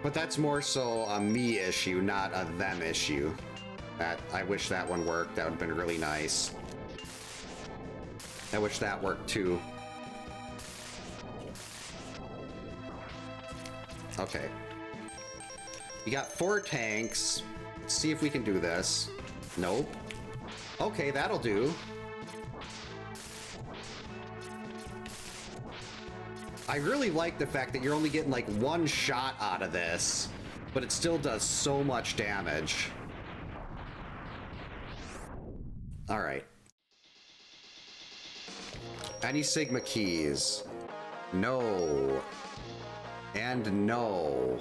But that's more so a me issue, not a them issue. I wish that one worked. That would have been really nice. I wish that worked too. Okay. We got 4 tanks. Let's see if we can do this. Nope. Okay, that'll do. I really like the fact that you're only getting like 1 shot out of this, but it still does so much damage. All right. Any Sigma keys? No. And no.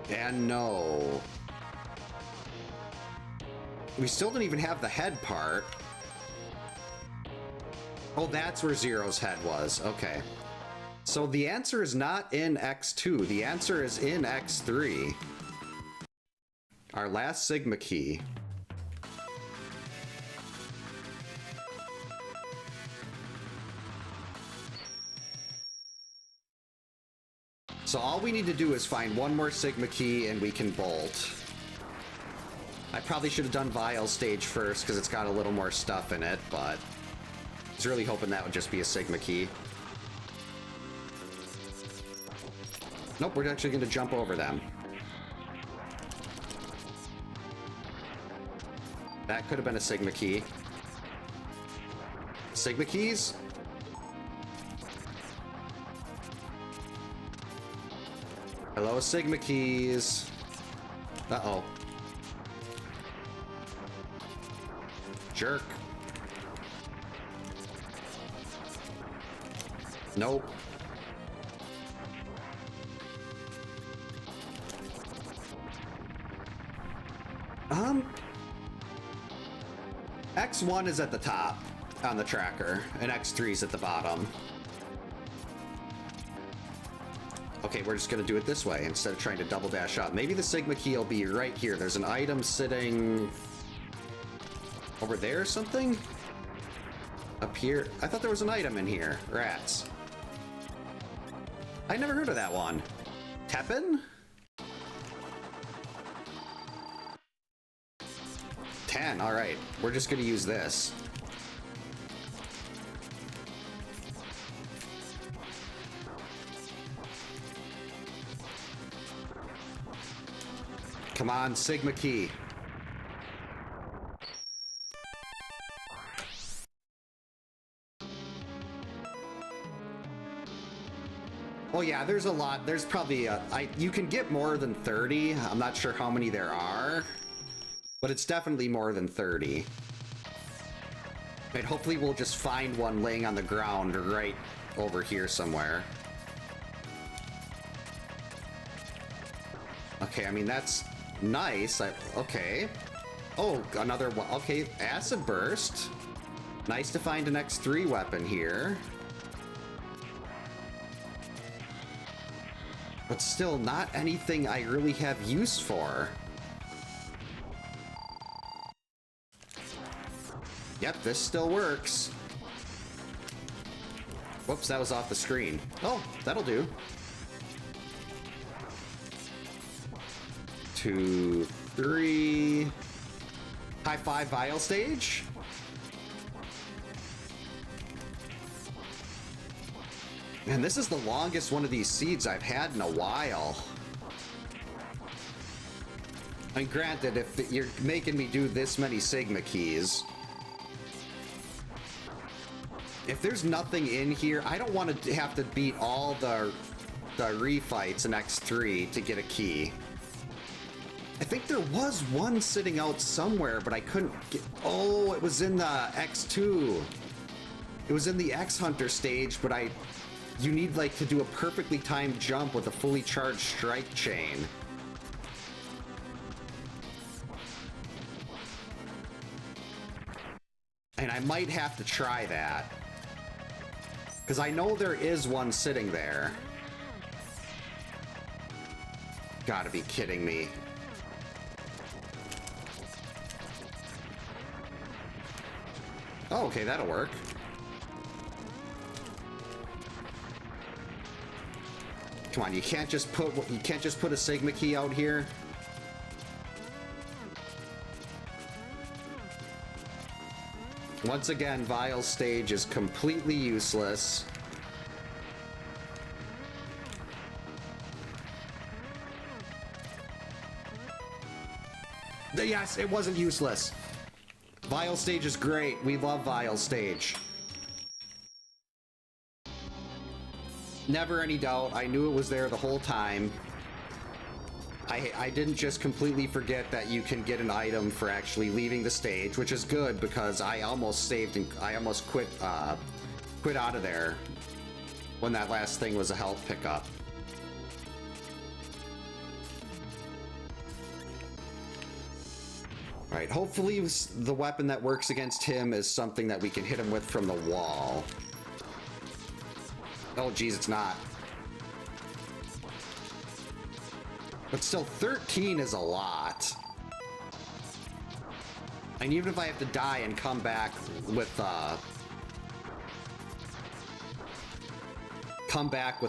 And no. We still don't even have the head part. Oh, that's where Zero's head was. Okay. So the answer is not in X2. The answer is in X3. Our last Sigma key. So all we need to do is find 1 more Sigma key and we can bolt. I probably should have done Vial stage first because it's got a little more stuff in it, but I was really hoping that would just be a Sigma key. Nope, we're actually going to jump over them. That could have been a Sigma key. Sigma keys? Hello, Sigma keys. Uh-oh. Jerk. Nope. X1 is at the top on the tracker, and X3 is at the bottom. Okay, we're just gonna do it this way instead of trying to double dash up. Maybe the Sigma key will be right here. There's an item sitting over there or something? Up here? I thought there was an item in here. Rats. I never heard of that one. Tepin? 10, alright. We're just gonna use this. Come on, Sigma key. Oh yeah, there's a lot. There's probably you can get more than 30. I'm not sure how many there are, but it's definitely more than 30. And hopefully we'll just find one laying on the ground right over here somewhere. Okay, I mean, that's nice. Okay. Oh, another one. Okay, acid burst. Nice to find an X3 weapon here. But still not anything I really have use for. Yep, this still works. Whoops, that was off the screen. Oh, that'll do. 2, 3. High five vial stage. Man, this is the longest one of these seeds I've had in a while. And granted, if you're making me do this many Sigma keys, if there's nothing in here, I don't want to have to beat all the refights in X3 to get a key. I think there was one sitting out somewhere, but I couldn't get... Oh, it was in the X2. It It was in the X-Hunter stage, but you need like to do a perfectly timed jump with a fully charged strike chain. And I might have to try that. Because I know there is one sitting there. Gotta be kidding me. Oh, okay, that'll work. Come on, you can't just put a Sigma key out here. Once again, Vile's stage is completely useless. Yes, it wasn't useless. Vile stage is great. We love Vile stage. Never any doubt. I knew it was there the whole time. I didn't just completely forget that you can get an item for actually leaving the stage, which is good because I almost saved and I almost quit out of there when that last thing was a health pickup. Alright, hopefully the weapon that works against him is something that we can hit him with from the wall. Oh geez, it's not. But still, 13 is a lot. And even if I have to die and come back with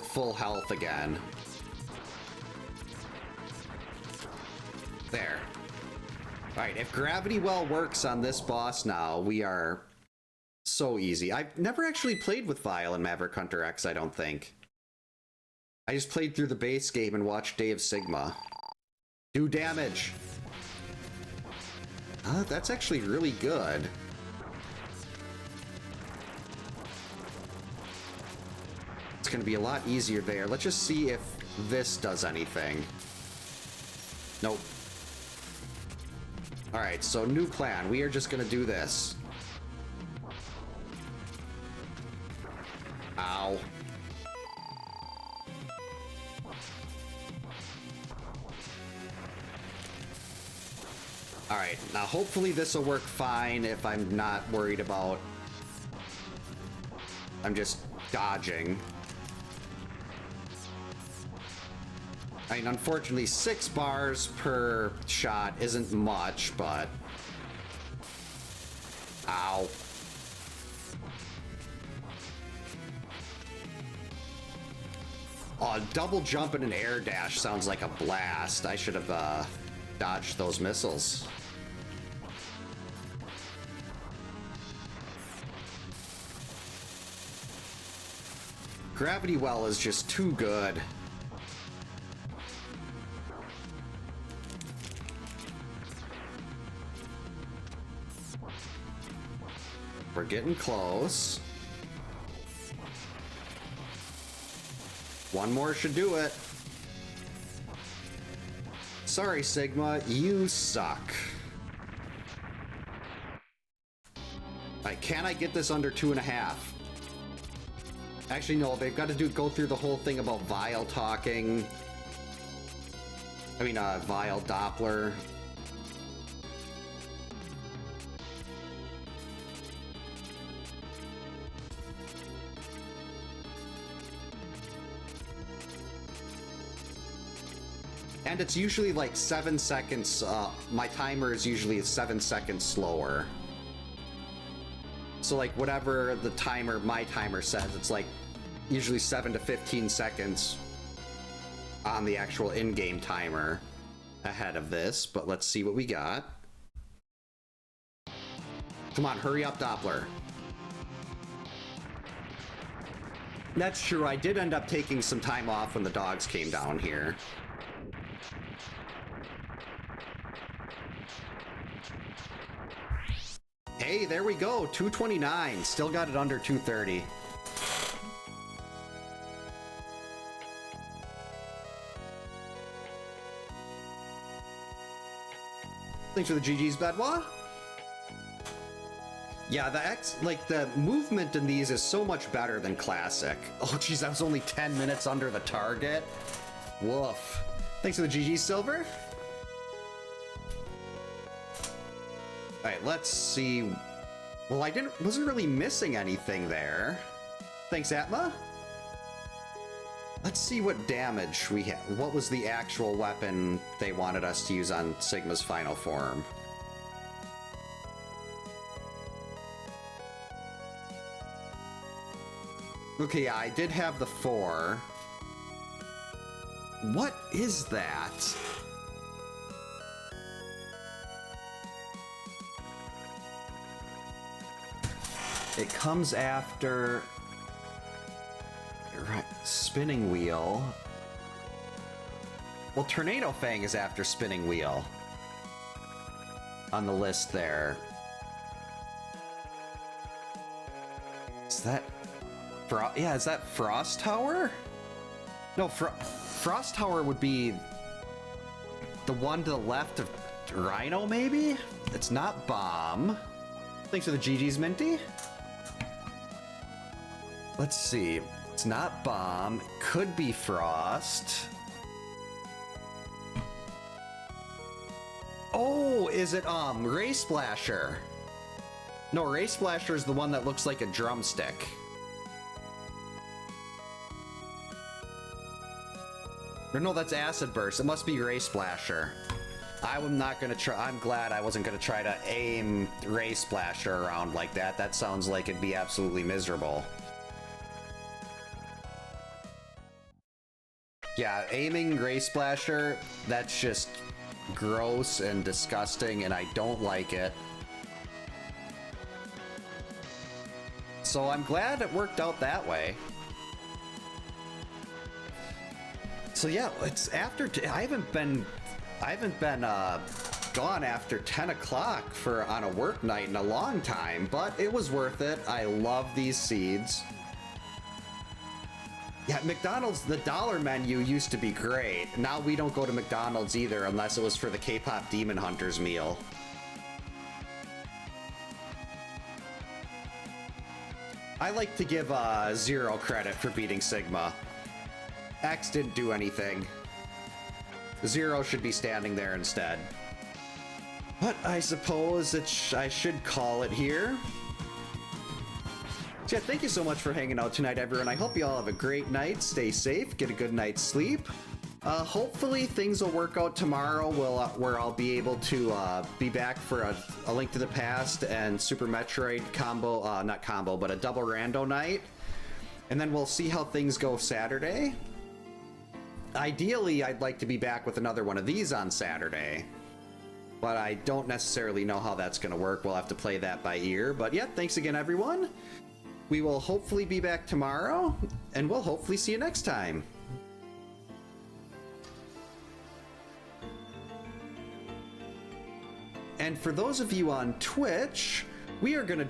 full health again. There. Alright, if Gravity Well works on this boss now, we are so easy. I've never actually played with Vile in Maverick Hunter X, I don't think. I just played through the base game and watched Day of Sigma. Do damage! That's actually really good. It's gonna be a lot easier there. Let's just see if this does anything. Nope. Alright, so new plan. We are just gonna do this. Ow. Alright, now hopefully this will work fine if I'm not worried about... I'm just dodging. I mean, unfortunately, 6 bars per shot isn't much, but... Ow. Oh, double jump and an air dash sounds like a blast. I should have dodged those missiles. Gravity Well is just too good. We're getting close. One more should do it. Sorry, Sigma, you suck. Alright, can I get this under 2.5? Actually, no, they've got to go through the whole thing about Vile talking. I mean, Vile Doppler. And it's usually like 7 seconds, my timer is usually 7 seconds slower. So like whatever the timer, my timer says, it's like usually 7 to 15 seconds on the actual in-game timer ahead of this, but let's see what we got. Come on, hurry up, Doppler. That's true, I did end up taking some time off when the dogs came down here. Hey, there we go, 229. Still got it under 230. Thanks for the GG's, Bedwa. Yeah, the movement in these is so much better than classic. Oh geez, that was only 10 minutes under the target. Woof. Thanks for the GG Silver. All right, let's see. Well, wasn't really missing anything there. Thanks, Atma. Let's see what damage we had. What was the actual weapon they wanted us to use on Sigma's final form? Okay, yeah, I did have the 4. What is that? It comes after... Right, spinning wheel. Well, Tornado Fang is after spinning wheel. On the list there. Is that... Yeah, is that Frost Tower? No, Frost Tower would be the one to the left of Rhino, maybe? It's not Bomb. Thanks for the GG's, Minty. Let's see. It's not Bomb. It could be Frost. Oh, is it Ray Splasher? No, Ray Splasher is the one that looks like a drumstick. Or no, that's Acid Burst. It must be Ray Splasher. I'm not gonna try. I'm glad I wasn't gonna try to aim Ray Splasher around like that. That sounds like it'd be absolutely miserable. Yeah, aiming Ray Splasher, that's just gross and disgusting, and I don't like it. So I'm glad it worked out that way. So yeah, it's after I haven't been gone after 10 o'clock on a work night in a long time, but it was worth it. I love these seeds. Yeah, McDonald's, the dollar menu used to be great. Now we don't go to McDonald's either unless it was for the K-pop Demon Hunters meal. I like to give Zero credit for beating Sigma. X didn't do anything. Zero should be standing there instead. But I suppose I should call it here. So yeah, thank you so much for hanging out tonight, everyone. I hope you all have a great night. Stay safe, get a good night's sleep. Hopefully things will work out tomorrow where I'll be able to be back for a Link to the Past and Super Metroid combo, not combo, but a double rando night. And then we'll see how things go Saturday. Ideally, I'd like to be back with another one of these on Saturday, but I don't necessarily know how that's going to work. We'll have to play that by ear. But yeah, thanks again, everyone. We will hopefully be back tomorrow, and we'll hopefully see you next time. And for those of you on Twitch, we are going to